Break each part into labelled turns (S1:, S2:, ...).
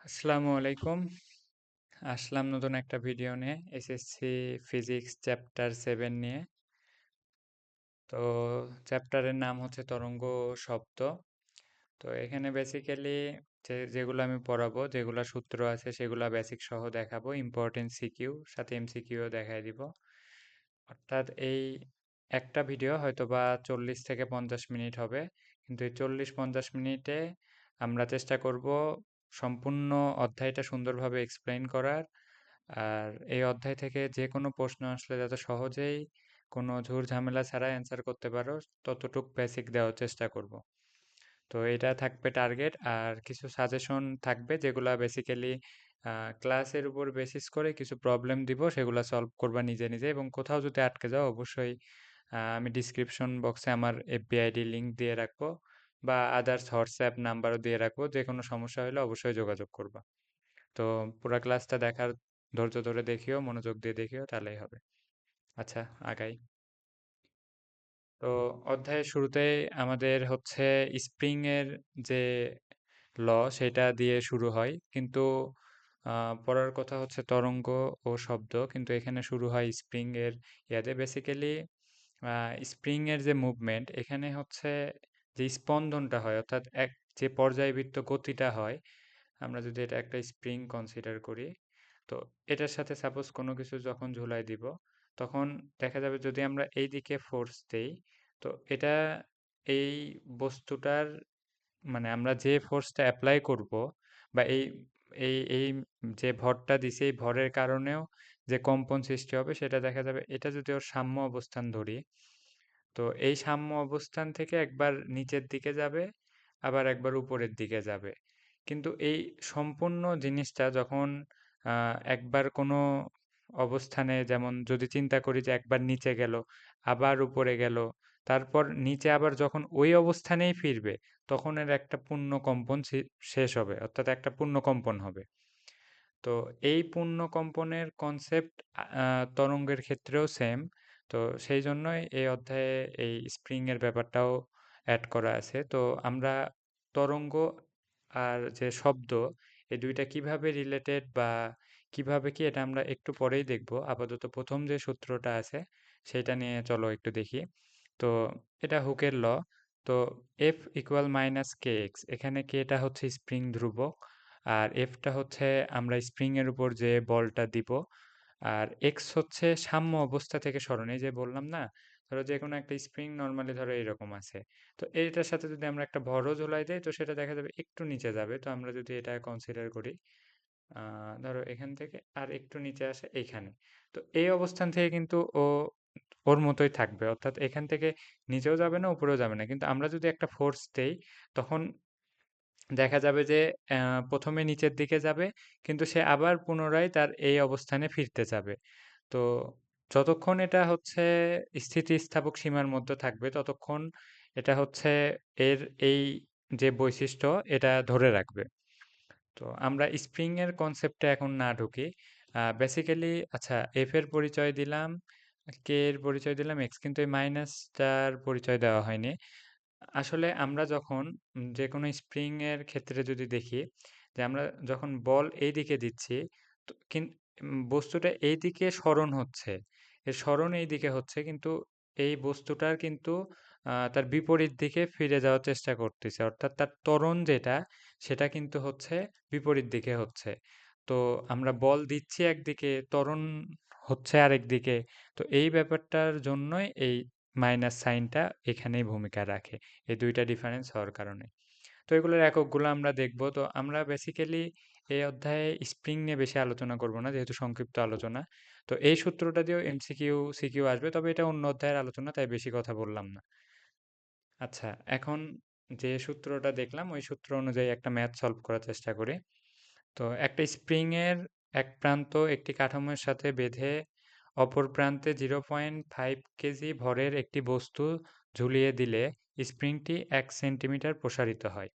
S1: আসসালামু আলাইকুম। আসলাম নতুন একটা ভিডিও নিয়ে এসএসসি ফিজিক্স চ্যাপ্টার 7 নিয়ে। তো চ্যাপ্টারের নাম হচ্ছে তরঙ্গ শব্দ। তো এখানে বেসিক্যালি যেগুলো আমি পড়াবো, যেগুলো সূত্র আছে সেগুলো বেসিক সহ দেখাবো, ইম্পর্টেন্ট সিকিউ সাথে এমসিকিউও দেখাই দিব। অর্থাৎ এই একটা ভিডিও হয়তোবা 40 থেকে 50 মিনিট হবে, কিন্তু এই 40-50 মিনিটে আমরা চেষ্টা করব সম্পূর্ণ অধ্যায়টা সুন্দরভাবে এক্সপ্লেইন করার। আর এই অধ্যায় থেকে যে কোনো প্রশ্ন আসলে যাতে সহজেই কোনো ঝুট ঝামেলা ছাড়া অ্যান্সার করতে পারো ততটুক বেসিক দেওয়ার চেষ্টা করব। তো এটা থাকবে টার্গেট, আর কিছু সাজেশন থাকবে যেগুলা বেসিক্যালি ক্লাসের উপর বেসিস করে কিছু প্রবলেম দিব, সেগুলো সলভ করবা নিজে নিজে। এবং কোথাও যদি আটকে যাও অবশ্যই আমি ডিসক্রিপশন বক্সে আমার এফবিআইডি লিঙ্ক দিয়ে রাখবো, বা আদার্স হোয়াটসঅ্যাপ নাম্বারও দিয়ে রাখবো। যে কোনো সমস্যা হলে অবশ্যই যোগাযোগ করবা। তো পুরা ক্লাসটা দেখার ধৈর্য ধরে দেখিও, মনোযোগ দিয়ে দেখিও, তাহলেই হবে। আচ্ছা, আগাই। তো অধ্যায়ের শুরুতেই আমাদের হচ্ছে স্প্রিং এর যে ল সেটা দিয়ে শুরু হয়, কিন্তু পড়ার কথা হচ্ছে তরঙ্গ ও শব্দ, কিন্তু এখানে শুরু হয় স্প্রিং এর ইয়াতে। বেসিক্যালি স্প্রিং এর যে মুভমেন্ট, এখানে হচ্ছে যে স্পন্দনটা হয়, অর্থাৎ যে পর্যায়বৃত্ত গতিটা হয়, আমরা যদি এটা একটা স্প্রিং কনসিডার করি, তো এটার সাথে সাপোজ কোনো কিছু যখন ঝুলাই দিব, তখন দেখা যাবে যদি আমরা এই দিকে ফোর্স দেই, তো এটা এই বস্তুটার মানে আমরা যে ফোর্সটা অ্যাপ্লাই করব, বা এই এই এই যে ভরটা দিছি এই ভরের কারণেও যে কম্পন সৃষ্টি হবে, সেটা দেখা যাবে। এটা যদি ওর সাম্য অবস্থান ধরি, তো এই সাম্য অবস্থান থেকে একবার নিচের দিকে যাবে, আবার একবার উপরের দিকে যাবে। কিন্তু এই সম্পূর্ণ জিনিসটা যখন একবার কোনো অবস্থানে, যেমন যদি চিন্তা করি যে একবার নিচে গেল, আবার উপরে গেল, তারপর নিচে আবার যখন ওই অবস্থানেই ফিরবে, তখন এর একটা পূর্ণ কম্পন শেষ হবে, অর্থাৎ একটা পূর্ণ কম্পন হবে। তো এই পূর্ণ কম্পনের কনসেপ্ট তরঙ্গের ক্ষেত্রেও সেম। তো সেই জন্যই এই অধ্যায়ে এই স্প্রিং এর ব্যাপারটাও অ্যাড করা আছে। তো আমরা তরঙ্গ আর যে শব্দ, এই দুইটা কিভাবে রিলেটেড বা কিভাবে কি, এটা আমরা একটু পরেই দেখব। আপাতত প্রথম যে সূত্রটা আছে সেটা নিয়ে চলো একটু দেখি। তো এটা হুকের ল। তো এফ ইকুয়াল মাইনাস কে এক্স, এখানে কেটা হচ্ছে স্প্রিং ধ্রুবক, আর এফটা হচ্ছে আমরা স্প্রিং এর উপর যে বলটা দিব, আর এক্স হচ্ছে সাম্য অবস্থা থেকে সরণ। এই যে বললাম না, ধরো যে কোনো একটা স্প্রিং নর্মালি ধরো এরকম আছে, তো এইটার সাথে যদি আমরা একটা ভরও ঝোলাই দেই, তো সেটা দেখা যাবে একটু নিচে যাবে। তো আমরা যদি এটা কনসিডার করি, ধরো এখান থেকে আর একটু নিচে আসে এইখানে, তো এই অবস্থান থেকে কিন্তু ও ওর মতোই থাকবে, অর্থাৎ এখান থেকে নিচেও যাবে না, উপরেও যাবে না। কিন্তু আমরা যদি একটা ফোর্স দেই, তখন দেখা যাবে যে প্রথমে নিচের দিকে যাবে, কিন্তু সে আবার পুনরায় তার এই অবস্থানে ফিরতে যাবে। তো যতক্ষণ এটা হচ্ছে স্থিতিস্থাপক সীমার মধ্যে থাকবে, ততক্ষণ এটা হচ্ছে এর এই যে বৈশিষ্ট্য, এটা ধরে রাখবে। তো আমরা স্প্রিং এর কনসেপ্টে এখন না ঢুকি। বেসিক্যালি আচ্ছা, এফ এর পরিচয় দিলাম, কে এর পরিচয় দিলাম, এক্স, কিন্তু এই মাইনাসটার পরিচয় দেওয়া হয়নি। আসলে আমরা যখন যে কোনো স্প্রিং এর ক্ষেত্রে যদি দেখি, যে আমরা যখন বল এই দিকে দিচ্ছি, তো বস্তুটা এই দিকে সরণ হচ্ছে, এর সরণ এই দিকে হচ্ছে, কিন্তু এই বস্তুটার কিন্তু তার বিপরীত দিকে ফিরে যাওয়ার চেষ্টা করতেছে, অর্থাৎ তার ত্বরণ যেটা, সেটা কিন্তু হচ্ছে বিপরীত দিকে হচ্ছে। তো আমরা বল দিচ্ছি একদিকে, ত্বরণ হচ্ছে আরেক দিকে। তো এই ব্যাপারটার জন্যই এই মাইনাস সাইনটা এখানেই ভূমিকা রাখে, এই দুইটা ডিফারেন্স হওয়ার কারণে। তো এগুলোর এককগুলো আমরা দেখব। তো আমরা বেসিক্যালি এই অধ্যায়ে স্প্রিং নিয়ে বেশি আলোচনা করব না, যেহেতু সংক্ষিপ্ত আলোচনা। তো এই সূত্রটা দিয়েও এমসিকিউ সিকিউ আসবে, তবে এটা অন্য অধ্যায়ের আলোচনা, তাই বেশি কথা বললাম না। আচ্ছা, এখন যে সূত্রটা দেখলাম ওই সূত্র অনুযায়ী একটা ম্যাথ সলভ করার চেষ্টা করি। তো একটা স্প্রিং এর এক প্রান্ত একটি কাঠামোর সাথে বেঁধে অপর প্রান্তে 0.5 কেজি ভরের একটি বস্তু ঝুলিয়ে দিলে স্প্রিংটি 1 সেন্টিমিটার প্রসারিত হয়।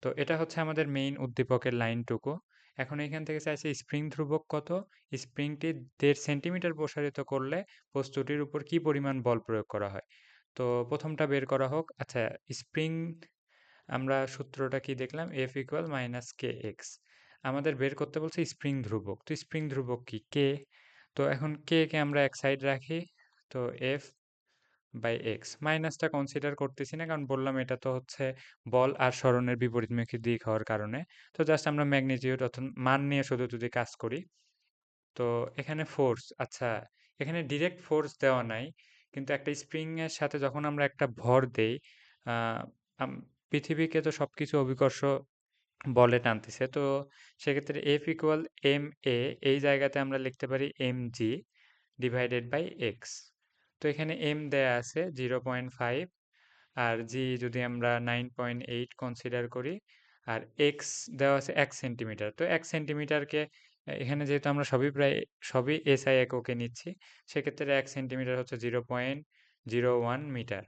S1: তো এটা হচ্ছে আমাদের মেইন উদ্দীপকের লাইনটুকু। এখন এখান থেকে চাইছে স্প্রিং ধ্রুবক কত, স্প্রিংটি 1.5 সেন্টিমিটার প্রসারিত করলে বস্তুটির উপর কি পরিমাণ বল প্রয়োগ করা হয়। তো প্রথমটা বের করা হোক। আচ্ছা, স্প্রিং আমরা সূত্রটা কি দেখলাম, এফ ইকুয়াল মাইনাস কে এক্স। আমাদের বের করতে বলছে স্প্রিং ধ্রুবক। তো স্প্রিং ধ্রুবক কি? কে। তো এখন কে কে আমরা এক সাইড রাখি। তো এফ বাই এক্স মাইনাসটা কনসিডার করতেছি না, কারণ বললাম এটা তো হচ্ছে বল আর সরণের বিপরীতমুখী দিক হওয়ার কারণে। তো জাস্ট আমরা ম্যাগনিটিউড অর্থাৎ মান নিয়ে শুধু যদি কাজ করি। তো এখানে ফোর্স, আচ্ছা, এখানে ডিরেক্ট ফোর্স দেওয়া নাই, কিন্তু একটা স্প্রিং এর সাথে যখন আমরা একটা ভর দেই, আহ, পৃথিবীকে তো সবকিছু অভিকর্ষ বলে টানতেছে। তো সেক্ষেত্রে এফ ইকুয়াল এম এ, এই জায়গাতে আমরা লিখতে পারি M G divided by X. তো এখানে এম দেয়া আছে 0.5, আর জি যদি আমরা 9.8 কনসিডার করি, আর এক্স দেওয়া আছে 1 সেন্টিমিটার। তো 1 সেন্টিমিটারকে এখানে যেহেতু আমরা সবই এসআই এককে নিচ্ছি, সেক্ষেত্রে 1 সেন্টিমিটার হচ্ছে 0.01 মিটার।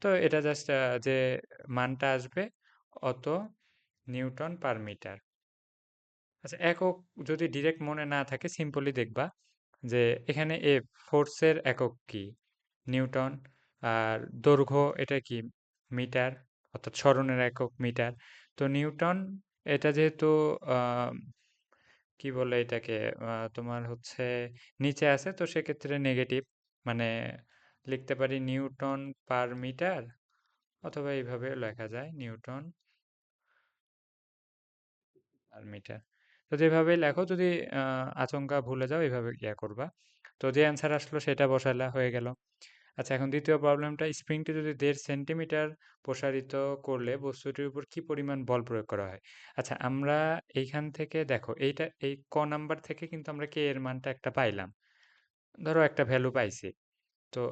S1: তো এটা জাস্ট যে মানটা আসবে অত নিউটন পার মিটার। আচ্ছা, একক যদি ডিরেক্ট মনে না থাকে, সিম্পলি দেখবা যে এখানে ফোর্সের একক কি? নিউটন। আর দৈর্ঘ্য এটা কি? মিটার, অর্থাৎ সরণের একক মিটার। তো নিউটন, এটা যেহেতু আহ, কি বলে এটাকে, তোমার হচ্ছে নিচে আছে, তো সেক্ষেত্রে নেগেটিভ, মানে লিখতে পারি নিউটন পার মিটার, অথবা এইভাবে লেখা যায় নিউটন আর মিটার। তো যেভাবে লেখো, যদি আচমকা ভুলে যাও এইভাবে ইয়া করবা। তো যে অ্যান্সার আসলো সেটা বসালা, হয়ে গেল। আচ্ছা, এখন দ্বিতীয় প্রবলেমটা, স্প্রিংটি যদি 1.5 সেন্টিমিটার প্রসারিত করলে বস্তুটির উপর কি পরিমাণ বল প্রয়োগ করা হয়? আচ্ছা, আমরা এইখান থেকে দেখো, এই ক নাম্বার থেকে কিন্তু আমরা কে এর মানটা একটা পাইলাম, ধরো একটা ভ্যালু পাইছি। তো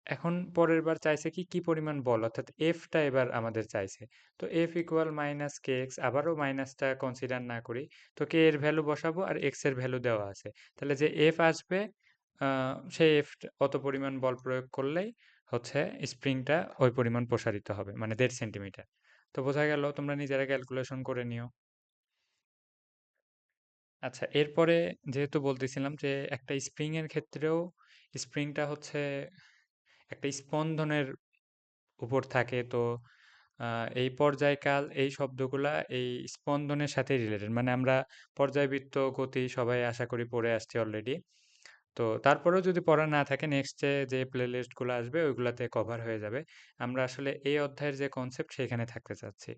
S1: এখন পরের বার চাইছে কি কি পরিমাণ বল, অর্থাৎ এফটা এবার আমাদের চাইছে। তো এফ ইকুয়াল মাইনাস কে এক্স, আবারও মাইনাসটা কনসিডার না করি। তো কে এর ভ্যালু বসাবো আর এক্স এর ভ্যালু দেওয়া আছে, তাহলে যে এফ আসবে সেই এফ অত পরিমাণ বল প্রয়োগ করলেই হচ্ছে স্প্রিংটা ওই পরিমাণ প্রসারিত হবে, মানে 1.5 সেন্টিমিটার। তো বোঝা গেল, তোমরা নিজেরা ক্যালকুলেশন করে নিও। আচ্ছা, এরপরে যেহেতু বলতেছিলাম যে একটা স্প্রিং এর ক্ষেত্রেও স্প্রিংটা হচ্ছে একটা স্পন্দনের উপর থাকে। তো এই পর্যায়কাল এই শব্দগুলা এই স্পন্দনের সাথে রিলেটেড, মানে আমরা পর্যায়বৃত্ত গতি সবাই আশা করি পড়ে আসছি অলরেডি। তো তারপরেও যদি পড়া না থাকে, নেক্সটে যে প্লে লিস্টগুলো আসবে ওইগুলাতে কভার হয়ে যাবে। আমরা আসলে এই অধ্যায়ের যে কনসেপ্ট সেখানে থাকতে চাচ্ছি।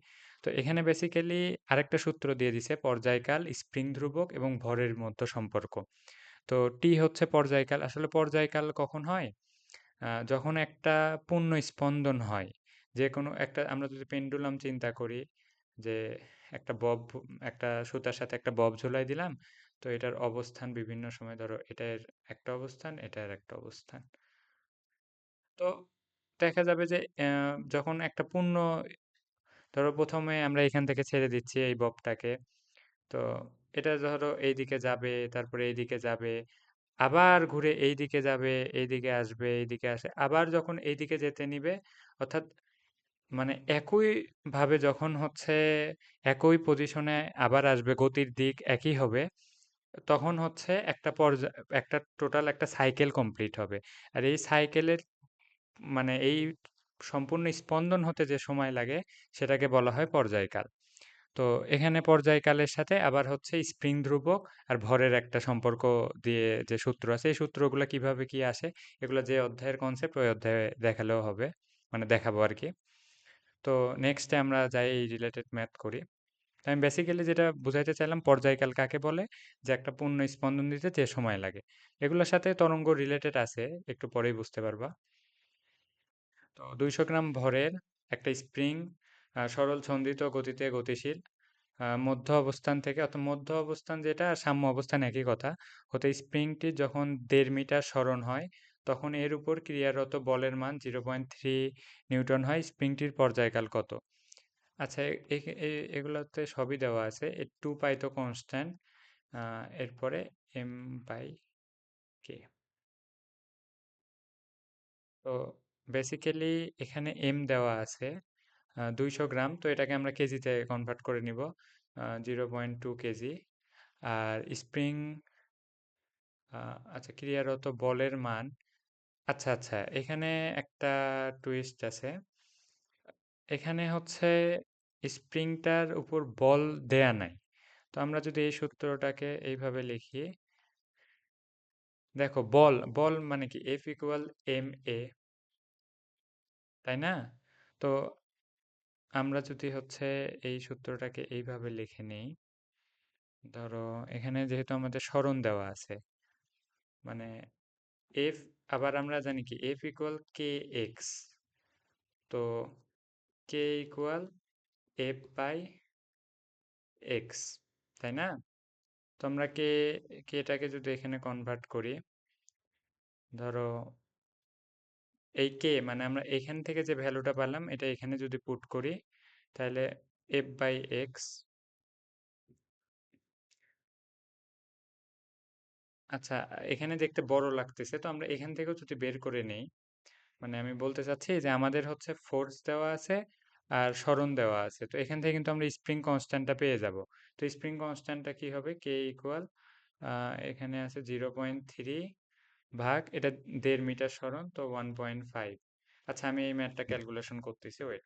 S1: তো এখানে বেসিক্যালি আরেকটা সূত্র দিয়ে দিছে, পর্যায়কাল, স্প্রিং ধ্রুবক এবং ভরের মধ্যে সম্পর্ক। তো টি হচ্ছে পর্যায়কাল। আসলে পর্যায়কাল কখন হয়? যখন একটা পূর্ণ স্পন্দন হয়, যে কোনো একটা, আমরা যদি পেন্ডুলাম চিন্তা করি, যে একটা বব, একটা সুতার সাথে একটা বব ঝুলাই দিলাম, তো এটার অবস্থান বিভিন্ন সময়, ধরো এটার একটা অবস্থান, এটার একটা অবস্থান। তো দেখা যাবে যে যখন একটা পূর্ণ, ধরো প্রথমে আমরা এখান থেকে ছেড়ে দিচ্ছি এই ববটাকে, তো এটা ধরো এইদিকে যাবে, তারপরে এইদিকে যাবে, আবার ঘুরে এইদিকে যাবে, এইদিকে আসবে, এইদিকে আসে, আবার যখন এইদিকে যেতে নিবে, অর্থাৎ মানে একই ভাবে যখন হচ্ছে একই পজিশনে আবার আসবে, গতির দিক একই হবে, তখন হচ্ছে একটা পর্যায়, একটা টোটাল একটা সাইকেল কমপ্লিট হবে। আর এই সাইকেলের মানে এই সম্পূর্ণ স্পন্দন হতে যে সময় লাগে সেটাকে বলা হয় পর্যায়কাল। তো এখানে পর্যায়কালের সাথে আবার হচ্ছে স্প্রিং ধ্রুবক আর ভরের একটা সম্পর্ক দিয়ে যে সূত্র আছে, এই সূত্রগুলো কিভাবে কি আসে, এগুলো যে অধ্যায়ের কনসেপ্ট ওই অধ্যায়ে দেখালেও হবে, মানে দেখাবো আর কি। তো নেক্সটে আমরা যাই এই রিলেটেড ম্যাথ করি। তো আমি বেসিক্যালি যেটা বুঝাইতে চাইলাম, পর্যায়কাল কাকে বলে, যে একটা পূর্ণ স্পন্দন দিতে যে সময় লাগে। এগুলোর সাথে তরঙ্গ রিলেটেড আছে, একটু পরেই বুঝতে পারবা। তো 200 গ্রাম ভরের একটা স্প্রিং সরল ছন্দিত গতিতে গতিশীল, মধ্য অবস্থান থেকে, অর্থাৎ মধ্য অবস্থান যেটা আর সাম্য অবস্থান একই কথা, হতে স্প্রিংটি যখন 1.5 মিটার সরণ হয়, তখন এর উপর ক্রিয়ারত বলের মান 0.3 নিউটন হয়। স্প্রিংটির পর্যায়কাল কত? আচ্ছা, এগুলোতে সবই দেওয়া আছে। 2 পাই তো কনস্ট্যান্ট, এরপরে এম বাই কে। তো বেসিক্যালি এখানে এম দেওয়া আছে 200 গ্রাম, তো এটাকে আমরা কেজিতে কনভার্ট করে নিব, 0.2 কেজি। আর স্প্রিং, আচ্ছা, ক্রিয়ারত বলের মান, আচ্ছা আচ্ছা, এখানে একটা টুইস্ট আছে। এখানে হচ্ছে স্প্রিংটার উপর বল দেয়া নাই, তো আমরা যদি এই সূত্রটাকে এইভাবে লিখি, দেখো বল বল মানে কি F ইকুয়াল এম এ, তাই না? তো আমরা যদি হচ্ছে এই সূত্রটাকে এইভাবে লিখে নিই, ধরো এখানে যেহেতু আমাদের সরণ দেওয়া আছে, মানে এফ, আবার আমরা জানি কি এফ ইকুয়াল কে এক্স, তো K equal F by x, তাই না? তো আমরা কেটাকে যদি এখানে কনভার্ট করি, ধরো এই কে মানে আমরা এখান থেকে যে ভ্যালুটা পেলাম এটা এখানে যদি পুট করি, তাহলে এফ বাই এক্স, আচ্ছা এখানে দেখতে বড় লাগতেছে, তো আমরা এখান থেকেও যদি বের করে নেই, মানে আমি বলতে চাচ্ছি যে আমাদের হচ্ছে ফোর্স দেওয়া আছে আর সরণ দেওয়া আছে, তো এখান থেকে কিন্তু আমরা স্প্রিং কনস্ট্যান্টটা পেয়ে যাব। তো স্প্রিং কনস্ট্যান্টটা কি হবে, কে ইকুয়াল, এখানে আছে 0.3 ভাগ এটা 1.5 মিটার সরণ, তো 1.5। আচ্ছা আমি এই ম্যাথটা ক্যালকুলেশন করতেছি, ওয়েট।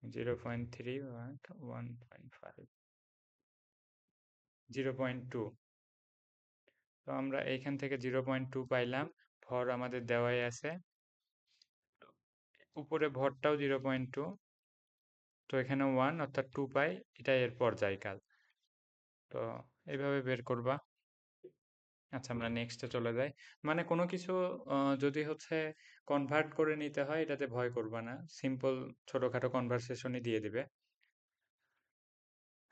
S1: 0.3 ভাগ 1.5, 0.2। তো আমরা এইখান থেকে 0.2 পাইলাম, ভর আমাদের দেওয়াই আছে, উপরে ভরটাও 0.2, তো এখানে 1 অর্থাৎ 2 পাই, এটা এর পর্যায়কাল। তো এইভাবে বের করবা। আচ্ছা আমরা নেক্সটে চলে যাই। মানে কোনো কিছু যদি হচ্ছে কনভার্ট করে নিতে হয় এটাতে ভয় করবা না, সিম্পল ছোটখাটো কনভারসেশনই দিয়ে দিবে।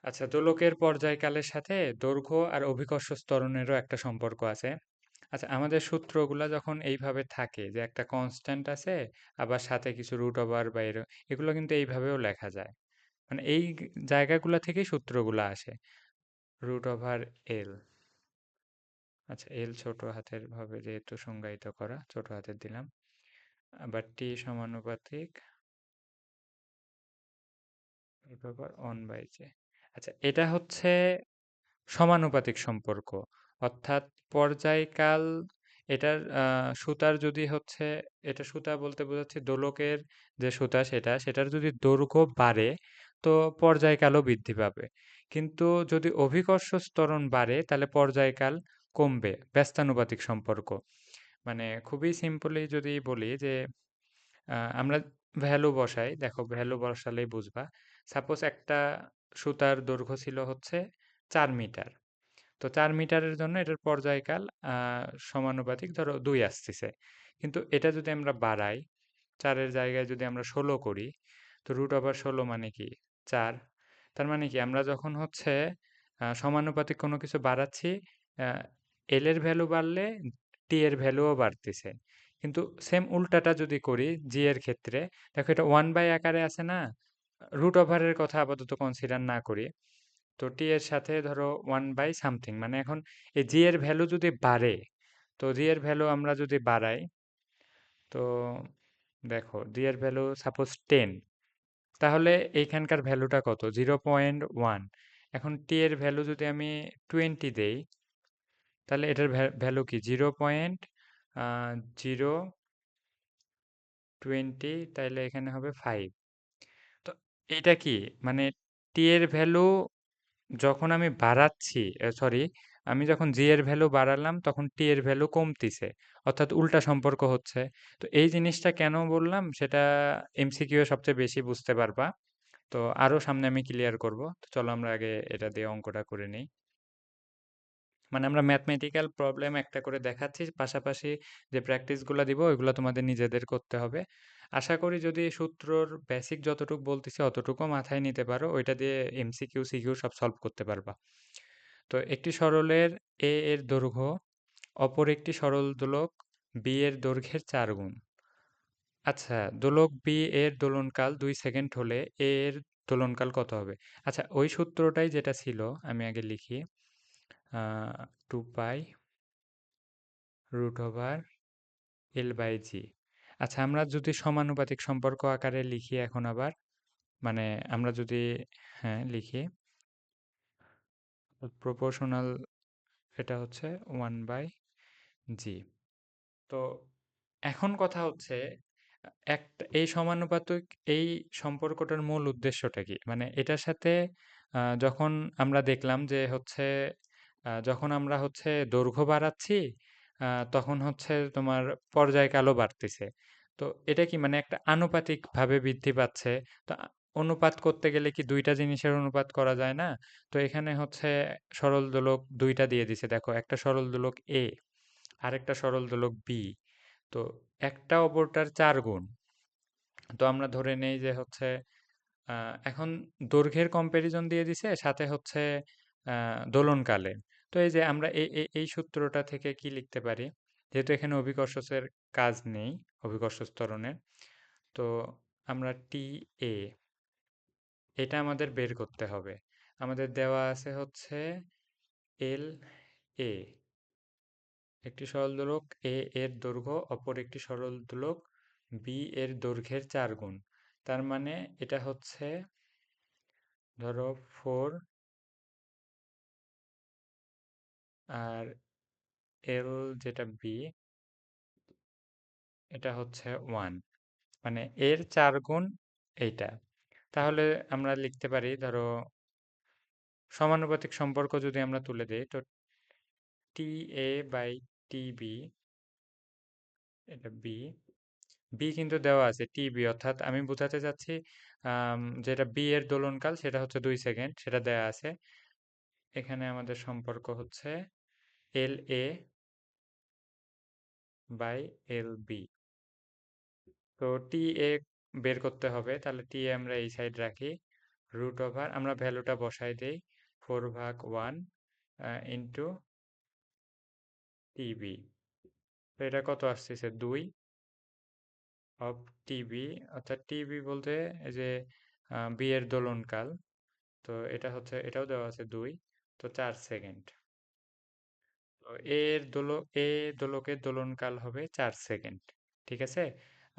S1: আচ্ছা দোলকের পর্যায়কালের সাথে দৈর্ঘ্য আর অভিকর্ষ ত্বরণেরও একটা সম্পর্ক আছে। আচ্ছা আমাদের সূত্রগুলা যখন এইভাবে থাকে যে একটা কনস্ট্যান্ট আছে, আবার সাথে কিছু রুট ওভার বা এগুলো কিন্তু এইভাবেও লেখা যায়, মানে এই জায়গাগুলা থেকেই সূত্রগুলা আসে। রুট ওভার এল, আচ্ছা এল ছোট হাতের ভাবে যেহেতু সংজ্ঞায়িত করা, ছোট হাতের দিলাম। আবার টি সমানুপাতিক root over one by J. আচ্ছা এটা হচ্ছে সমানুপাতিক সম্পর্ক, অর্থাৎ পর্যায়কাল, এটার সুতার যদি হচ্ছে, এটা সুতা বলতে বোঝাচ্ছে দোলকের যে সুতা সেটার যদি দৈর্ঘ্য বাড়ে তো পর্যায়কালও বৃদ্ধি পাবে, কিন্তু যদি অভিকর্ষ ত্বরণ বাড়ে তাহলে পর্যায়কাল কমবে, ব্যস্তানুপাতিক সম্পর্ক। মানে খুবই সিম্পলি যদি বলি যে আমরা ভ্যালু বসাই, দেখো ভ্যালু বসালেই বুঝবা। সাপোজ একটা সুতার দৈর্ঘ্য ছিল হচ্ছে 4 মিটার, তো 4 মিটারের জন্য এটার পর্যায়কাল সমানুপাতিক ধরো 2 আসতেছে, কিন্তু এটা যদি আমরা বাড়াই, 4-এর জায়গায় যদি আমরা 16 করি, তো রুট ওভার 16 মানে কি 4। তার মানে কি আমরা যখন হচ্ছে সমানুপাতিক কোনো কিছু বাড়াচ্ছি, এল এর ভ্যালু বাড়লে টি এর ভ্যালুও বাড়তেছে। কিন্তু সেম উল্টাটা যদি করি জি এর ক্ষেত্রে, দেখো এটা 1 বাই আকারে আছে না, রুট ওভারের কথা আপাতত কনসিডার না করি, তো টি এর সাথে ধরো 1 বাই সামথিং, মানে এখন এই জি এর ভ্যালু যদি বাড়ে, তো জি এর ভ্যালু আমরা যদি বাড়াই, তো দেখো জি এর ভ্যালু সাপোজ 10, তাহলে এইখানকার ভ্যালুটা কত, 0.1। এখন টি এর ভ্যালু যদি আমি 20 দেই, তাহলে এটার ভ্যালু কি 0.020, তাইলে এখানে হবে 5। তো এটা কি, মানে টি এর ভ্যালু যখন আমি বাড়াচ্ছি, সরি, আমি যখন জি এর ভ্যালু বাড়ালাম তখন টি এর ভ্যালু কমতিছে, অর্থাৎ উল্টা সম্পর্ক হচ্ছে। তো এই জিনিসটা কেন বললাম সেটা এমসিকিউ এ সবচেয়ে বেশি বুঝতে পারবা, তো আরো সামনে আমি ক্লিয়ার করব। তো চলো আমরা আগে এটা দিয়ে অঙ্কটা করে নিই। মানে আমরা ম্যাথমেটিক্যাল প্রবলেম একটা করে দেখাচ্ছি, পাশাপাশি যে প্র্যাকটিসগুলো দিব ওইগুলো তোমাদের নিজেদের করতে হবে। আশা করি যদি সূত্রর বেসিক যতটুকু বলতেছি অতটুকু মাথায় নিতে পারো, ওইটা দিয়ে এমসিকিউ সিকিউ সব সলভ করতে পারবা। তো একটি সরলের এ এর দৈর্ঘ্য অপর একটি সরল দোলক বি এর দৈর্ঘ্যের 4 গুণ। আচ্ছা দোলক বি এর দোলনকাল 2 সেকেন্ড হলে এ এর দোলনকাল কত হবে? আচ্ছা ওই সূত্রটাই যেটা ছিল, আমি আগে লিখি, 2 পাই রুট ওভার এল বাই জি। আচ্ছা আমরা যদি সমানুপাতিক সম্পর্ক আকারে লিখি এখন আবার, মানে আমরা যদি, হ্যাঁ লিখি, প্রপোর্শনাল, এটা হচ্ছে 1/g। তো এখন কথা হচ্ছে এই সমানুপাতিক এই সম্পর্কটার মূল উদ্দেশ্যটা কি? মানে এটার সাথে যখন আমরা দেখলাম যে হচ্ছে যখন আমরা হচ্ছে দৈর্ঘ্য বাড়াচ্ছি, তখন হচ্ছে তোমার পর্যায়কালও বাড়তিছে। তো এটা কি মানে একটা আনুপাতিকভাবে বৃদ্ধি পাচ্ছে। তো অনুপাত করতে গেলে কি ২ টা জিনিসের অনুপাত করা যায় না? তো এখানে হচ্ছে সরল দোলক ২ টা দিয়ে দিছে। দেখো একটা সরল দোলক A, আরেকটা সরল দোলক B। তো একটা অপরটার ৪ গুণ। তো আমরা ধরে নেই যে হচ্ছে এখন দৈর্ঘ্যের কম্প্যারিজন দিয়ে দিছে, সাথে হচ্ছে দোলনকালের। তো এই যে আমরা এই সূত্রটা থেকে কি লিখতে পারি? যেহেতু এখানে অভিকর্ষের কাজ নেই, অভিকর্ষ ত্বরণের, তো আমরা TA এটা আমাদের বের করতে হবে। আমাদের দেওয়া আছে হচ্ছে LA, একটি সরল দোলক A এর দৈর্ঘ্য অপর একটি সরল দোলক B এর দৈর্ঘ্যের ৪ গুণ। তার মানে এটা হচ্ছে ধরো 4, আর L যেটা B এটা হচ্ছে 1, মানে এর ৪ গুণ এইটা। তাহলে আমরা লিখতে পারি ধরো সমানুপাতিক সম্পর্ক যদি আমরা তুলে দিই, তো TA বাই TB, এটা B, B কিন্তু দেওয়া আছে TB, অর্থাৎ আমি বোঝাতে চাচ্ছি যেটা B এর দোলনকাল সেটা হচ্ছে 2 সেকেন্ড, সেটা দেওয়া আছে। এখানে আমাদের সম্পর্ক হচ্ছে LA বাই LB। তো TA বের করতে হবে, তাহলে TA আমরা এই সাইড রাখি, রুট ওভার আমরা ভ্যালুটা বসাই দেই 4/1 ইন্টু টিবি। তো এটা কত আসতেছে 2 অফ টিবি, অর্থাৎ টিবি বলতে এই যে বি এর দোলনকাল, তো এটা হচ্ছে এটাও দেওয়া আছে 2, তো 4 সেকেন্ড। তো এ দোলকের দোলনকাল হবে 4 সেকেন্ড। ঠিক আছে।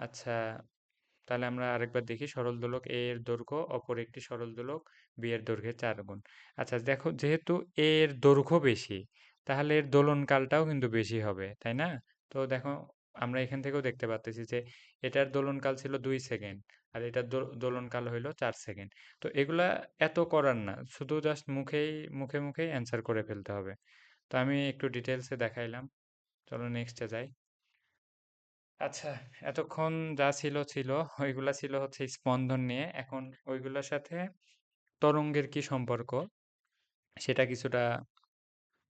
S1: আচ্ছা, তাহলে আমরা আরেকবার দেখি, সরল দোলক এ এর দৈর্ঘ্য অপর একটি সরল দোলক বি এর দৈর্ঘ্যের 4 গুণ। আচ্ছা দেখো, যেহেতু এ এর দৈর্ঘ্য বেশি, তাহলে এর দোলনকালটাও কিন্তু বেশি হবে, তাই না? তো দেখো, আমরা এখান থেকেও দেখতে পাচ্ছি যে এটার দোলনকাল ছিল 2 সেকেন্ড, আর এটার দোলনকাল হইলো 4 সেকেন্ড। তো এগুলা এত করার না, শুধু জাস্ট মুখে মুখেই অ্যান্সার করে ফেলতে হবে। তো আমি একটু ডিটেলসে দেখাইলাম। চলো নেক্সটে যাই। আচ্ছা, এতক্ষণ যা ছিল ছিল, ওইগুলা ছিল হচ্ছে স্পন্দন নিয়ে। এখন ওইগুলোর সাথে তরঙ্গের কি সম্পর্ক সেটা কিছুটা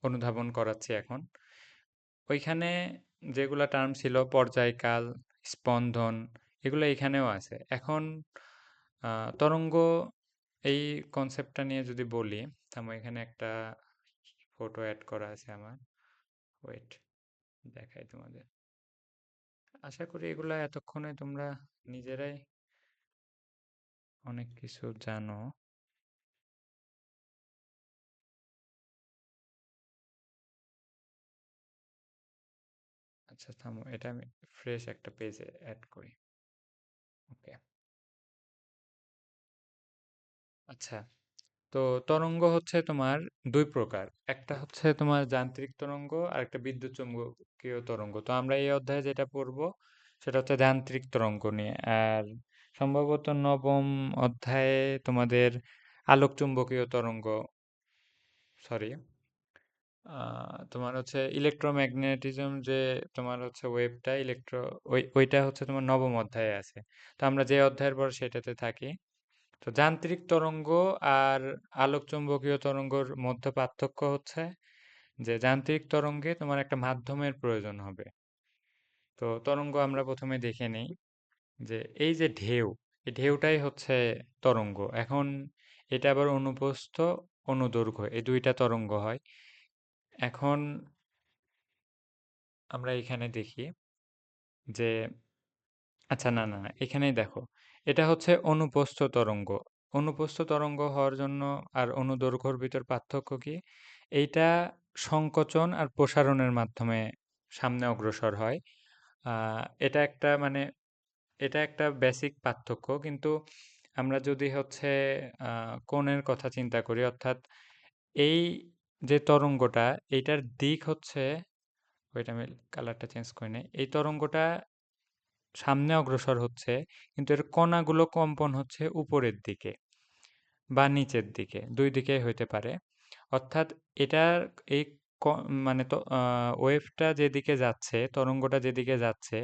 S1: অনুধাবন করাচ্ছি এখন। ওইখানে যেগুলা টার্ম ছিল পর্যায়কাল, স্পন্দন, এগুলো এখানেও আছে। এখন তরঙ্গ এই কনসেপ্টটা নিয়ে যদি বলি, আমার এখানে একটা ফটো অ্যাড করা আছে আমার। ওয়েট, দেখাই তোমাদের। আশা করি এগুলা এতক্ষণে তোমরা নিজেরাই অনেক কিছু জানো। আচ্ছা থামো, এটা আমি ফ্রেশ একটা পেজে অ্যাড করি। ওকে। আচ্ছা, তো তরঙ্গ হচ্ছে তোমার দুই প্রকার। একটা হচ্ছে তোমার যান্ত্রিক তরঙ্গ, আর একটা বিদ্যুৎ চুম্বকীয় তরঙ্গ। তো আমরা এই অধ্যায়ে যেটা পড়বো সেটা হচ্ছে যান্ত্রিক তরঙ্গ নিয়ে। আর সম্ভবত নবম অধ্যায়ে তোমাদের আলোক চুম্বকীয় তরঙ্গ, সরি, তোমার হচ্ছে ইলেকট্রোম্যাগনেটিজম, যে তোমার হচ্ছে ওয়েভটা ওইটা হচ্ছে তোমার নবম অধ্যায়ে আছে। তো আমরা যে অধ্যায়ের পর সেটাতে থাকি। তো যান্ত্রিক তরঙ্গ আর আলোক চুম্বকীয় তরঙ্গর মধ্যে পার্থক্য হচ্ছে যে যান্ত্রিক তরঙ্গে তোমার একটা মাধ্যমের প্রয়োজন হবে। তো তরঙ্গ আমরা প্রথমে দেখে নেই যে এই যে ঢেউ, এই ঢেউটাই হচ্ছে তরঙ্গ। এখন এটা আবার অনুপ্রস্থ, অনুদৈর্ঘ্য, এই দুইটা তরঙ্গ হয়। এখন আমরা এখানে দেখি যে আচ্ছা, না না না, এখানেই দেখো, এটা হচ্ছে অনুপ্রস্থ তরঙ্গ। অনুপ্রস্থ তরঙ্গ হওয়ার জন্য আর অনুদৈর্ঘ্যর ভিতর পার্থক্য কি? এইটা সংকোচন আর প্রসারণের মাধ্যমে সামনে অগ্রসর হয়। এটা একটা মানে এটা একটা বেসিক পার্থক্য। কিন্তু আমরা যদি হচ্ছে কোণের কথা চিন্তা করি, অর্থাৎ এই যে তরঙ্গটা, এইটার দিক হচ্ছে, ওইটা আমি কালারটা চেঞ্জ করে নেই, এই তরঙ্গটা সামনে অগ্রসর হচ্ছে, কিন্তু এর কণাগুলো কম্পন হচ্ছে উপরের দিকে বা নিচের দিকে, ২ দিকেই হইতে পারে। অর্থাৎ এটার এই ক মানে তো ওয়েভটা যেদিকে যাচ্ছে, তরঙ্গটা যেদিকে যাচ্ছে,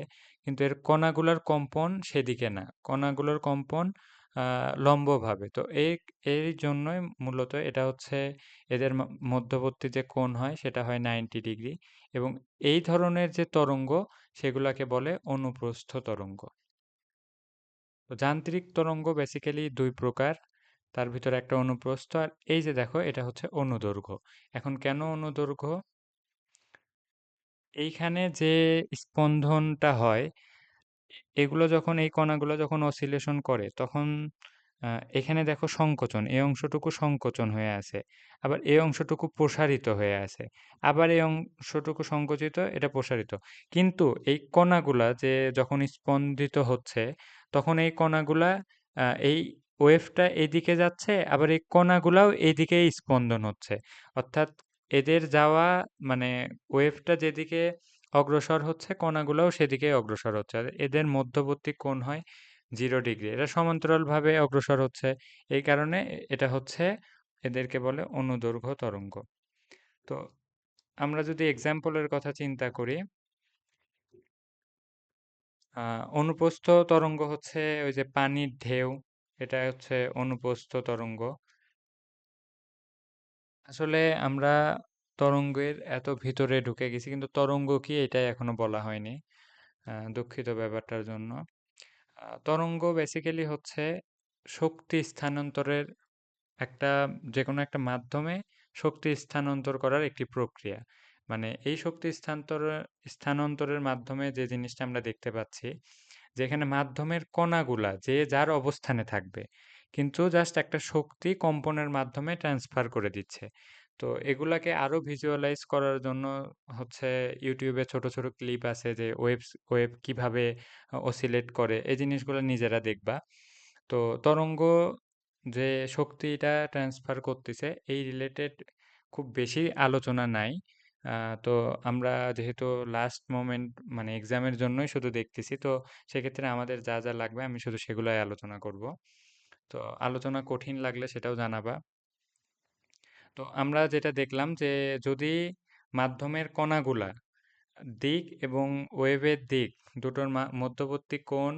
S1: কিন্তু এর কণাগুলোর কম্পন সেদিকে না। কণাগুলোর কম্পন আ লম্বভাবে। তো এই জন্যই মূলত এটা হচ্ছে এদের মধ্যবর্তী যে কোণ হয় সেটা হয় 90 ডিগ্রি, এবং এই ধরনের যে তরঙ্গ সেগুলাকে বলে অনুপ্রস্থ তরঙ্গ। তো যান্ত্রিক তরঙ্গ বেসিক্যালি ২ প্রকার। তার ভিতরে একটা অনুপ্রস্থ, আর এই যে দেখো এটা হচ্ছে অনুদৈর্ঘ্য। এখন কেন অনুদৈর্ঘ্য? এইখানে যে স্পন্দনটা হয়, এগুলো যখন এই কণাগুলো যখন অসিলেশন করে তখন আ এখানে দেখো সংকোচন, এই অংশটুকু সংকোচন হয়ে আছে। আবার এই অংশটুকু প্রসারিত হয়ে আছে। আবার এই অংশটুকু সংকুচিত, এটা প্রসারিত। কিন্তু এই কণাগুলা যে যখন স্পন্দিত হচ্ছে, তখন এই কণাগুলা এই ওয়েভটা এদিকে যাচ্ছে, আবার এই কণাগুলাও এইদিকেই স্পন্দন হচ্ছে। অর্থাৎ এদের যাওয়া মানে ওয়েভটা যেদিকে অগ্রসর হচ্ছে, কণাগুলাও সেদিকেই অগ্রসর হচ্ছে। আর এদের মধ্যবর্তী কোণ হয় 0 ডিগ্রি। এরা সমান্তরালভাবে অগ্রসর হচ্ছে। এই কারণে এটা হচ্ছে, এদেরকে বলে অনুদৈর্ঘ্য তরঙ্গ। তো আমরা যদি এক্সাম্পলের কথা চিন্তা করি, অনুপ্রস্থ তরঙ্গ হচ্ছে ওই যে পানির ঢেউ, এটা হচ্ছে অনুপ্রস্থ তরঙ্গ। আসলে আমরা তরঙ্গের এত ভিতরে ঢুকে গেছি, কিন্তু তরঙ্গ কি এটাই এখনো বলা হয়নি। দুঃখিত ব্যাপারটার জন্য। তরঙ্গ বেসিক্যালি হচ্ছে শক্তি স্থানান্তরের একটা, যেকোনো একটা মাধ্যমে শক্তি স্থানান্তর করার একটি প্রক্রিয়া। মানে এই শক্তি স্থানান্তরের মাধ্যমে যে জিনিসটা আমরা দেখতে পাচ্ছি, যেখানে মাধ্যমের কণাগুলা যে যার অবস্থানে থাকবে, কিন্তু জাস্ট একটা শক্তি কম্পনের মাধ্যমে ট্রান্সফার করে দিচ্ছে। তো এগুলাকে আরো ভিজুয়ালাইজ করার জন্য হচ্ছে ইউটিউবে ছোট ছোট ক্লিপ আছে, যে ওয়েভ কিভাবে অসিলেট করে, এই জিনিসগুলো নিজেরা দেখবা। তো তরঙ্গ যে শক্তিটা ট্রান্সফার করতেছে এই রিলেটেড খুব বেশি আলোচনা নাই। তো আমরা যেহেতু লাস্ট মোমেন্ট মানে এক্সামের জন্যই শুধু দেখতেছি, তো সেক্ষেত্রে আমাদের যা যা লাগবে আমি শুধু সেগুলাই আলোচনা করব। তো আলোচনা কঠিন লাগলে সেটাও জানাবা। তো আমরা যেটা দেখলাম যে যদি মাধ্যমের কণাগুলা দিক এবং ওয়েভের দিক দুটোর মধ্যবর্তী কোণ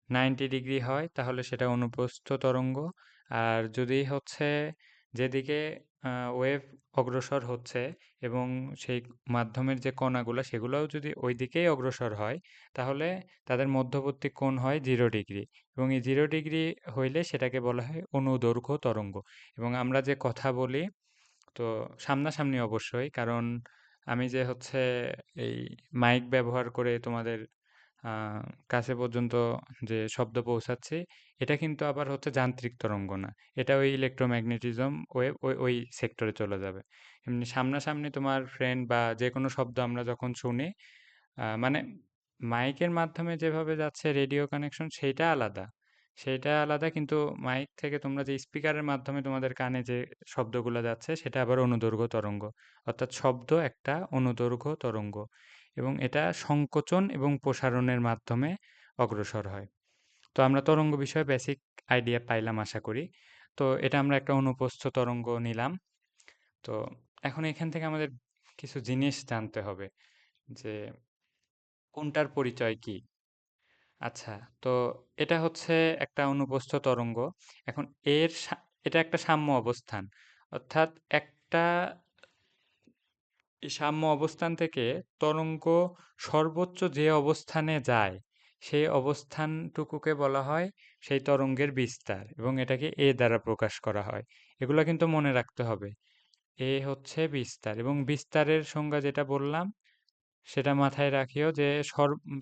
S1: 90 ডিগ্রি হয়, তাহলে সেটা অনুপ্রস্থ তরঙ্গ। আর যদি হচ্ছে যেদিকে ওয়েভ অগ্রসর হচ্ছে এবং সেই মাধ্যমের যে কণাগুলো সেগুলোও যদি ওই দিকেই অগ্রসর হয়, তাহলে তাদের মধ্যবর্তী কোণ হয় 0 ডিগ্রি, এবং এই 0 ডিগ্রি হইলে সেটাকে বলা হয় অনুদৈর্ঘ্য তরঙ্গ। এবং আমরা যে কথা বলি, তো সামনাসামনি অবশ্যই, কারণ আমি যে হচ্ছে এই মাইক ব্যবহার করে তোমাদের আহ, কাছে পর্যন্ত যে শব্দ পৌঁছাচ্ছে, এটা কিন্তু আবার হচ্ছে যান্ত্রিক তরঙ্গ না। এটা ওই ইলেকট্রোম্যাগনেটিজম ওয়েভ ওই ওই সেক্টরে চলে যাবে। এমনি সামনাসামনি তোমার ফ্রেন্ড বা যে কোনো শব্দ আমরা যখন শুনি, মানে মাইকের মাধ্যমে যেভাবে যাচ্ছে রেডিও কানেকশন, সেইটা আলাদা। সেইটা আলাদা, কিন্তু মাইক থেকে তোমরা যে স্পিকারের মাধ্যমে তোমাদের কানে যে শব্দগুলো যাচ্ছে সেটা আবার অনুদৈর্ঘ্য তরঙ্গ। অর্থাৎ শব্দ একটা অনুদৈর্ঘ্য তরঙ্গ, এবং এটা সংকোচন এবং প্রসারণের মাধ্যমে অগ্রসর হয়। তো আমরা তরঙ্গ বিষয়ে বেসিক আইডিয়া পাইলাম আশা করি। তো এটা আমরা একটা অনুপ্রস্থ তরঙ্গ নিলাম। তো এখন এখান থেকে আমাদের কিছু জিনিস জানতে হবে, যে কোনটার পরিচয় কি। আচ্ছা, তো এটা হচ্ছে একটা অনুপ্রস্থ তরঙ্গ। এখন এটা একটা সাম্য অবস্থান। অর্থাৎ একটা এই সাম্য অবস্থান থেকে তরঙ্গ সর্বোচ্চ যে অবস্থানে যায়, সেই অবস্থানটুকুকে বলা হয় সেই তরঙ্গের বিস্তার, এবং এটাকে এ দ্বারা প্রকাশ করা হয়। এগুলো কিন্তু মনে রাখতে হবে। এ হচ্ছে বিস্তার, এবং বিস্তারের সংজ্ঞা যেটা বললাম সেটা মাথায় রাখিও, যে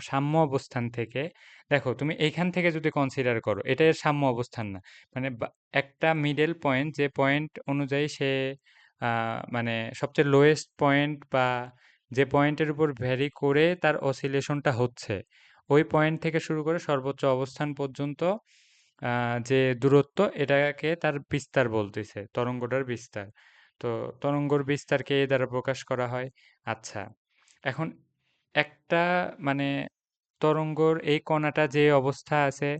S1: সাম্য অবস্থান থেকে, দেখো তুমি এইখান থেকে যদি কনসিডার করো, এটা এর সাম্য অবস্থান না। মানে একটা মিডল পয়েন্ট, যে পয়েন্ট অনুযায়ী সে মানে সবচেয়ে লোয়েস্ট পয়েন্ট, বা যে পয়েন্টের উপর ভ্যারি করে তার অসিলেশনটা হচ্ছে, ওই পয়েন্ট থেকে শুরু করে সর্বোচ্চ অবস্থান পর্যন্ত যে দূরত্ব, এটাকে তার বিস্তার বলতেছে, তরঙ্গটার বিস্তার। তো তরঙ্গর বিস্তারকে এ দ্বারা প্রকাশ করা হয়। আচ্ছা, এখন একটা মানে তরঙ্গর এই কণাটা যে অবস্থা আছে,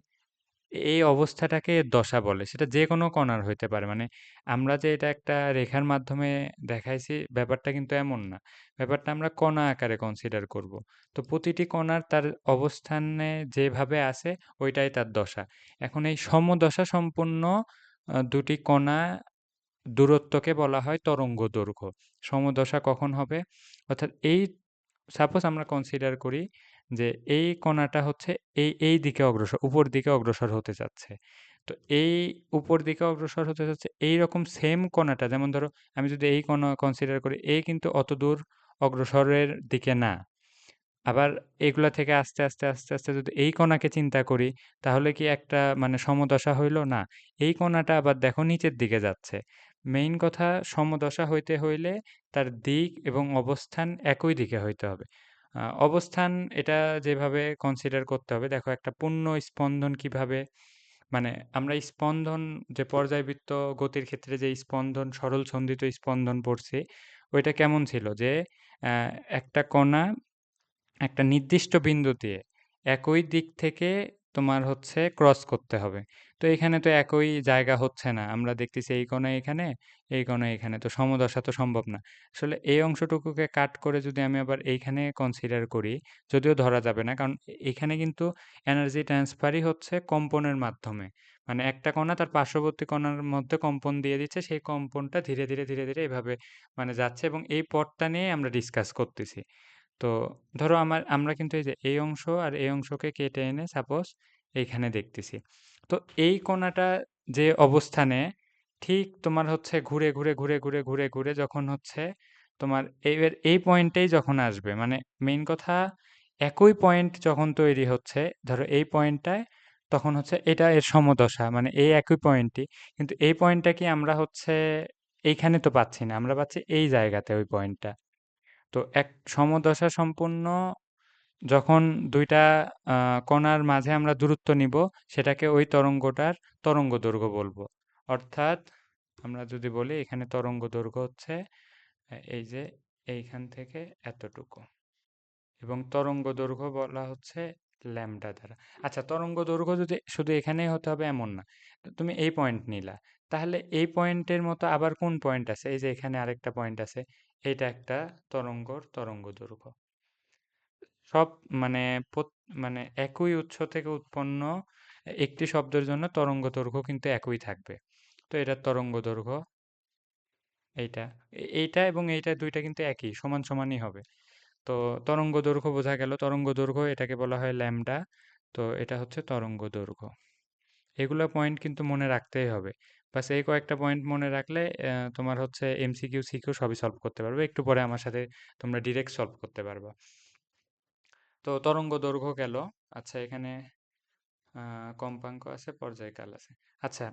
S1: এই অবস্থাটাকে দশা বলে। সেটা যেকোনো কণার হইতে পারে। মানে আমরা যে এটা একটা রেখার মাধ্যমে দেখাইছি, ব্যাপারটা কিন্তু এমন না। ব্যাপারটা আমরা কণা আকারে কনসিডার করব। তো প্রতিটি কণার তার অবস্থানে যেভাবে আছে, ওইটাই তার দশা। এখন এই সমদশা সম্পন্ন দুটি কণা দূরত্বকে বলা হয় তরঙ্গ দৈর্ঘ্য। সমদশা কখন হবে? অর্থাৎ এই সাপোজ আমরা কনসিডার করি যে এই কণাটা হচ্ছে এই দিকে অগ্রসর, উপর দিকে অগ্রসর হতে চাচ্ছে। তো এই উপর দিকে অগ্রসর হতে চাচ্ছে এইরকম সেম কণাটা, যেমন ধরো আমি যদি এই কণা কনসিডার করি, এই কিন্তু অত দূর অগ্রসরের দিকে না। আবার এগুলা থেকে আস্তে, আস্তে, আস্তে, আস্তে যদি এই কণাকে চিন্তা করি, তাহলে কি একটা মানে সমদশা হইল? না। এই কণাটা আবার দেখো নিচের দিকে যাচ্ছে। মেইন কথা, সমদশা হইতে হইলে তার দিক এবং অবস্থান একই দিকে হইতে হবে। অবস্থান এটা যেভাবে কনসিডার করতে হবে, দেখো একটা পূর্ণ স্পন্দন কিভাবে, মানে আমরা স্পন্দন যে পর্যায়বৃত্ত গতির ক্ষেত্রে যে স্পন্দন, সরল সন্ধিত স্পন্দন পড়ছি, ওইটা কেমন ছিল? যে আ একটা কণা একটা নির্দিষ্ট বিন্দু দিয়ে একই দিক থেকে তোমার হচ্ছে ক্রস করতে হবে। তো এখানে তো একই জায়গা হচ্ছে না। আমরা দেখতেছি এই কোণা এখানে, এই কোণা এখানে। তো সমদশা তো সম্ভব না। আসলে এই অংশটুকুকে কাট করে যদি আমি আবার এইখানে কনসিডার করি, যদিও ধরা যাবে না। কারণ এখানে কিন্তু এনার্জি ট্রান্সফারই হচ্ছে কম্পনের মাধ্যমে। মানে একটা কণা তার পার্শ্ববর্তী কণার মধ্যে কম্পন দিয়ে দিচ্ছে। সেই কম্পনটা ধীরে, ধীরে, ধীরে, ধীরে এভাবে মানে যাচ্ছে এবং এই পথটা নিয়েই আমরা ডিসকাস করতেছি। তো ধরো আমরা কিন্তু এই যে এই অংশ আর এই অংশকে কেটে এনে সাপোজ এইখানে দেখতেছি। তো এই কোণাটা যে অবস্থানে ঠিক তোমার হচ্ছে ঘুরে, ঘুরে, ঘুরে, ঘুরে, ঘুরে, ঘুরে যখন হচ্ছে তোমার এই পয়েন্টেই যখন আসবে, মানে মেইন কথা একই পয়েন্ট যখন তৈরি হচ্ছে, ধরো এই পয়েন্টটায়, তখন হচ্ছে এটা এর সমদশা, মানে এই একই পয়েন্টই। কিন্তু এই পয়েন্টটা কি আমরা হচ্ছে এইখানে তো পাচ্ছি না, আমরা পাচ্ছি এই জায়গাতে ওই পয়েন্টটা। তো এক সমদশা সম্পূর্ণ যখন ২ টা কণার মাঝে আমরা দূরত্ব নিব, সেটাকে ওই তরঙ্গটার তরঙ্গদৈর্ঘ্য বলবো। অর্থাৎ আমরা যদি বলি এখানে তরঙ্গদৈর্ঘ্য হচ্ছে এই যে এইখান থেকে এতটুকু। এবং তরঙ্গদৈর্ঘ্য বলা হচ্ছে ল্যামডা দ্বারা। আচ্ছা, তরঙ্গদৈর্ঘ্য যদি শুধু এখানেই হতে হবে এমন না। তুমি এই পয়েন্ট নিলা। তাহলে এই পয়েন্টের মতো আবার কোন পয়েন্ট আছে? এই যে এখানে আরেকটা পয়েন্ট আছে। এইটা একটা তরঙ্গদৈর্ঘ্য। সব মানে মানে একই উৎস থেকে উৎপন্ন একটি শব্দের জন্য তরঙ্গদৈর্ঘ্য কিন্তু একই থাকবে। তো এটার তরঙ্গদৈর্ঘ্য এইটা। এইটা এবং এইটা ২ টা কিন্তু একই, সমান সমানই হবে। তো তরঙ্গদৈর্ঘ্য বোঝা গেল। তরঙ্গদৈর্ঘ্য এটাকে বলা হয় ল্যামডা। তো এটা হচ্ছে তরঙ্গদৈর্ঘ্য। এগুলা পয়েন্ট কিন্তু মনে রাখতেই হবে। বাস এই কয়েকটা পয়েন্ট মনে রাখলে তোমার হচ্ছে এমসিকিউ, সিকিউ সবই সলভ করতে পারবে। একটু পরে আমার সাথে তোমরা ডিরেক্ট সলভ করতে পারবা। তো তরঙ্গদৈর্ঘ্য গেল। আচ্ছা, এখানে কম্পাঙ্ক আছে, পর্যায়কাল আছে। আচ্ছা,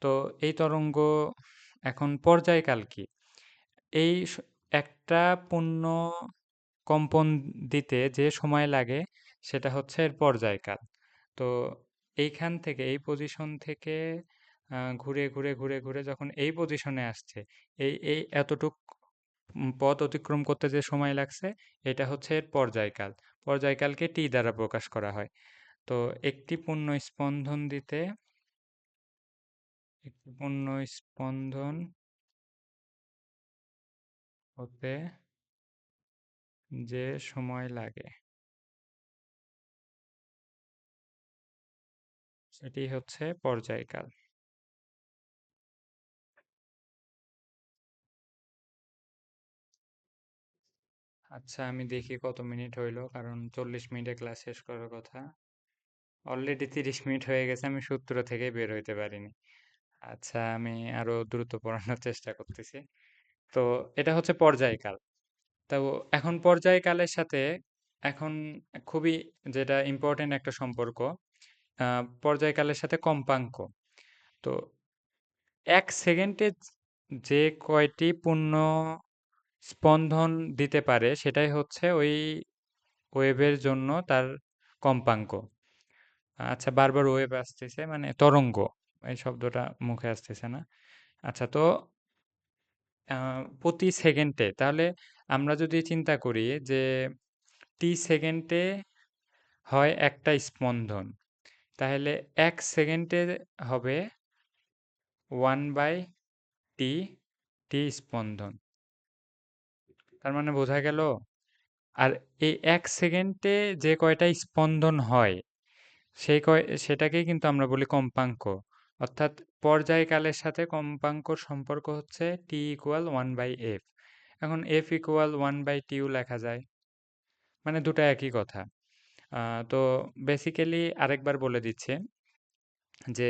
S1: তো এই তরঙ্গ এখন পর্যায়কাল কি? এই একটা পূর্ণ কম্পন দিতে যে সময় লাগে সেটা হচ্ছে এর পর্যায়কাল। তো এইখান থেকে এই পজিশন থেকে ঘুরে, ঘুরে, ঘুরে, ঘুরে যখন এই পজিশনে আসছে, এই এতটুক পথ অতিক্রম করতে যে সময় লাগছে, এটা হচ্ছে এর পর্যায়কাল। পর্যায়কালকে টি দ্বারা প্রকাশ করা হয়। তো একটি পূর্ণ স্পন্দন দিতে একটি পূর্ণ স্পন্দন হতে যে সময় লাগে সেটি হচ্ছে পর্যায়কাল। আচ্ছা, আমি দেখি কত মিনিট হইলো, কারণ 40 মিনিটে ক্লাস শেষ করার কথা। অলরেডি 30 মিনিট হয়ে গেছে, আমি সূত্র থেকে বের হইতে পারিনি। আচ্ছা, আমি আরো দ্রুত পড়ানোর চেষ্টা করতেছি। তো এটা হচ্ছে পর্যায়কাল। তো এখন পর্যায়কালের সাথে এখন খুবই যেটা ইম্পর্টেন্ট একটা সম্পর্ক, পর্যায়কালের সাথে কম্পাঙ্ক। তো ১ সেকেন্ডে যে কয়টি পূর্ণ স্পন্দন দিতে পারে সেটাই হচ্ছে ওই ওয়েভের জন্য তার কম্পাঙ্ক। আচ্ছা, বারবার ওয়েভ আসতেছে, মানে তরঙ্গ, এই শব্দটা মুখে আসতেছে না। আচ্ছা, তো প্রতি সেকেন্ডে তাহলে আমরা যদি চিন্তা করি যে টি সেকেন্ডে হয় একটা স্পন্দন। তাহলে ১ সেকেন্ডে হবে 1/t স্পন্দন। তার মানে বোঝা গেল? আর এই ১ সেকেন্ডে যে কয়টা স্পন্দন হয় সেটাকেই কিন্তু আমরা বলি কম্পাঙ্ক। অর্থাৎ পর্যায়কালের সাথে কম্পাঙ্কর সম্পর্ক হচ্ছে t = 1/f। এখন f = 1/t ও লেখা যায়। মানে দুটো একই কথা। তো বেসিক্যালি আরেকবার বলে দিচ্ছি যে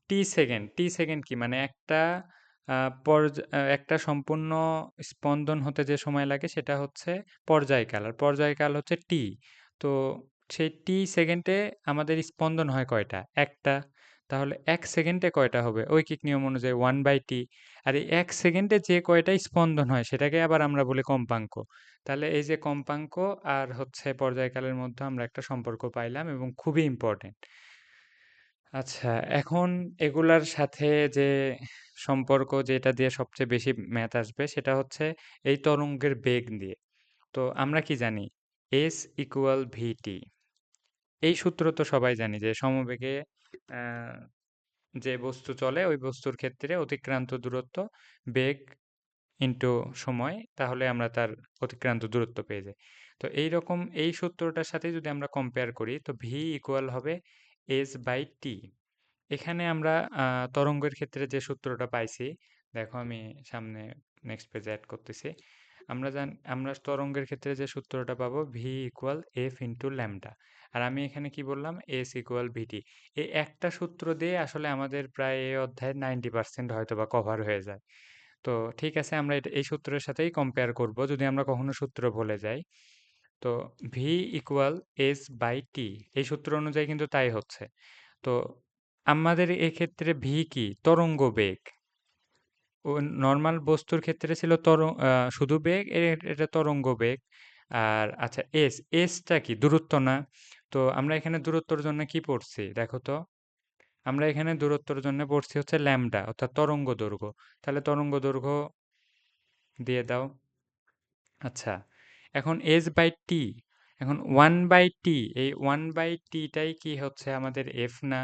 S1: টি সেকেন্ড কি? মানে একটা একটা সম্পূর্ণ স্পন্দন হতে যে সময় লাগে সেটা হচ্ছে পর্যায়কাল। আর পর্যায়কাল হচ্ছে টি। তো সেই টি সেকেন্ডে আমাদের স্পন্দন হয় কয়টা? একটা। তাহলে ১ সেকেন্ডে কয়টা হবে? ঐকিক নিয়ম অনুযায়ী 1/t। আর এই ১ সেকেন্ডে যে কয়টা স্পন্দন হয় সেটাকে আবার আমরা বলি কম্পাঙ্ক। তাহলে এই যে কম্পাঙ্ক আর হচ্ছে পর্যায়কালের মধ্যে আমরা একটা সম্পর্ক পাইলাম এবং খুবই ইম্পর্টেন্ট। আচ্ছা, এখন এগুলার সাথে যে সম্পর্ক যেটা দিয়ে সবচেয়ে বেশি ম্যাথ আসবে সেটা হচ্ছে এই তরঙ্গের বেগ দিয়ে। তো আমরা কি জানি? s = vt। এই সূত্র তো সবাই জানি যে সমবেগে আ যে বস্তু চলে ওই বস্তুর ক্ষেত্রে অতিক্রান্ত দূরত্ব বেগ ইনটু সময়, তাহলে আমরা তার অতিক্রান্ত দূরত্ব পেয়ে যাই। তো এইরকম এই সূত্রটার সাথে যদি আমরা কম্পেয়ার করি তো v = হবে s/t। এখানে আমরা তরঙ্গের ক্ষেত্রে যে সূত্রটা পাইছি, দেখো আমি সামনে নেক্সট পেজে এড করতেছি। আমরা তরঙ্গের ক্ষেত্রে যে সূত্রটা পাবো v = f * ল্যাম্বডা। আর আমি এখানে কি বললাম? s = vt। এই একটা সূত্র দিয়ে আসলে আমাদের প্রায় এই অধ্যায়ের 90% হয়তোবা কভার হয়ে যায়। তো ঠিক আছে, আমরা এই সূত্রের সাথেই কম্পেয়ার করব যদি আমরা কখনো সূত্র ভুলে যাই। তো v = s/t এই সূত্র অনুযায়ী কিন্তু তাই হচ্ছে। তো আমাদের এক্ষেত্রে v কি? তরঙ্গ বেগ। ও নরমাল বস্তুর ক্ষেত্রে ছিল শুধু বেগ, এটা তরঙ্গ বেগ। আর আচ্ছা s টা কি? দূরত্ব না? তো আমরা এখানে দূরত্বর জন্য কি পড়ছি? দেখো তো। আমরা এখানে দূরত্বর জন্য পড়ছি হচ্ছে ল্যাম্বডা অর্থাৎ তরঙ্গ দৈর্ঘ্য। তাহলে তরঙ্গ দৈর্ঘ্য দিয়ে দাও। আচ্ছা। এখন s/t, এখন 1/t, এই 1/t টাই কি হচ্ছে আমাদের f না?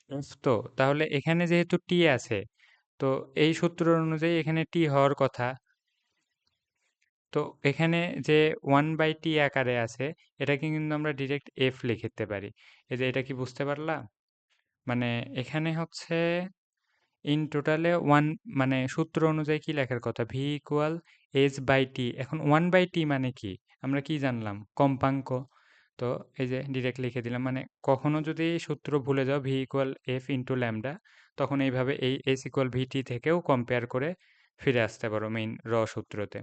S1: f তো। তাহলে এখানে যেহেতু t আছে, তো এই সূত্র অনুযায়ী এখানে t হওয়ার কথা। তো এখানে যে 1/t আকারে আছে, এটাকে কিন্তু আমরা ডিরেক্ট f লিখতে পারি। এই যে এটা কি বুঝতে পারলা? মানে এখানে হচ্ছে ইন টোটালে 1, মানে সূত্র অনুযায়ী কি লেখার কথা? v = s/t। এখন 1/t মানে কি? আমরা কি জানলাম? কম্পাঙ্ক। তো এই যে ডিরেক্ট লিখে দিলাম। মানে কখনো যদি সূত্র ভুলে যাও v = f * ল্যাম্বডা, তখন এইভাবে এই s = vt থেকেও কম্পেয়ার করে ফিরে আসতে পারো মেইন সূত্রতে।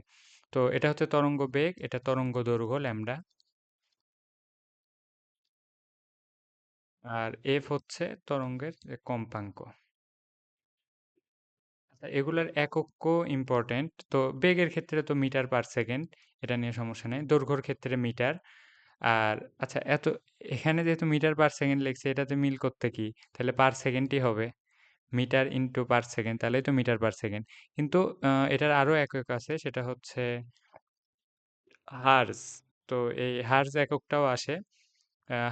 S1: তো এটা হচ্ছে তরঙ্গ বেগ, এটা তরঙ্গ দৈর্ঘ্য ল্যাম্বডা। আর f হচ্ছে তরঙ্গের যে কম্পাঙ্ক। আচ্ছা, এগুলার এককও ইম্পর্টেন্ট। তো বেগের ক্ষেত্রে তো মিটার পার সেকেন্ড, এটা নিয়ে সমস্যা নেই। দৈর্ঘ্যের ক্ষেত্রে মিটার। আর আচ্ছা, এখানে যেহেতু মিটার পার সেকেন্ড লিখছে, এটাতে মিল করতে কি? তাহলে পার সেকেন্ডই হবে। মিটার ইনটু পার সেকেন্ড, তাহলেই তো মিটার পার সেকেন্ড। কিন্তু এটার আরো একক আছে, সেটা হচ্ছে হার্জ। তো এই হার্জ এককটাও আসে।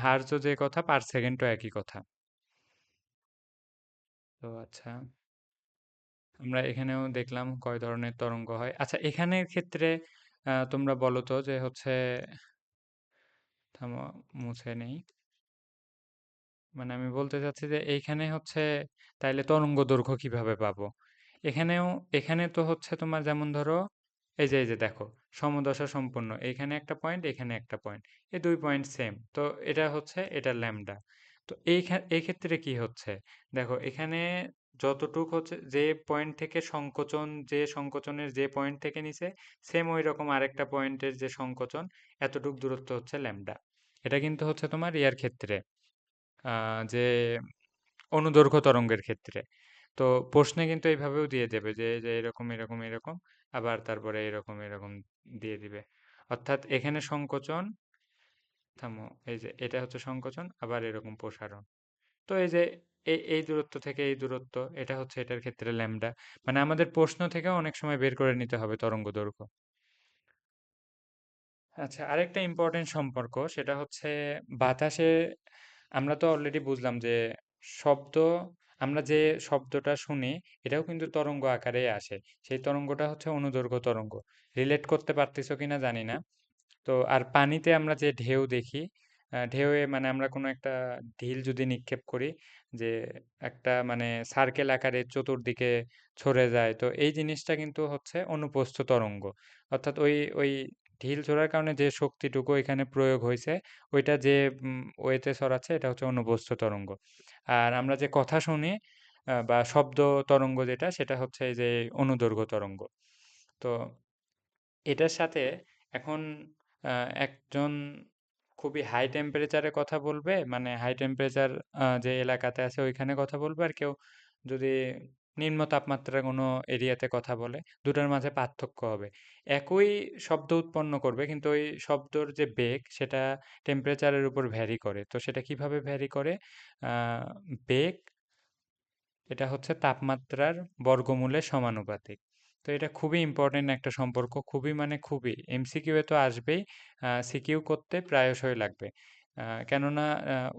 S1: হার্জও যে কথা, পার সেকেন্ডও একই কথা। তো আচ্ছা, আমরা এখানেও দেখলাম কয় ধরনের তরঙ্গ হয়। আচ্ছা, এখানের ক্ষেত্রে তোমরা বলো তো যে হচ্ছে, থামো, মুছে নেই। মানে আমি বলতে চাচ্ছি যে এইখানে হচ্ছে তাইলে তরঙ্গ দৈর্ঘ্য কিভাবে পাবো? এখানেও, এখানে তো হচ্ছে তোমার যেমন ধরো এই যে দেখো, সমদশা সম্পন্ন, এখানে একটা পয়েন্ট, এখানে একটা পয়েন্ট, এই দুই পয়েন্ট সেম। তো এটা হচ্ছে এটা ল্যামডা। তো এই ক্ষেত্রে কি হচ্ছে? দেখো এখানে যতটুক হচ্ছে যে পয়েন্ট থেকে সংকোচন, যে সংকোচনের যে পয়েন্ট থেকে নিছে, সেম ওই রকম আরেকটা পয়েন্টের যে সংকোচন, এতটুক দূরত্ব হচ্ছে ল্যামডা। এটা কিন্তু হচ্ছে তোমার ইয়ার ক্ষেত্রে, যে অনুদৈর্ঘ্য তরঙ্গের ক্ষেত্রে। তো প্রশ্নে কিন্তু এইভাবেও দিয়ে দেবে যে যে এরকম এরকম এরকম, আবার তারপরে এরকম এরকম দিয়ে দিবে। অর্থাৎ এখানে সংকোচন, থামো, এই যে এটা হচ্ছে সংকোচন, আবার এরকম প্রসারণ। তো এই যে এই দূরত্ব থেকে এই দূরত্ব, এটা হচ্ছে এটার ক্ষেত্রে ল্যামডা। মানে আমাদের প্রশ্ন থেকেও অনেক সময় বের করে নিতে হবে তরঙ্গ দৈর্ঘ্য। আচ্ছা, আরেকটা ইম্পর্টেন্ট সম্পর্ক সেটা হচ্ছে বাতাসে আমরা তো অলরেডি বুঝলাম যে শব্দ, আমরা যে শব্দটা শুনি এটাও কিন্তু তরঙ্গ আকারে আসে। সেই তরঙ্গটা হচ্ছে অনুদৈর্ঘ্য তরঙ্গ। রিলেট করতে পারতেছো কিনা জানি না। তো আর পানিতে আমরা যে ঢেউ দেখি, ঢেউয়ে মানে আমরা কোনো একটা ঢিল যদি নিক্ষেপ করি, যে একটা মানে সার্কেল আকারে চতুর্দিকে ছড়ে যায়, তো এই জিনিসটা কিন্তু হচ্ছে অনুপ্রস্থ তরঙ্গ। অর্থাৎ ওই ঢিল ছোড়ার কারণে যে শক্তিটুকু এখানে প্রয়োগ হয়েছে, ওইটা যে ওয়েতে ছড়াচ্ছে এটা হচ্ছে অনুপ্রস্থ তরঙ্গ। আর আমরা যে কথা শুনি বা শব্দ তরঙ্গ যেটা, সেটা হচ্ছে এই যে অনুদৈর্ঘ্য তরঙ্গ। তো এটার সাথে এখন একজন খুবই হাই টেম্পারেচারে কথা বলবে, মানে হাই টেম্পারেচার যে এলাকাতে আছে ওইখানে কথা বলবে, আর কেউ যদি নিম্ন তাপমাত্রার কোনো এরিয়াতে কথা বলে, দুটার মাঝে পার্থক্য হবে। একই শব্দ উৎপন্ন করবে কিন্তু ওই শব্দর যে বেগ সেটা টেম্পারেচারের উপর ভ্যারি করে। তো সেটা কিভাবে ভ্যারি করে? আহ, বেগ, এটা হচ্ছে তাপমাত্রার বর্গমূলের সমানুপাতিক। তো এটা খুবই ইম্পর্টেন্ট একটা সম্পর্ক, খুবই মানে খুবই। এমসিকিউ এ তো আসবেই, সিকিউ করতে প্রায়শই লাগবে। কেননা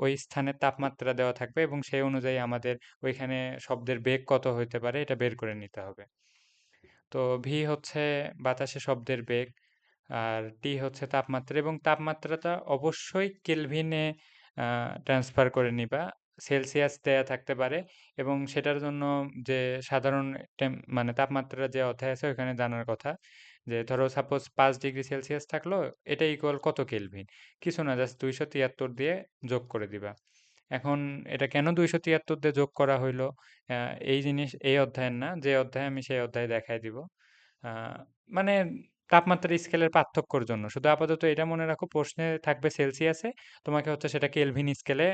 S1: ওই স্থানের তাপমাত্রা দেওয়া থাকবে এবং সেই অনুযায়ী আমাদের ওইখানে শব্দের বেগ কত হইতে পারে এটা বের করে নিতে হবে। তো ভি হচ্ছে বাতাসে শব্দের বেগ, আর টি হচ্ছে তাপমাত্রা, এবং তাপমাত্রাটা অবশ্যই কেলভিনে ট্রান্সফার করে নিবা। সেলসিয়াস দেয়া থাকতে পারে, এবং সেটার জন্য যে সাধারণ মানে তাপমাত্রা যে অধ্যায় আছে ওখানে জানার কথা, যে ধরো সাপোজ 5 ডিগ্রি সেলসিয়াস থাকলো, এটা ইকুয়াল কত কেলভিন? কিছু না, জাস্ট 273 দিয়ে যোগ করে দিবা। এখন এটা কেন 273 দিয়ে যোগ করা হইলো, এই জিনিস এই অধ্যায়ের না, যে অধ্যায়ে আমি সেই অধ্যায়ে দেখাই দিব। আহ, মানে তাপমাত্রার স্কেলের পার্থক্যর জন্য শুধু আপাতত এটা মনে রাখো, প্রশ্নে থাকবে সেলসিয়াসে, তোমাকে হচ্ছে সেটা কেলভিন স্কেলে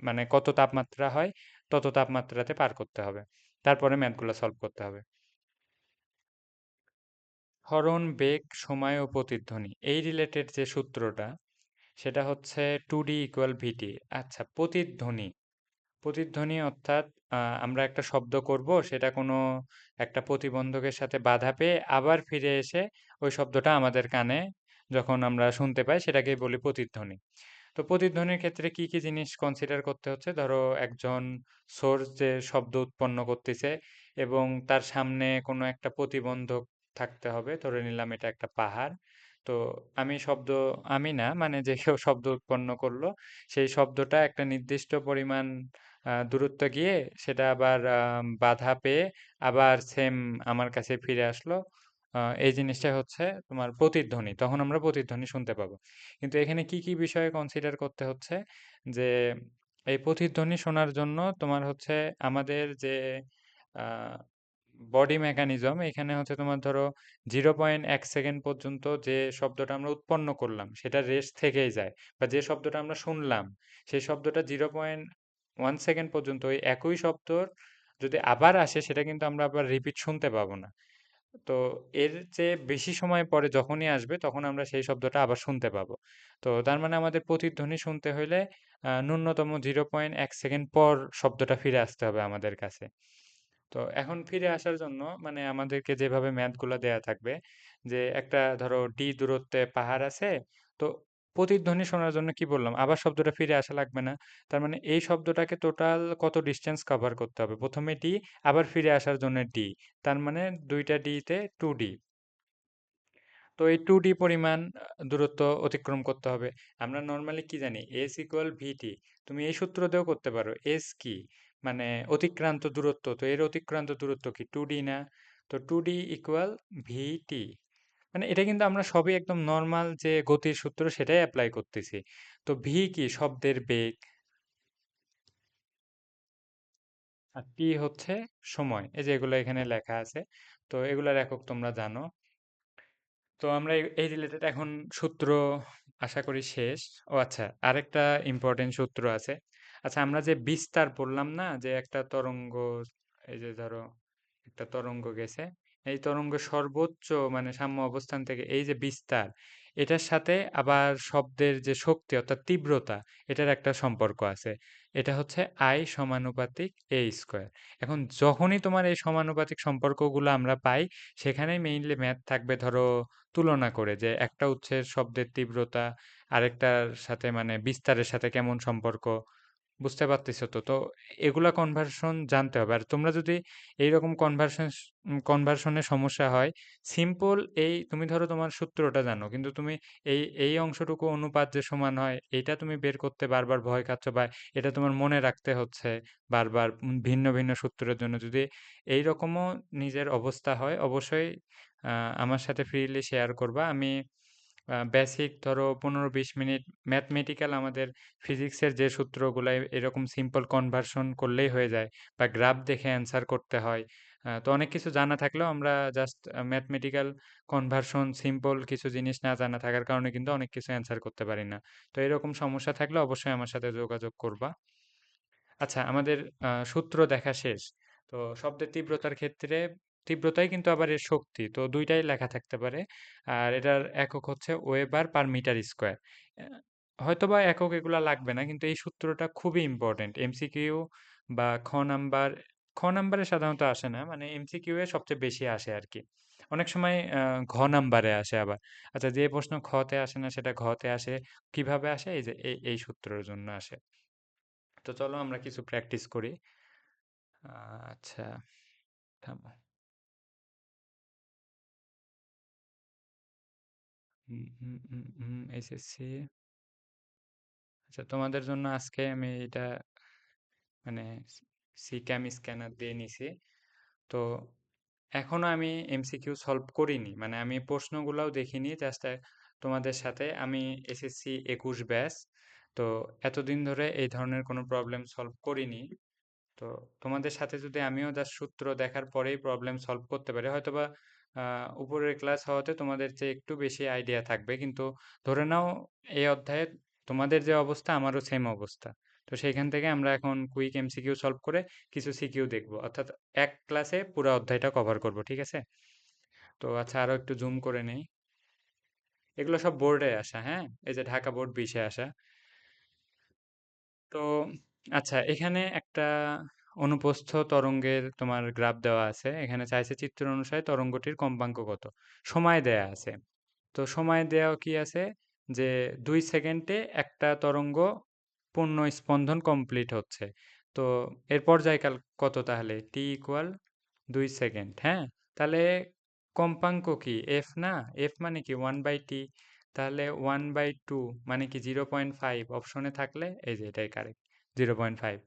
S1: মানে কত তাপমাত্রা হয় তত তাপমাত্রাতে পার করতে হবে, তারপরে ম্যাথগুলো সলভ করতে হবে। ত্বরণ, বেগ, সময় ও প্রতিধ্বনি, এই রিলেটেড যে সূত্রটা সেটা হচ্ছে 2D ইকুয়াল ভিটি। আচ্ছা, প্রতিধ্বনি, প্রতিধ্বনি অর্থাৎ আমরা একটা শব্দ করব, সেটা কোনো একটা প্রতিবন্ধকের সাথে বাধা পেয়ে আবার ফিরে এসে ওই শব্দটা আমাদের কানে যখন আমরা শুনতে পাই সেটাকেই বলি প্রতিধ্বনি। তো প্রতিধ্বনির ক্ষেত্রে কি কি জিনিস কনসিডার করতে হচ্ছে? ধরো একজন সোর্স যে শব্দ উৎপন্ন করতেছে এবং তার সামনে কোনো একটা প্রতিবন্ধক থাকতে হবে, ধরে নিলাম এটা একটা পাহাড়। তো আমি না, মানে যে কেউ শব্দ উৎপন্ন করলো, সেই শব্দটা একটা নির্দিষ্ট পরিমাণ দূরত্ব গিয়ে সেটা আবার বাধা পেয়ে আবার সেম আমার কাছে ফিরে আসলো। এই জিনিসটা হচ্ছে তোমার প্রতিধ্বনি, তখন আমরা প্রতিধ্বনি শুনতে পাবো। কিন্তু এখানে কি কি বিষয়ে কনসিডার করতে হচ্ছে, যে এই প্রতিধ্বনি শোনার জন্য তোমার হচ্ছে আমাদের যে বডি মেকানিজম, এখানে হচ্ছে তোমার ধরো 0.1 সেকেন্ড পর্যন্ত যে শব্দটা আমরা উৎপন্ন করলাম সেটা রেস্ট থেকেই যায়, বা যে শব্দটা আমরা শুনলাম সেই শব্দটা 0.1 সেকেন্ড পর্যন্ত ওই একই শব্দর যদি আবার আসে সেটা কিন্তু আমরা আবার রিপিট শুনতে পাবো না। তো এর চেয়ে বেশি সময় পরে যখনই আসবে তখন আমরা সেই শব্দটা আবার শুনতে পাবো। তো তার মানে আমাদের প্রতিধ্বনি শুনতে হইলে ন্যূনতম 0.1 সেকেন্ড পর শব্দটা ফিরে আসতে হবে আমাদের কাছে। তো এখন ফিরে আসার জন্য মানে আমাদেরকে যেভাবে ম্যাথগুলো দেয়া থাকবে, যে একটা ধরো ডি দূরত্বে পাহাড় আছে, তো প্রতিধ্বনি শোনার জন্য কি বললাম, আবার শব্দটা ফিরে আসা লাগবে না। তার মানে এই শব্দটাকে টোটাল কত ডিস্টেন্স কভার করতে হবে, প্রথমে ডি, আবার ফিরে আসার জন্য ডি, তার মানে দুইটা ডি তে 2D। তো এই 2D পরিমাণ দূরত্ব অতিক্রম করতে হবে। আমরা নর্মালি কি জানি, এস ইকুয়াল ভিটি। তুমি এই সূত্র দিয়েও করতে পারো, এস কি মানে অতিক্রান্ত দূরত্ব, তো এর অতিক্রান্ত দূরত্ব কি 2D না? তো 2D ইকুয়াল ভিটি। মানে এটা কিন্তু আমরা সবই একদম নর্মাল যে গতির সূত্র সেটাই অ্যাপ্লাই করতেছি। তো ভি কি, শব্দের বেগ, আর টি হচ্ছে সময়, এই যে এগুলো এখানে লেখা আছে। তো এগুলোর একক তোমরা জানো। তো আমরা এই রিলেটেড এখন সূত্র আশা করি শেষ। ও আচ্ছা, আরেকটা ইম্পর্টেন্ট সূত্র আছে। আচ্ছা, আমরা যে বিস্তার পড়লাম না, যে একটা তরঙ্গ, এই যে ধরো একটা তরঙ্গ গেছে, এই তরঙ্গের সর্বোচ্চ মানে সাম্য অবস্থান থেকে এই যে বিস্তার, এটার সাথে আবার শব্দের যে শক্তি অর্থাৎ তীব্রতা, এটার একটা সম্পর্ক আছে। এটা হচ্ছে I সমানুপাতিক A স্কয়ার। এখন যখনই তোমার এই সমানুপাতিক সম্পর্কগুলো আমরা পাই, সেখানেই মেইনলি ম্যাথ থাকবে ধরো তুলনা করে যে একটা উৎসের শব্দের তীব্রতা আরেকটার সাথে মানে বিস্তারের সাথে কেমন সম্পর্ক। বুঝতে পারতেছো তো? তো এগুলা কনভার্সন জানতে হবে। আর তোমরা যদি এইরকম কনভার্সনের সমস্যা হয়, সিম্পল এই তুমি ধরো তোমার সূত্রটা জানো, কিন্তু তুমি এই অংশটুকু অনুপাত যে সমান হয়, এইটা তুমি বের করতে বারবার ভয় খাচ্ছ বা এটা তোমার মনে রাখতে হচ্ছে বারবার ভিন্ন ভিন্ন সূত্রের জন্য। যদি এইরকমও নিজের অবস্থা হয়, অবশ্যই আমার সাথে ফ্রিলি শেয়ার করবা। আমি বেসিক ধরো 15-20 মিনিট ম্যাথমেটিক্যাল আমাদের ফিজিক্সের যে সূত্রগুলা এরকম সিম্পল কনভার্সন করলেই হয়ে যায়, বা গ্রাফ দেখে অ্যান্সার করতে হয়। তো অনেক কিছু জানা থাকলেও আমরা জাস্ট ম্যাথমেটিক্যাল কনভার্সন সিম্পল কিছু জিনিস না জানা থাকার কারণে কিন্তু অনেক কিছু অ্যান্সার করতে পারি না। তো এরকম সমস্যা থাকলে অবশ্যই আমার সাথে যোগাযোগ করবা। আচ্ছা, আমাদের সূত্র দেখা শেষ। তো শব্দের তীব্রতার ক্ষেত্রে তীব্রতাই কিন্তু আবার এর শক্তি। তো ২ টাই লেখা থাকতে পারে। আর এটার একক হচ্ছে ওয়েবার পার মিটার স্কয়ার। অ্যা হয়তোবা একক এগুলা লাগবে না, কিন্তু এই সূত্রটা খুবই ইম্পোর্টেন্ট। এমসিকিউ বা খ নাম্বারে সাধারণত আসে না। মানে এমসিকিউ এ সবচেয়ে বেশি আসে আরকি। অনেক সময় ঘ নাম্বারে আসে আবার। আচ্ছা, যে প্রশ্ন খ তে আসে না সেটা ঘ তে আসে। কিভাবে আসে? এই যে এই সূত্রের জন্য আসে। তো চলো আমরা কিছু প্র্যাকটিস করি। আচ্ছা, থামো। এসএসসি। আচ্ছা, তোমাদের জন্য আজকে আমি এটা মানে সি ক্যাম স্ক্যানার দিয়ে নিছি। তো এখনো আমি এমসিকিউ সলভ করিনি, মানে আমি প্রশ্নগুলোও দেখিনি। জাস্ট তোমাদের সাথে আমি এসএসসি 21 ব্যাচ, তো এতদিন ধরে এই ধরনের কোনো প্রবলেম সলভ করিনি। তো তোমাদের সাথে যদি আমিও জাস্ট সূত্র দেখার পরেই প্রবলেম সলভ করতে পারি, হয়তোবা উপরের ক্লাস হওয়াতে তোমাদের চেয়ে একটু বেশি আইডিয়া থাকবে, কিন্তু ধরে নাও এই অধ্যায়ে তোমাদের যে অবস্থা আমারও সেম অবস্থা। তো সেইখান থেকে আমরা এখন কুইক এমসিকিউ সলভ করে কিছু সিকিউ দেখবো, অর্থাৎ এক ক্লাসে পুরো অধ্যায়টা কভার করব, ঠিক আছে? তো আচ্ছা, আরো একটু জুম করে নেই। এগুলো সব বোর্ডে আসা, হ্যাঁ, এই যে ঢাকা বোর্ড 20-এ আসা। তো আচ্ছা, এখানে একটা অনুপস্থ তরঙ্গের তোমার গ্রাফ দেওয়া আছে। এখানে চাইছে চিত্র অনুসারে তরঙ্গটির কম্পাঙ্ক কত, সময় দেয়া আছে। তো সময় দেওয়া কি আছে যে 2 সেকেন্ডে একটা তরঙ্গ পূর্ণ স্পন্দন কমপ্লিট হচ্ছে। তো এর পর্যায়কাল কত তাহলে? টি ইকুয়াল 2 সেকেন্ড, হ্যাঁ। তাহলে কম্পাঙ্ক কি এফ না? এফ মানে কি 1/t। তাহলে 1/2 মানে কি 0.5 অপশনে থাকলে এই যে এটাই কারেক্ট, 0.5।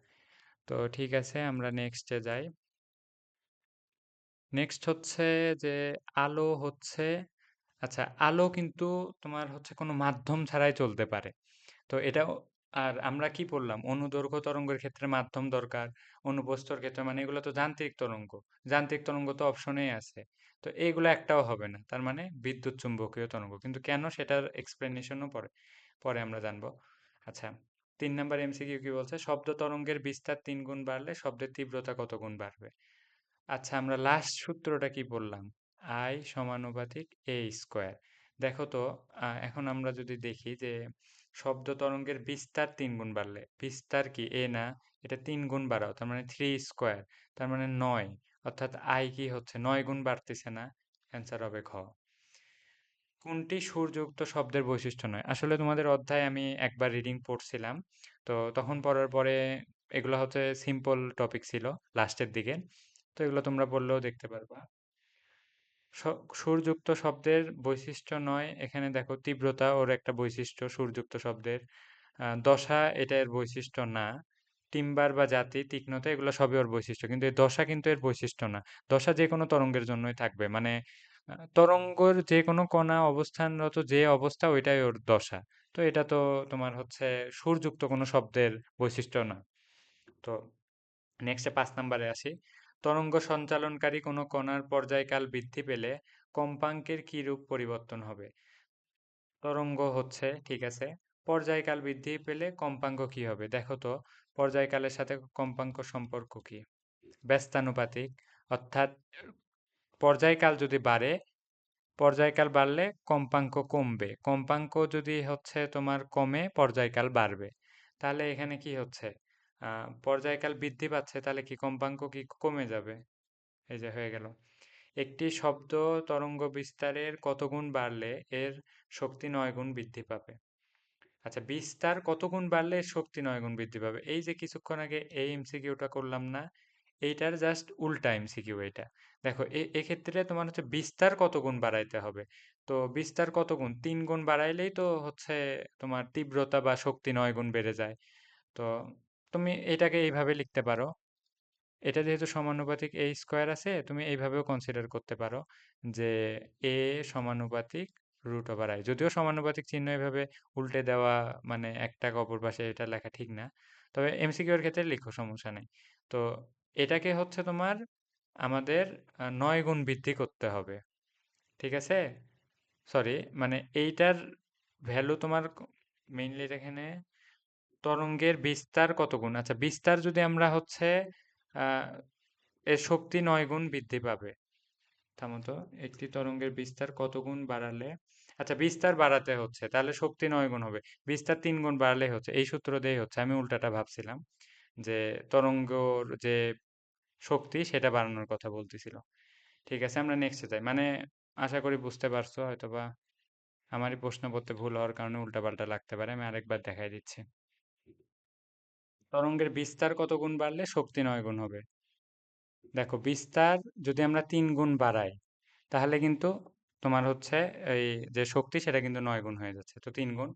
S1: তো ঠিক আছে, আমরা নেক্সটে যাই। নেক্সট হচ্ছে যে আলো হচ্ছে, আচ্ছা, আলো কিন্তু তোমার হচ্ছে কোনো মাধ্যম ছাড়াই চলতে পারে। তো এটাও, আর আমরা কি পড়লাম? অনুদৈর্ঘ্য তরঙ্গের ক্ষেত্রে মাধ্যম দরকার, অনুপ্রস্থর ক্ষেত্রে, মানে এগুলো তো যান্ত্রিক তরঙ্গ। যান্ত্রিক তরঙ্গ তো অপশনেই আছে। তো এইগুলো একটাও হবে না। তার মানে বিদ্যুৎ চুম্বকীয় তরঙ্গ। কিন্তু কেন, সেটার এক্সপ্লেনেশনও পরে পরে আমরা জানবো। আচ্ছা, 3 নাম্বার এমসিকিউ কি বলছে? শব্দ তরঙ্গের বিস্তার 3 গুণ বাড়লে শব্দের তীব্রতা কত গুণ বাড়বে? আচ্ছা, আমরা লাস্ট সূত্রটা কি বললাম? আই সমানুপাতিক এ স্কোয়ার। দেখো তো, এখন আমরা যদি দেখি যে শব্দ তরঙ্গের বিস্তার 3 গুণ বাড়লে, বিস্তার কি এ না, এটা 3 গুণ বাড়াও, তার মানে 3 স্কোয়ার, তার মানে 9। অর্থাৎ আই কি হচ্ছে 9 গুণ বাড়তেছে না। অ্যান্সার হবে ঘ। কোনটি সুরযুক্ত শব্দের বৈশিষ্ট্য নয়? আসলে তোমাদের অধ্যায়ে আমি একবার রিডিং পড়ছিলাম। তো তখন পড়ার পরে এগুলো হচ্ছে সিম্পল টপিক ছিল লাস্টের দিকে। তো এগুলো তোমরা পড়লেও দেখতে পারবা। সুরযুক্ত শব্দের বৈশিষ্ট্য নয়, এখানে দেখো তীব্রতা ওর একটা বৈশিষ্ট্য সুরযুক্ত শব্দের। দশা এটা এর বৈশিষ্ট্য না। টিম্বার বা জাতি, তীক্ষ্ণতা, এগুলো সবই ওর বৈশিষ্ট্য, কিন্তু এই দশা কিন্তু এর বৈশিষ্ট্য না। দশা যে কোনো তরঙ্গের জন্যই থাকবে, মানে তরঙ্গের যে কোনো কণা অবস্থানরত যে অবস্থা ওইটাই ওর দশা। তো এটা তো তোমার হচ্ছে সুরযুক্ত কোনো শব্দের বৈশিষ্ট্য না। তো নেক্সটে 5 নাম্বারে আসি। তরঙ্গ সঞ্চালনকারী কোনো কণার পর্যায়কাল বৃদ্ধি পেলে কম্পাঙ্কের কি রূপ পরিবর্তন হবে? তরঙ্গ হচ্ছে, ঠিক আছে, পর্যায়কাল বৃদ্ধি পেলে কম্পাঙ্ক কি হবে? দেখো তো, পর্যায়কালের সাথে কম্পাঙ্ক সম্পর্ক কি? ব্যস্তানুপাতিক। অর্থাৎ পর্যায়কাল যদি বাড়ে, পর্যায়কাল বাড়লে কম্পাঙ্ক কমবে, কম্পাঙ্ক যদি হচ্ছে তোমার কমে পর্যায়কাল বাড়বে। তাহলে এখানে কি হচ্ছে? পর্যায়কাল বৃদ্ধি পাচ্ছে, তাহলে কি কম্পাঙ্ক কি কমে যাবে? এই যে হয়ে গেল। একটি শব্দ তরঙ্গ বিস্তারের কত গুণ বাড়লে এর শক্তি 9 গুণ বৃদ্ধি পাবে? আচ্ছা, বিস্তার কত গুণ বাড়লে এর শক্তি 9 গুণ বৃদ্ধি পাবে? এই যে কিছুক্ষণ আগে এই এমসিকিউটা করলাম না, এইটার জাস্ট উল্টা এমসিকিউ এটা। দেখো, এক্ষেত্রে তোমার হচ্ছে বিস্তার কত গুণ বাড়াইতে হবে। তো বিস্তার কত গুণ? 3 গুণ বাড়াইলেই তো হচ্ছে তোমার তীব্রতা বা শক্তি 9 গুণ বেড়ে যায়। তো তুমি এটাকে এইভাবে লিখতে পারো। এটা যেহেতু সমানুপাতিক a স্কয়ার আছে, তুমি এইভাবেও কনসিডার করতে পারো যে a সমানুপাতিক রুট ওভার i। যদিও সমানুপাতিক চিহ্ন এভাবে উল্টে দেওয়া মানে একটাকে অপর পাশে এটা লেখা ঠিক না, তবে এমসিকিউ এর ক্ষেত্রে লিখো, সমস্যা নেই। তো এটাকে হচ্ছে তোমার আমাদের 9 গুণ বৃদ্ধি করতে হবে, ঠিক আছে? সরি, মানে এইটার ভ্যালু তোমার মেইনলি এখানে তরঙ্গের বিস্তার কত গুণ। আচ্ছা, বিস্তার যদি আমরা হচ্ছে আহ এর শক্তি 9 গুণ বৃদ্ধি পাবে। থামো তো, একটি তরঙ্গের বিস্তার কত গুণ বাড়ালে, আচ্ছা বিস্তার বাড়াতে হচ্ছে তাহলে শক্তি 9 গুণ হবে। বিস্তার 3 গুণ বাড়ালেই হচ্ছে, এই সূত্র দিয়েই হচ্ছে। আমি উল্টাটা ভাবছিলাম যে তরঙ্গর যে শক্তি সেটা বাড়ানোর কথা বলতেছিল। ঠিক আছে, আমরা নেক্সটে যাই। মানে আশা করি বুঝতে পারছো হয়তোবা। আমারই প্রশ্নপত্রে ভুল হওয়ার কারণে উল্টাপাল্টা লাগতে পারে, আমি আরেকবার দেখাই দিচ্ছি। তরঙ্গের বিস্তার কত গুণ বাড়লে শক্তি 9 গুণ হবে? দেখো, বিস্তার যদি আমরা 3 গুণ বাড়াই তাহলে কিন্তু তোমার হচ্ছে এই যে শক্তি সেটা কিন্তু 9 গুণ হয়ে যাচ্ছে, তো 3 গুণ।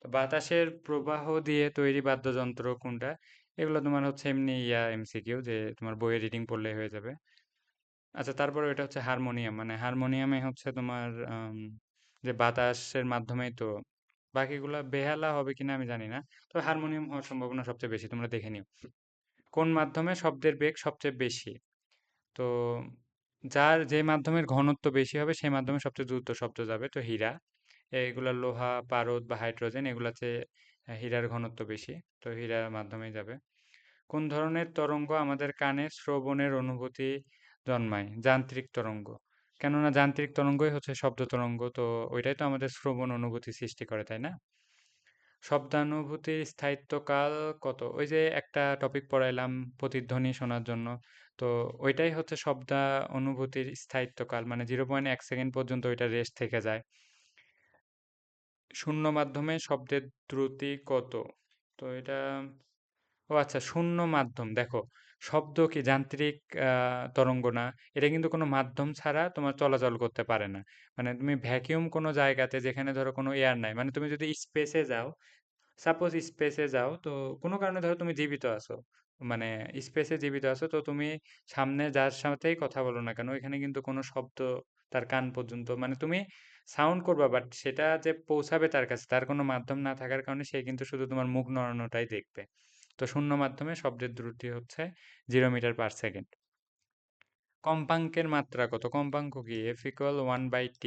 S1: তো বাতাসের প্রবাহ দিয়ে তৈরি বাদ্যযন্ত্র কোনটা? এগুলো তোমার হচ্ছে এমনি এমসিকিউ, যে তোমার বইয়ে রিডিং পড়লে হয়ে যাবে। আচ্ছা, তারপরে এটা হচ্ছে হারমোনিয়াম। মানে হারমোনিয়ামে হচ্ছে তোমার যে বাতাসের মাধ্যমেই তো, বাকিগুলা বেহালা হবে কিনা আমি জানি না। তো হারমোনিয়াম হওয়ার সম্ভাবনা সবচেয়ে বেশি, তোমরা দেখে নিও। কোন মাধ্যমে শব্দের বেগ সবচেয়ে বেশি? তো যার যে মাধ্যমের ঘনত্ব বেশি হবে সেই মাধ্যমে সবচেয়ে দ্রুত শব্দ যাবে, তো হীরা। এগুলা লোহা, পারদ বা হাইড্রোজেন, এগুলাতে হীরার ঘনত্ব বেশি, তো হীরার মাধ্যমেই যাবে। কোন ধরনের তরঙ্গ আমাদের কানে শ্রবণের অনুভূতি জন্মায়? যান্ত্রিক তরঙ্গ। কেননা যান্ত্রিক তরঙ্গই হচ্ছে শব্দ তরঙ্গ, তো ওইটাই তো আমাদের শ্রবণ অনুভূতি সৃষ্টি করে, তাই না? শব্দানুভূতির স্থায়িত্বকাল কত? ওই যে একটা টপিক পড়াইলাম প্রতিধ্বনি শোনার জন্য, তো ওইটাই হচ্ছে শব্দা অনুভূতির স্থায়িত্বকাল, মানে 0.1 সেকেন্ড পর্যন্ত ওইটা রেস্ট থেকে যায়। শূন্য মাধ্যমে শব্দের দ্রুতি কত? তো এটা, ও আচ্ছা, শূন্য মাধ্যম। দেখো, শব্দ কি যান্ত্রিক তরঙ্গ না? এটা কিন্তু কোনো মাধ্যম ছাড়া তোমার চলাচল করতে পারে না। মানে তুমি ভ্যাকিউম কোনো জায়গাতে যেখানে ধরো কোনো এয়ার নাই, মানে তুমি যদি স্পেসে যাও, সাপোজ স্পেসে যাও, তো কোনো কারণে ধরো তুমি জীবিত আছো, মানে স্পেসে জীবিত আছো, তো তুমি সামনে যার সাথেই কথা বলো না কেন, এখানে কিন্তু কোনো শব্দ তার কান পর্যন্ত, মানে তুমি সাউন্ড করবা বাট সেটা যে পৌঁছাবে তার কাছে, তার কোনো মাধ্যম না থাকার কারণে সে কিন্তু শুধু তোমার মুখ নড়ানোটাই দেখবে। তো শূন্য মাধ্যমে শব্দের দ্রুতি হচ্ছে 0 মিটার পার সেকেন্ড। কম্পাঙ্কের মাত্রা কত? কম্পাঙ্ক কি? F=1/t।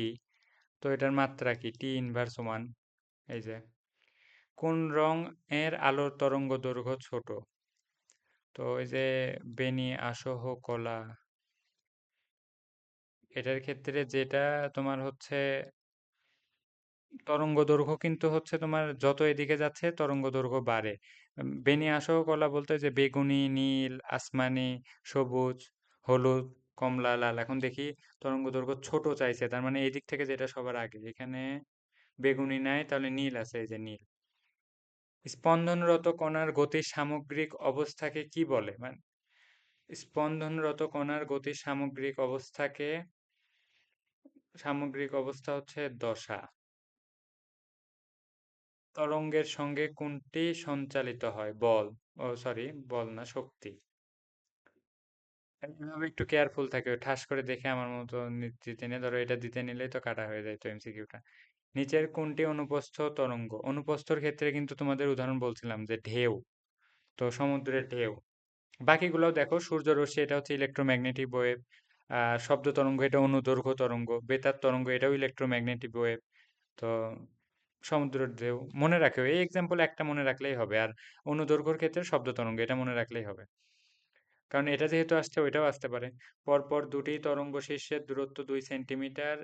S1: তো এটার মাত্রা কি? T−1। এই যে, কোন রং এর আলোর তরঙ্গ দৈর্ঘ্য ছোট? তো এই যে বেনি, আসহ, কলা, এটার ক্ষেত্রে যেটা তোমার হচ্ছে তরঙ্গ দৈর্ঘ্য কিন্তু হচ্ছে তোমার যত এদিকে যাচ্ছে তরঙ্গ দৈর্ঘ্য বাড়ে। বেনি, আসহ, কলা বলতে যে বেগুনি, নীল, আসমানি, সবুজ, হলুদ, কমলা, লাল। এখন দেখি তরঙ্গ দৈর্ঘ্য ছোট চাইছে, তার মানে এই দিক থেকে যেটা সবার আগে, এখানে বেগুনি নাই, তাহলে নীল আছে, এই যে নীল। স্পন্দনরত কণার গতির সামগ্রিক অবস্থাকে কি বলে? মানে স্পন্দনরত কণার গতির সামগ্রিক অবস্থা হচ্ছে দশা। তরঙ্গের সঙ্গে কোনটি সঞ্চালিত হয়? বল। ও সরি, বল না, শক্তি। এভাবে একটু কেয়ারফুল থাকে, ঠাস করে দেখে আমার মতো দিতে নিয়ে, ধরো এটা দিতে নিলেই তো কাটা হয়ে যায় তো এমসিকিউটা। নিচের কোনটি অনুপস্থ তরঙ্গ? অনুপস্থর ক্ষেত্রে কিন্তু তোমাদের উদাহরণ বলছিলাম যে ঢেউ, তো সমুদ্রের ঢেউ। বাকিগুলোও দেখো, সূর্যরশ্মি এটা হচ্ছে ইলেকট্রোম্যাগনেটিক ওয়েভ, শব্দ তরঙ্গ এটা অনুদৈর্ঘ্য তরঙ্গ, বেতার তরঙ্গ এটাও ইলেকট্রোম্যাগনেটিক ওয়েভ। তো সমুদ্রের ঢেউ মনে রাখো, এই এক্সাম্পল একটা মনে রাখলেই হবে। আর অনুদৈর্ঘ্যের ক্ষেত্রে শব্দ তরঙ্গ এটা মনে রাখলেই হবে, কারণ এটা যেহেতু আসছে ওইটাও আসতে পারে। পরপর দুটি তরঙ্গ শীর্ষের দূরত্ব 2 সেন্টিমিটার,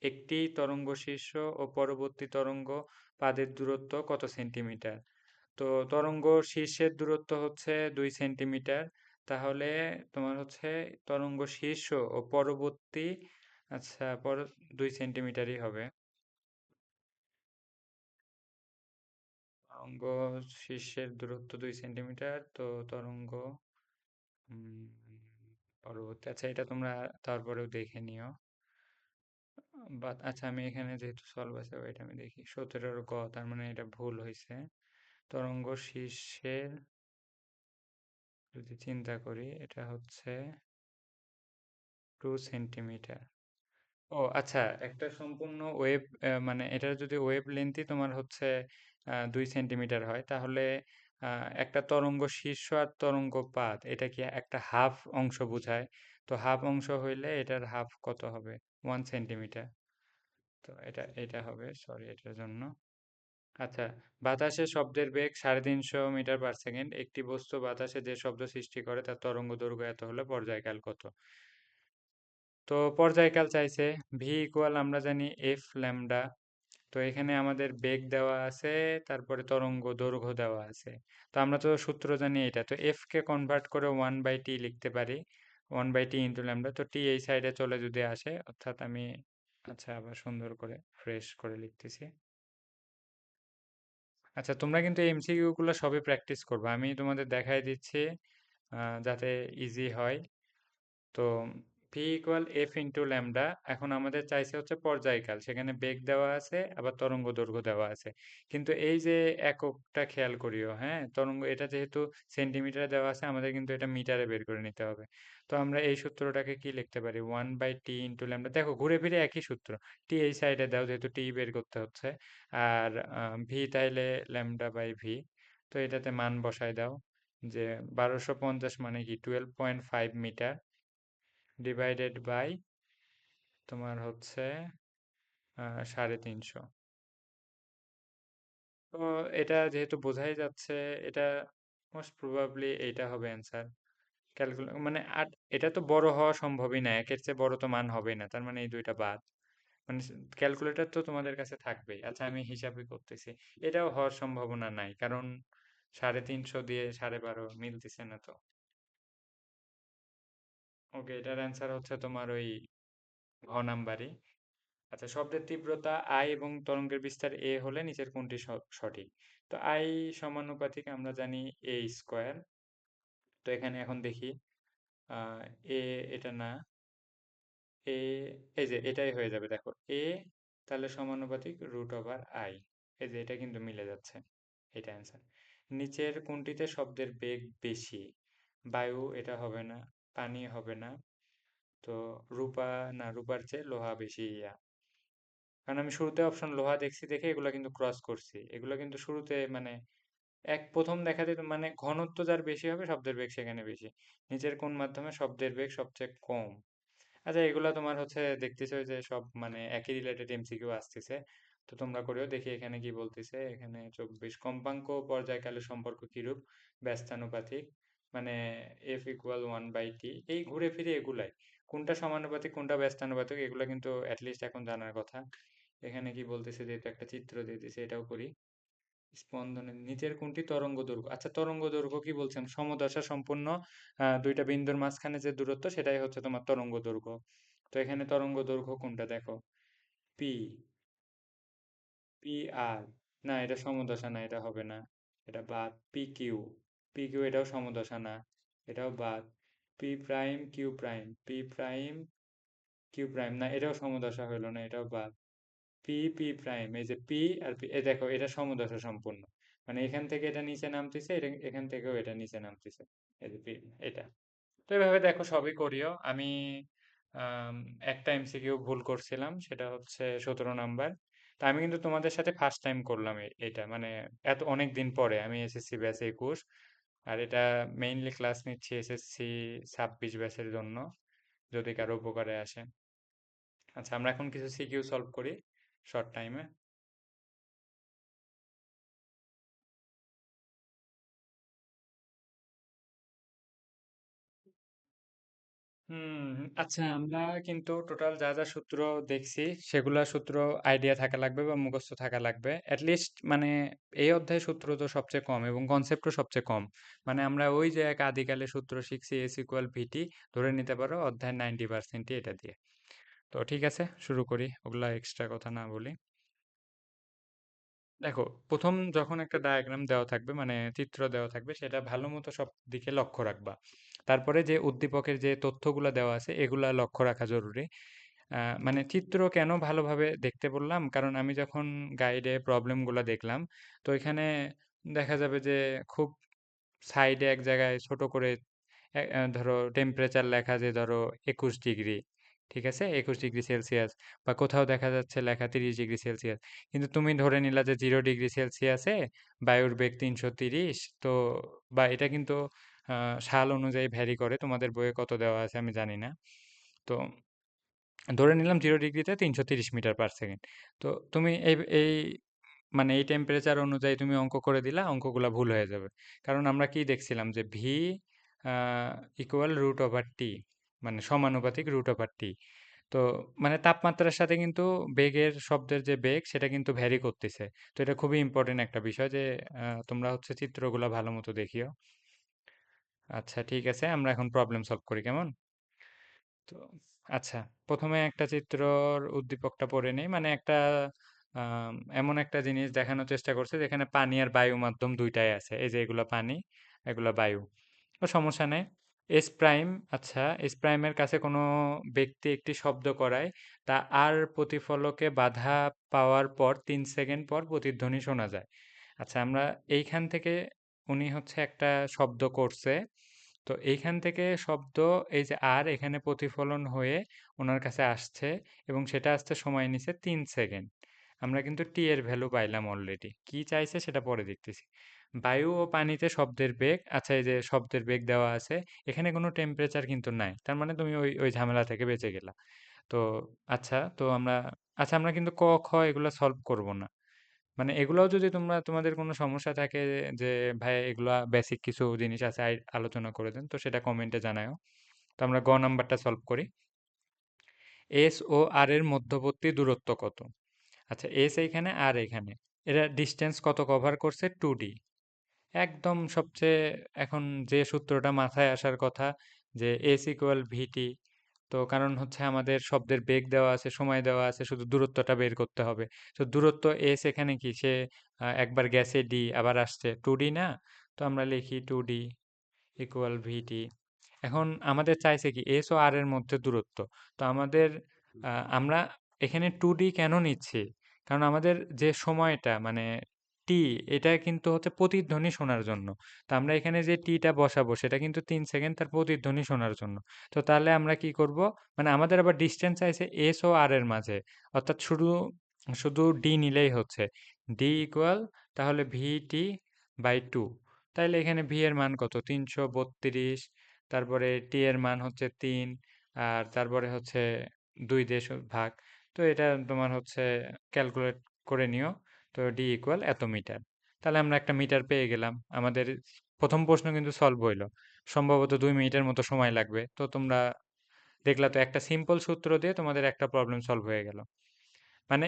S1: একটি তরঙ্গ শীর্ষ ও পরবর্তী তরঙ্গ পাদের দূরত্ব কত সেন্টিমিটার? তো তরঙ্গ শীর্ষের দূরত্ব হচ্ছে 2 সেন্টিমিটার। তাহলে তোমার হচ্ছে তরঙ্গ শীর্ষ ও পরবর্তী, আচ্ছা 2 সেন্টিমিটারই হবে। তরঙ্গ শীর্ষের দূরত্ব 2 সেন্টিমিটার, তো তরঙ্গ উম, পরবর্তী, আচ্ছা এটা তোমরা তারপরেও দেখে নিও। বাট আচ্ছা আমি এখানে যেহেতু সলভ আছে এটা আমি দেখি 17-র গ, তার মানে এটা ভুল হয়েছে। তরঙ্গ শীর্ষের যদি চিন্তা করি এটা হচ্ছে 2 সেন্টিমিটার। ও আচ্ছা, একটা সম্পূর্ণ ওয়েভ, মানে এটার যদি ওয়েভ লেন্থই তোমার হচ্ছে 2 সেন্টিমিটার হয়, তাহলে একটা তরঙ্গ শীর্ষ আর তরঙ্গ পাত এটা কি একটা হাফ অংশ বোঝায়? তো হাফ অংশ হইলে এটার হাফ কত হবে? 1 সেন্টিমিটার। তো এটা হবে, সরি এটার জন্য। আচ্ছা, বাতাসে শব্দের বেগ 350 মিটার পার সেকেন্ড। একটি বস্তু বাতাসে যে শব্দ সৃষ্টি করে তার তরঙ্গ দৈর্ঘ্য এত হলে পর্যায়কাল কত? তো পর্যায়কাল চাইছে, ভি ইকুয়াল আমরা জানি এফ ল্যামডা। তো এখানে আমাদের বেগ দেওয়া আছে, তারপরে তরঙ্গ দৈর্ঘ্য দেওয়া আছে। তো আমরা তো সূত্র জানি এটা, তো এফ কে কনভার্ট করে 1/t লিখতে পারি, 1/t ইন্টু ল্যামডা। তো টি এই সাইডে চলে যদি আসে, অর্থাৎ আমি, আচ্ছা আবার সুন্দর করে ফ্রেশ করে লিখতেছি। আচ্ছা তোমরা কিন্তু এমসিকিউ গুলো সবই প্র্যাকটিস করবে, আমি তোমাদের দেখাই দিচ্ছি যাতে ইজি হয়। তো V equal F into lambda, এখন আমাদের চাইছে হচ্ছে পর্যায়কাল, সেখানে বেগ দেওয়া আছে আবার তরঙ্গ দৈর্ঘ্য দেওয়া আছে। কিন্তু এই যে এককটা খেয়াল করিও, হ্যাঁ, তরঙ্গ এটা যেহেতু সেন্টিমিটারে দেওয়া আছে, আমাদের কিন্তু এটা মিটারে বের করে নিতে হবে। তো আমরা এই সূত্রটাকে কি লিখতে পারি? 1/t into lambda. দেখো ঘুরে ফিরে একই সূত্র, টি এই সাইডে দাও যেহেতু টি বের করতে হচ্ছে, আর ভি তাইলে ল্যামডা বাই ভি। তো এটাতে মান বসায় দাও, যে 1250 মানে কি 12.5 মিটার, ডিভাইডেড বাই তোমার হচ্ছে 350। তো এটা যেহেতু বোঝাই যাচ্ছে, এটা মোস্ট প্রবাবলি এইটা হবে অ্যান্সার। মানে আর এটা তো বড় হওয়া সম্ভবই না, একের চেয়ে বড় তো মান হবেই না, তার মানে এই দুইটা বাদ। মানে ক্যালকুলেটর তো তোমাদের কাছে থাকবেই। আচ্ছা আমি হিসাবে করতেছি, এটাও হওয়ার সম্ভাবনা নাই, কারণ 350 দিয়ে 12.5 মিলতেছে না তো। ওকে, এটার অ্যান্সার হচ্ছে তোমার ওই ঘ নাম্বারই। আচ্ছা, শব্দের তীব্রতা আই এবং তরঙ্গের বিস্তার এ হলে নিচের কোনটি সঠিক? তো আই সমানুপাতিক আমরা জানি এ স্কোয়ার। তো এখানে এখন দেখি, আহ, এ এটা না, এ এই যে এটাই হয়ে যাবে, দেখো এ তাহলে সমানুপাতিক √আই। এই যে এটা কিন্তু মিলে যাচ্ছে, এটা অ্যান্সার। নিচের কোনটিতে শব্দের বেগ বেশি? বায়ু এটা হবে না, পানি হবে না, তো রূপা, না রূপার চেয়ে লোহা বেশি ইয়া। কারণ আমি শুরুতে অপশন লোহা দেখছি দেখে এগুলো কিন্তু ক্রস করছি, এগুলো কিন্তু শুরুতে মানে প্রথম দেখাতে তো মানে ঘনত্ব যার বেশি হবে শব্দের বেগ সেখানে বেশি। নিচের কোন মাধ্যমে শব্দের বেগ সবচেয়ে কম? আচ্ছা এগুলা তোমার হচ্ছে দেখতেছো যে সব মানে একই রিলেটেড এমসিকিউ আসতেছে, তো তোমরা করেও দেখি এখানে কি বলতেছে। এখানে 24, কম্পাঙ্ক ও পর্যায়কালের সম্পর্ক কিরূপ? ব্যস্তানুপাতিক, মানে এফ ইকুয়াল 1/t। এই ঘুরে ফিরে এগুলাই, কোনটা সমানুপাতিক কোনটা ব্যস্তানুপাতিক এগুলা কিন্তু অ্যাটলিস্ট এখন জানার কথা। এখানে কি বলতেছে, যেহেতু একটা চিত্র দিয়ে দিছে এটাও করি। স্পন্দনের নিচের কোনটি তরঙ্গ দৈর্ঘ্য? আচ্ছা তরঙ্গ দৈর্ঘ্য কি বলছেন? সমদশা সম্পূর্ণ দুইটা বিন্দুর মাঝখানে যে দূরত্ব সেটাই হচ্ছে তোমার তরঙ্গ দৈর্ঘ্য। তো এখানে তরঙ্গ দৈর্ঘ্য কোনটা দেখো, পি, পি আর, না এটা সমদশা না, এটা হবে না, এটা বাদ। পি কিউ, পি কিউ এটাও সমদশা না, এটাও বাদ। P prime Q prime, P prime Q prime, না এটাও সমদশা হইলো না, এটাও বাদ। পি পি প্রাইম, এই যে পি আর পি, এই দেখো এটা সমদশা সম্পূর্ণ, মানে এখান থেকে এটা নিচে নামতেছে, এটা এখান থেকেও এটা নিচে নামতেছে, এই যে পি, এটা। তো এভাবে দেখো সবই করিও। আমি আম, একটা এমসিকিউ ভুল করছিলাম, সেটা হচ্ছে 17 নাম্বার। তা আমি কিন্তু তোমাদের সাথে ফার্স্ট টাইম করলাম এটা, মানে এত অনেক দিন পরে, আমি এসএসসি ব্যাচ 21, আর এটা মেইনলি ক্লাস নিচ্ছি এসএসসি 26 ব্যাচের জন্য, যদি কারো উপকারে আসে। আচ্ছা আমরা এখন কিছু সিকিউ সলভ করি শর্ট টাইমে। হুম, আচ্ছা আমরা কিন্তু টোটাল যা যা সূত্র দেখছি সেগুলা সূত্র আইডিয়া থাকা লাগবে বা মুখস্থ থাকা লাগবে অ্যাটলিস্ট, মানে এই অধ্যায়ে সূত্র তো সবচেয়ে কম এবং কনসেপ্টও সবচেয়ে কম। মানে আমরা ওই যে এক আদিকালে সূত্র শিখছি এস ইকুয়াল ভিটি, ধরে নিতে পারো অধ্যায়ের 90% এটা দিয়ে। তো ঠিক আছে, শুরু করি, ওগুলা এক্সট্রা কথা না বলি। দেখো, প্রথম যখন একটা ডায়াগ্রাম দেওয়া থাকবে, মানে চিত্র দেওয়া থাকবে, সেটা ভালো মতো সব দিকে লক্ষ্য রাখবা। তারপরে যে উদ্দীপকের যে তথ্যগুলা দেওয়া আছে এগুলা লক্ষ্য রাখা জরুরি। মানে চিত্র কেন ভালোভাবে দেখতে বললাম, কারণ আমি যখন গাইডে প্রবলেমগুলা দেখলাম, তো এখানে দেখা যাবে যে খুব সাইডে এক জায়গায় ছোট করে ধরো টেম্পারেচার লেখা, যে ধরো 21 ডিগ্রি, ঠিক আছে, 21 ডিগ্রি সেলসিয়াস, বা কোথাও দেখা যাচ্ছে লেখা 30 ডিগ্রি সেলসিয়াস, কিন্তু তুমি ধরে নিলা যে 0 ডিগ্রি সেলসিয়াসে বায়ুর বেগ 330। তো বা এটা কিন্তু সাল অনুযায়ী ভ্যারি করে, তোমাদের বইয়ে কত দেওয়া আছে আমি জানি না। তো ধরে নিলাম 0 ডিগ্রিতে 330 মিটার পার সেকেন্ড। তো তুমি এই মানে এই টেম্পারেচার অনুযায়ী তুমি অঙ্ক করে দিলা, অঙ্কগুলা ভুল হয়ে যাবে। কারণ আমরা কি দেখছিলাম যে V equal root over T, মানে সমানুপাতিক রুট ওভার টি। তো মানে তাপমাত্রার সাথে কিন্তু বেগের, শব্দের যে বেগ সেটা কিন্তু ভ্যারি করতেছে। তো এটা খুবই ইম্পর্টেন্ট একটা বিষয় যে তোমরা হচ্ছে চিত্রগুলা ভালো মতো দেখিও। আচ্ছা ঠিক আছে, আমরা এখন প্রবলেম সলভ করি, কেমন? তো আচ্ছা, প্রথমে একটা চিত্রর উদ্দীপকটা পড়ে নেই। মানে একটা এমন একটা জিনিস দেখানোর চেষ্টা করছে যেখানে পানি আর বায়ু মাধ্যম দুইটাই আছে। এই যে এগুলো পানি, এগুলো বায়ু। তো সমস্যা নেই। এস প্রাইম, আচ্ছা এস প্রাইমের কাছে কোনো ব্যক্তি একটি শব্দ করায়, তা আর প্রতিফলকে বাধা পাওয়ার পর 3 সেকেন্ড পর প্রতিধ্বনি শোনা যায়। আচ্ছা, আমরা এইখান থেকে, উনি হচ্ছে একটা শব্দ করছে, তো এইখান থেকে শব্দ, এই যে আর এখানে প্রতিফলন হয়ে ওনার কাছে আসছে, এবং সেটা আসতে সময় নিছে 3 সেকেন্ড। আমরা কিন্তু টি এর ভ্যালু পাইলাম অলরেডি, কি চাইছে সেটা পরে দেখতেছি। বায়ু ও পানিতে শব্দের বেগ, আচ্ছা এই যে শব্দের বেগ দেওয়া আছে, এখানে কোনো টেম্পারেচার কিন্তু নাই, তার মানে তুমি ওই ওই ঝামেলা থেকে বেঁচে গেলা। তো আচ্ছা, তো আমরা, আচ্ছা আমরা কিন্তু ক খ এগুলো সলভ করব না। মানে এগুলাও যদি তোমাদের কোনো সমস্যা থাকে যে ভাই এগুলা বেসিক কিছু জিনিস আছে, আলোচনা করে দেন, তো সেটা কমেন্টে জানাও। তো আমরা গ নাম্বারটা সলভ করি। এস ও আর এর মধ্যবর্তী দূরত্ব কত? আচ্ছা এস এইখানে, আর এখানে, এরা ডিস্টেন্স কত কভার করছে? 2D। একদম সবচেয়ে এখন যে সূত্রটা মাথায় আসার কথা, যে এস ইকুয়াল ভিটি। তো কারণ হচ্ছে আমাদের শব্দের বেগ দেওয়া আছে, সময় দেওয়া আছে, শুধু দূরত্বটা বের করতে হবে। তো দূরত্ব এস এখানে কি, সে একবার গেছে ডি, আবার আসছে 2D না? তো আমরা লিখি 2D ইকুয়াল ভিটি। এখন আমাদের চাইছে কি এস ও আর এর মধ্যে দূরত্ব। তো আমাদের আমরা এখানে 2D কেন নিচ্ছি? কারণ আমাদের যে সময়টা, মানে টি, এটা কিন্তু হচ্ছে প্রতিধ্বনি শোনার জন্য। তো আমরা এখানে যে টিটা বসাবো সেটা কিন্তু 3 সেকেন্ড তার প্রতিধ্বনি শোনার জন্য। তো তাহলে আমরা কি করব, মানে আমাদের আবার ডিস্টেন্স চাইছে এস ও আর এর মাঝে, অর্থাৎ শুধু শুধু ডি নিলেই হচ্ছে। ডি ইকুয়াল তাহলে ভিটি বাই টু। তাইলে এখানে ভি এর মান কত? 332। তারপরে টি এর মান হচ্ছে 3, আর তারপরে হচ্ছে 2 দিয়ে ভাগ। তো এটা তোমার হচ্ছে ক্যালকুলেট করে নিও। তো ডি ইকুয়াল এত মিটার। তাহলে আমরা একটা মিটার পেয়ে গেলাম। আমাদের প্রথম প্রশ্ন কিন্তু সলভ হইলো। সম্ভবত 2 মিনিটের মতো সময় লাগবে। তো তোমরা দেখলা তো, একটা সিম্পল সূত্র দিয়ে তোমাদের একটা প্রবলেম সলভ হয়ে গেল। মানে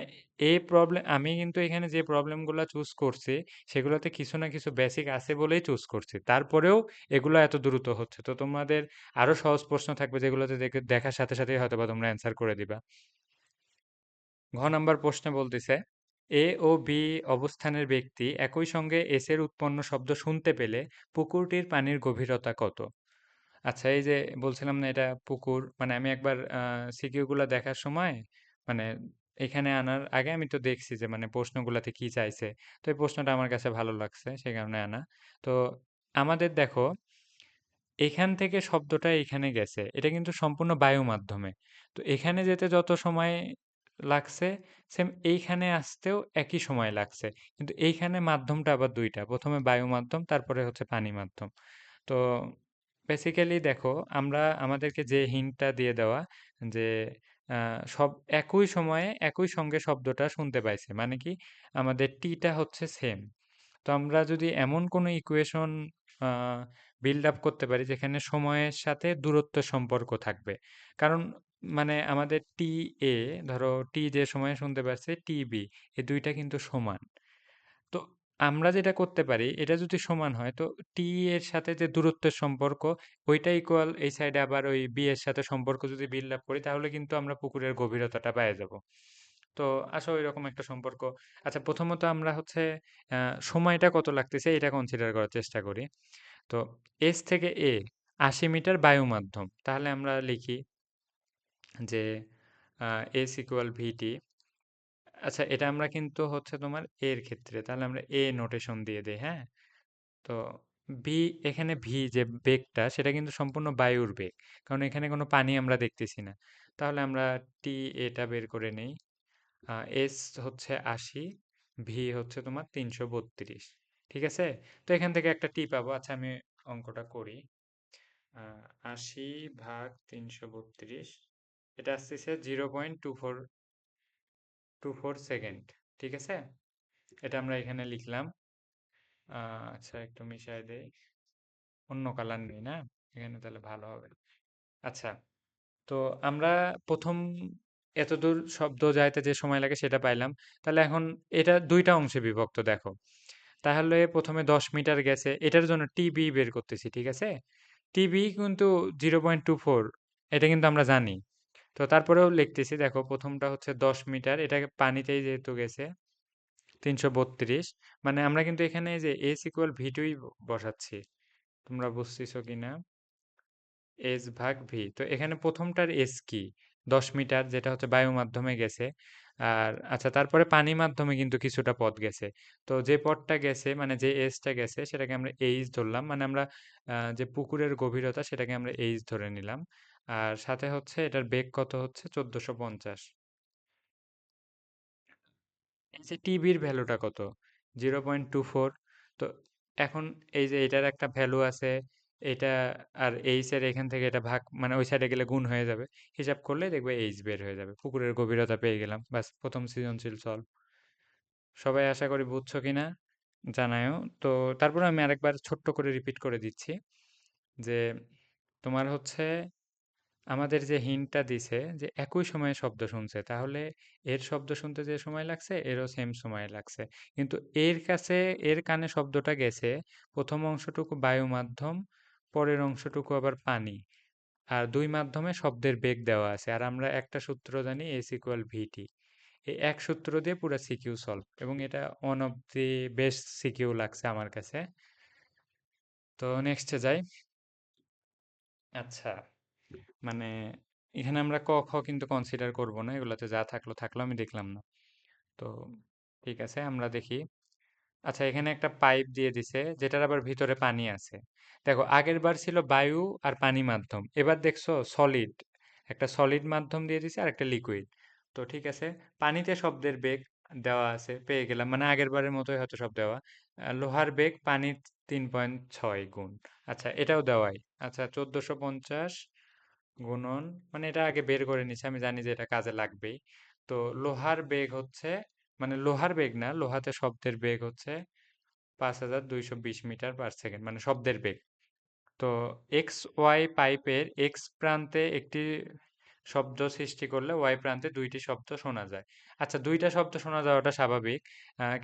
S1: এই প্রবলেম, আমি কিন্তু এখানে যে প্রবলেমগুলো চুজ করছি সেগুলোতে কিছু না কিছু বেসিক আছে বলেই চুজ করছি, তারপরেও এগুলো এত দ্রুত হচ্ছে। তো তোমাদের আরো সহজ প্রশ্ন থাকবে যেগুলোতে দেখার সাথে সাথেই হয়তো বা তোমরা অ্যান্সার করে দিবা। ঘ নাম্বার প্রশ্নে বলতেছে, এ ও বি অবস্থানের ব্যক্তি একই সঙ্গে এস এর উৎপন্ন শব্দ শুনতে পেলে পুকুরটির পানির গভীরতা কত? আচ্ছা এই যে বলছিলাম না এটা পুকুর, মানে আমি একবার সিকিউ গুলা দেখার সময়, মানে এখানে আনার আগে আমি তো দেখছি যে মানে প্রশ্নগুলাতে কি চাইছে। তো এই প্রশ্নটা আমার কাছে ভালো লাগছে, সে কারণে আনা। তো আমাদের দেখো, এখান থেকে শব্দটা এখানে গেছে, এটা কিন্তু সম্পূর্ণ বায়ু মাধ্যমে। তো এখানে যেতে যত সময় লাগছে, সেম এইখানে আসতেও একই সময় লাগছে। কিন্তু এইখানে মাধ্যমটা আবার দুইটা, প্রথমে বায়ু মাধ্যম, তারপরে হচ্ছে পানি মাধ্যম। তো বেসিক্যালি দেখো, আমরা আমাদেরকে যে হিন্টটা দিয়ে দেওয়া, যে সব একই সময়ে একই সঙ্গে শব্দটা শুনতে পাইছে, মানে কি আমাদের টিটা হচ্ছে সেম। তো আমরা যদি এমন কোনো ইকুয়েশন বিল্ড আপ করতে পারি যেখানে সময়ের সাথে দূরত্ব সম্পর্ক থাকবে। কারণ মানে আমাদের টি এ, ধরো টি যে সময়ে শুনতে পারছে, টি বি, এই দুইটা কিন্তু সমান। তো আমরা যেটা করতে পারি, এটা যদি সমান হয়, তো টি এর সাথে যে দূরত্বের সম্পর্ক, ওইটা ইকুয়াল এই সাইডে আবার ওই বি এর সাথে সম্পর্ক যদি বিল্ড আপ করি, তাহলে কিন্তু আমরা পুকুরের গভীরতাটা পেয়ে যাব। তো আসো এরকম একটা সম্পর্ক। আচ্ছা, প্রথমত আমরা হচ্ছে সময়টা কত লাগতেছে এটা কনসিডার করার চেষ্টা করি। তো এস থেকে এ ৮০ মিটার বায়ু মাধ্যম, তাহলে আমরা লিখি যে এস ইকুয়াল ভিটি। আচ্ছা, এটা আমরা কিন্তু হচ্ছে তোমার এর ক্ষেত্রে, তাহলে আমরা এ নোটেশন দিয়ে দিই, হ্যাঁ। তো ভি, এখানে ভি যে বেগটা সেটা কিন্তু সম্পূর্ণ বায়ুর বেগ, কারণ এখানে কোনো পানি আমরা দেখতেছি না। তাহলে আমরা টি এটা বের করে নেই। এস হচ্ছে ৮০, ভি হচ্ছে তোমার ৩৩২, ঠিক আছে। তো এখান থেকে একটা টি পাবো। আচ্ছা, আমি অঙ্কটা করি। ৮০/৩৩২, এটা আসতেছে 0.2424 সেকেন্ড, ঠিক আছে। এটা আমরা এখানে লিখলাম। আচ্ছা, একটু মিশাই দেই, অন্য কালার নেই না এখানে, তাহলে ভালো হবে। আচ্ছা, তো আমরা প্রথম এতদূর শব্দ যাইতে যে সময় লাগে সেটা পাইলাম। তাহলে এখন এটা দুইটা অংশে বিভক্ত, দেখো। তাহলে প্রথমে ১০ মিটার গেছে, এটার জন্য টিবি বের করতেছি, ঠিক আছে। টিবি কিন্তু 0.24, এটা কিন্তু আমরা জানি। তো তারপরেও লিখতেছি, দেখো প্রথমটা হচ্ছে ১০ মিটার, এটা পানিতেই যেহেতু গেছে ৩৩২, মানে আমরা কিন্তু এখানে যে এস ইকুয়াল ভি2 বসাচ্ছি, তোমরা বুঝতেছো কিনা। এস ভাগ ভি, তো এখানে প্রথমটার এস কি, ১০ মিটার, যেটা হচ্ছে বায়ু মাধ্যমে গেছে। আর আচ্ছা, তারপরে পানি মাধ্যমে কিন্তু কিছুটা পথ গেছে। তো যে পথটা গেছে, মানে যে এসটা গেছে, সেটাকে আমরা এইচ ধরলাম, মানে আমরা যে পুকুরের গভীরতা সেটাকে আমরা এইচ ধরে নিলাম। আর সাথে হচ্ছে এটার বেগ কত হচ্ছে ১৪৫০। এই যে টিবির ভ্যালুটা কত, 0.24। তো এখন এই যে এটার একটা ভ্যালু আছে, এটা আর এইচ এর এখান থেকে এটা ভাগ, মানে ওই সাইডে গেলে গুণ হয়ে যাবে। হিসাব করলে দেখবে এইচ বের হয়ে যাবে, পুকুরের গভীরতা পেয়ে গেলাম। বাস, প্রথম সৃজনশীল সলভ। সবাই আশা করি বুঝছো কিনা জানায়ও। তো তারপরে আমি আরেকবার ছোট্ট করে রিপিট করে দিচ্ছি যে তোমার হচ্ছে আমাদের যে হিন্টটা দিছে যে একই সময়ে শব্দ শুনছে, তাহলে এর শব্দ শুনতে যে সময় লাগছে এরও সেম সময় লাগছে। কিন্তু এর কাছে, এর কানে শব্দটা গেছে, প্রথম অংশটুকু বায়ু মাধ্যম, পরের অংশটুকু আবার পানি। আর দুই মাধ্যমে শব্দের বেগ দেওয়া আছে, আর আমরা একটা সূত্র জানি, এস ইকুয়াল ভিটি। এই এক সূত্র দিয়ে পুরো সিকিউ সলভ, এবং এটা one of the best CQ লাগছে আমার কাছে। তো নেক্সটে যাই। আচ্ছা, মানে এখানে আমরা ক খ কিন্তু কনসিডার করব না, এগুলাতে যা থাকলো থাকলো, আমি দেখলাম না। তো ঠিক আছে, আমরা দেখি। আচ্ছা, এখানে একটা পাইপ দিয়ে দিছে যেটার আবার ভিতরে পানি আছে। দেখো, আগের বার ছিল বায়ু আর পানি মাধ্যম, এবার দেখছো সলিড, একটা সলিড মাধ্যম দিয়ে দিছে আর একটা লিকুইড। তো ঠিক আছে, পানিতে শব্দের বেগ দেওয়া আছে, পেয়ে গেলাম, মানে আগের বারের মতোই হয়তো সব দেওয়া। লোহার বেগ পানির ৩.৬ গুণ। আচ্ছা, এটাও দেওয়াই। আচ্ছা, ১৪৫০ গুণন, মানে এটা আগে বের করে নিছি, আমি জানি যে এটা কাজে লাগবেই। তো লোহার বেগ হচ্ছে, মানে লোহার বেগ না, লোহাতে শব্দের বেগ হচ্ছে ৫,২২০ মিটার পার সেকেন্ড, মানে শব্দের বেগ। তো এক্স ওয়াই পাইপের এক্স প্রান্তে একটি শব্দ সৃষ্টি করলে ওয়াই প্রান্তে দুইটি শব্দ শোনা যায়। আচ্ছা, দুইটা শব্দ শোনা যাওয়াটা স্বাভাবিক।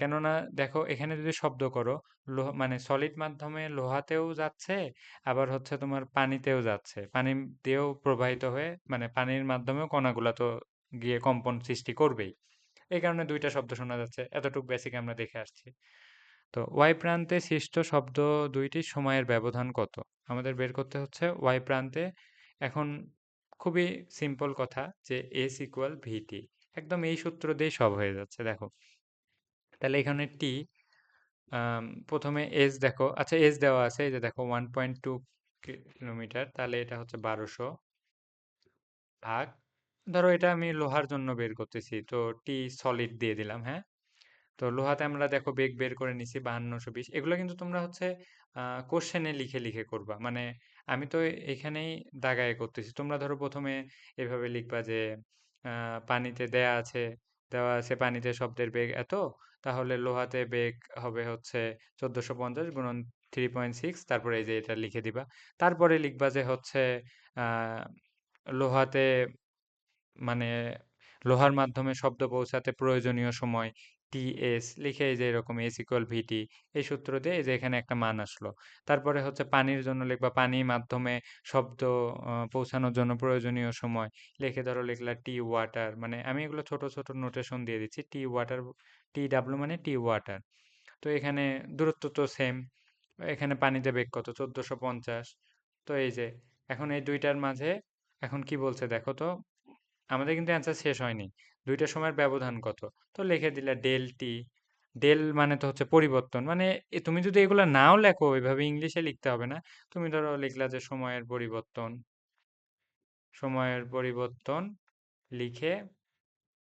S1: কেননা দেখো, এখানে যদি শব্দ করো, লোহা মানে সলিড মাধ্যমে লোহাতেও যাচ্ছে, আবার হচ্ছে তোমার পানিতেও যাচ্ছে, পানি দিয়েও প্রবাহিত হয়ে, মানে পানির মাধ্যমেও কণাগুলা তো গিয়ে কম্পন সৃষ্টি করবেই। এই কারণে দুইটা শব্দ শোনা যাচ্ছে, এতটুকু বেসিক আমরা দেখে আসছি। তো ওয়াই প্রান্তে সৃষ্ট শব্দ দুইটির সময়ের ব্যবধান কত, আমাদের বের করতে হচ্ছে ওয়াই প্রান্তে। এখন খুবই সিম্পল কথা, যে এস ইকুয়াল ভিটি, একদম এই সূত্র দিয়ে সব হয়ে যাচ্ছে, দেখো। তাহলে এখানে টি, প্রথমে এস দেখো, আচ্ছা এস দেওয়া আছে, এই যে দেখো 1.2 কিলোমিটার, তাহলে এটা হচ্ছে ১২০০ ভাগ, ধরো এটা আমি লোহার জন্য বের করতেছি, তো টি সলিড দিয়ে দিলাম, হ্যাঁ। তো লোহাতে আমরা দেখো বেগ বের করে নিছি ৫২২০। এগুলো কিন্তু তোমরা হচ্ছে কোশ্চেনে লিখে লিখে করবা, মানে আমি তো এখানেই দাগায় করতেছি। তোমরা ধরো প্রথমে এভাবে লিখবা যে পানিতে দেওয়া আছে পানিতে শব্দের বেগ এত, তাহলে লোহাতে বেগ হবে হচ্ছে ১৪৫০ গুণন 3.6, তারপরে এই যে এটা লিখে দিবা। তারপরে লিখবা যে হচ্ছে আহ, লোহাতে মানে লোহার মাধ্যমে শব্দ পৌঁছাতে প্রয়োজনীয় সময় টিএস লিখে এই যে এরকম এস ইকুয়াল ভিটি, এই সূত্র দিয়ে এই যে এখানে একটা মান আসলো। তারপরে হচ্ছে পানির জন্য লিখবা পানির মাধ্যমে শব্দ পৌঁছানোর জন্য প্রয়োজনীয় সময় লিখে ধরো লিখলা টি ওয়াটার, মানে আমি এগুলো ছোট ছোট নোটেশন দিয়ে দিচ্ছি। টি ওয়াটার, টি ডাব্লু মানে টি ওয়াটার। তো এখানে দূরত্ব তো সেম, এখানে পানিতে বেগ কত 1450। তো এই যে এখন এই দুইটার মাঝে এখন কি বলছে দেখো তো, আমাদের কিন্তু অ্যান্সার শেষ হয়নি। দুইটার সময়ের ব্যবধান কত, তো লিখে দিলে ডেল টি। ডেল মানে তো হচ্ছে পরিবর্তন, মানে তুমি যদি এগুলো নাও লেখো ওইভাবে ইংলিশে লিখতে হবে না। তুমি ধরো লিখলা যে সময়ের পরিবর্তন, সময়ের পরিবর্তন লিখে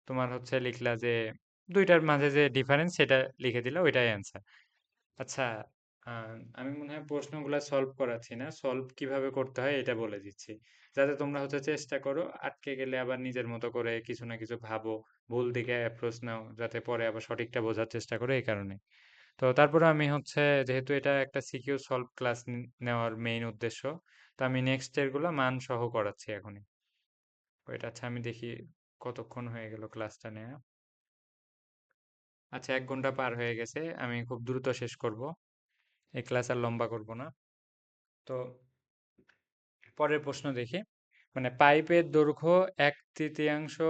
S1: তোমার হচ্ছে লিখলা যে দুইটার মাঝে যে ডিফারেন্স সেটা লিখে দিলে ওইটাই অ্যান্সার। আচ্ছা, আমি মনে হয় প্রশ্নগুলো সলভ করাচ্ছি না, সলভ কিভাবে করতে হয় এটা বলে দিচ্ছি, যাতে তোমরা হচ্ছে চেষ্টা করো, আটকে গেলে আবার নিজের মতো করে কিছু না কিছু ভাবো, ভুল দিকে অ্যাপ্রোচ নাও, যাতে পরে আবার সঠিকটা বোঝার চেষ্টা করো, এই কারণে। তো তারপরে আমি হচ্ছে, যেহেতু এটা একটা সিকিউ সলভ ক্লাস নেওয়ার মেইন উদ্দেশ্য, তো আমি নেক্সট এর গুলো মান সহ করাচ্ছি এখনই। ওইটা আচ্ছা আমি দেখি কতক্ষণ হয়ে গেল ক্লাসটা নেওয়া। আচ্ছা, 1 ঘন্টা পার হয়ে গেছে, আমি খুব দ্রুত শেষ করব, এই ক্লাস আর লম্বা করব না। তো পরের প্রশ্ন দেখি, মানে পাইপের দৈর্ঘ্য 1/3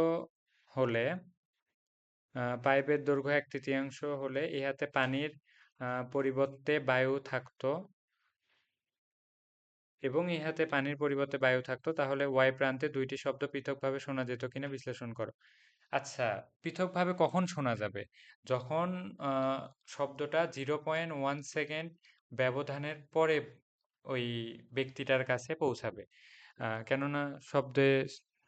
S1: হলে, পাইপের দৈর্ঘ্য 1/3 হলে ইহাতে পানির পরিবর্তে বায়ু থাকতো, এবং ইহাতে পানির পরিবর্তে বায়ু থাকতো, তাহলে ওয়াই প্রান্তে দুইটি শব্দ পৃথকভাবে শোনা যেত কিনা বিশ্লেষণ করো। আচ্ছা, পৃথকভাবে কখন শোনা যাবে? যখন শব্দটা 0.1 সেকেন্ড ব্যবধানের পরে ওই ব্যক্তিটার কাছে পৌঁছাবে। কেননা শব্দের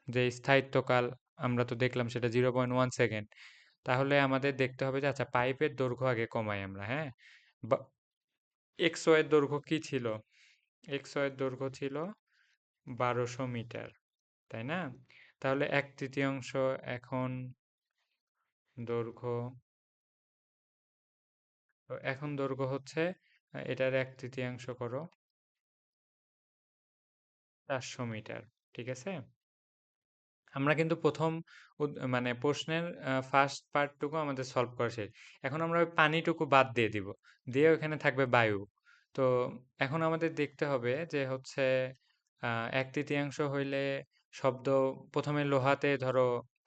S1: যে স্থায়িত্বকাল আমরা তো দেখলাম সেটা 0.1 সেকেন্ড। তাহলে আমাদের দেখতে হবে যে আচ্ছা পাইপের দৈর্ঘ্য আগে কমাই আমরা, হ্যাঁ। এক্সও এর দৈর্ঘ্য কি ছিল? এক্সও এর দৈর্ঘ্য ছিল 1200 মিটার, তাই না? তাহলে 1/3 এখন দৈর্ঘ্য, তো এখন দৈর্ঘ্য হচ্ছে এটার 1/3 করো 400 মিটার, ঠিক আছে। আমরা কিন্তু প্রথম মানে প্রশ্নের ফার্স্ট পার্টটুকু আমাদের সলভ করা শেষ। এখন আমরা ওই পানিটুকু বাদ দিয়ে দিব, দিয়ে ওখানে থাকবে বায়ু। তো এখন আমাদের দেখতে হবে যে হচ্ছে 1/3 হইলে শব্দ প্রথমে লোহাতে ধরো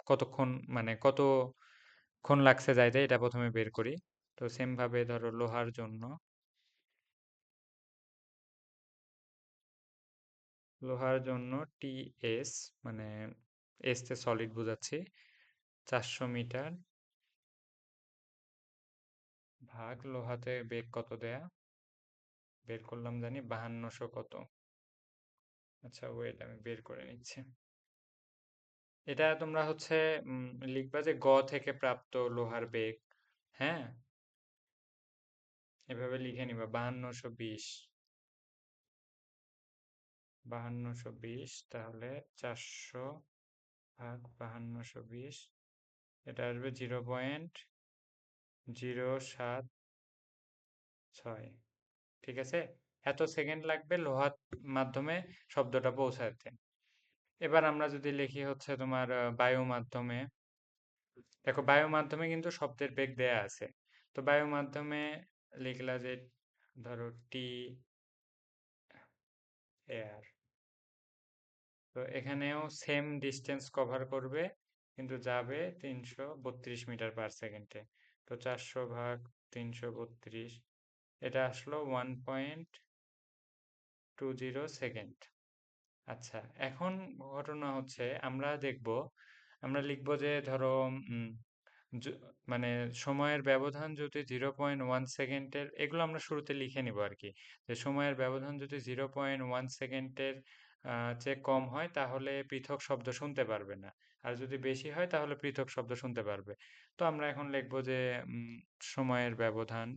S1: কতক্ষণ, মানে কতক্ষণ লাগছে যাইতে, এটা প্রথমে বের করি। তো সেম ভাবে ধরো লোহার জন্য, লোহার জন্য টিএস, মানে এস তে সলিড বোঝাচ্ছি, 400 মিটার ভাগ লোহাতে বেগ কত দেয়া, বের করলাম জানি 5200 কত। আচ্ছা ওয়েট আমি বের করে নিচ্ছি। এটা তোমরা হচ্ছে লিখবা যে গ থেকে প্রাপ্ত লোহার বেগ, হ্যাঁ, এভাবে লিখে নিবা 5220, 5220, তাহলে 400 ভাগ 5220, এটা আসবে 0.076। ঠিক আছে, এত সেকেন্ড লাগবে লোহার মাধ্যমে শব্দটা পৌঁছাতে। এবার আমরা যদি লিখি হচ্ছে তোমার বায়ু মাধ্যমে, দেখো বায়ু মাধ্যমে কিন্তু শব্দের বেগ দেয়া আছে। তো বায়ু মাধ্যমে লিখলা যে ধরো টি এয়ার, তো এখানেও সেম ডিস্টেন্স কভার করবে, কিন্তু যাবে 332 মিটার পার সেকেন্ডে। তো 400 ভাগ 332, এটা আসলো 1.20 সেকেন্ড। আচ্ছা, এখন ঘটনা হচ্ছে আমরা দেখব, আমরা লিখব যে ধরো উম, য- মানে সময়ের ব্যবধান যদি 0.1 সেকেন্ডের, এগুলো আমরা শুরুতে লিখে নিব আর কি, যে সময়ের ব্যবধান যদি 0.1 সেকেন্ডের চেয়ে কম হয় তাহলে পৃথক শব্দ শুনতে পারবে না, আর যদি বেশি হয় তাহলে পৃথক শব্দ শুনতে পারবে। তো আমরা এখন লিখব যে সময়ের ব্যবধান,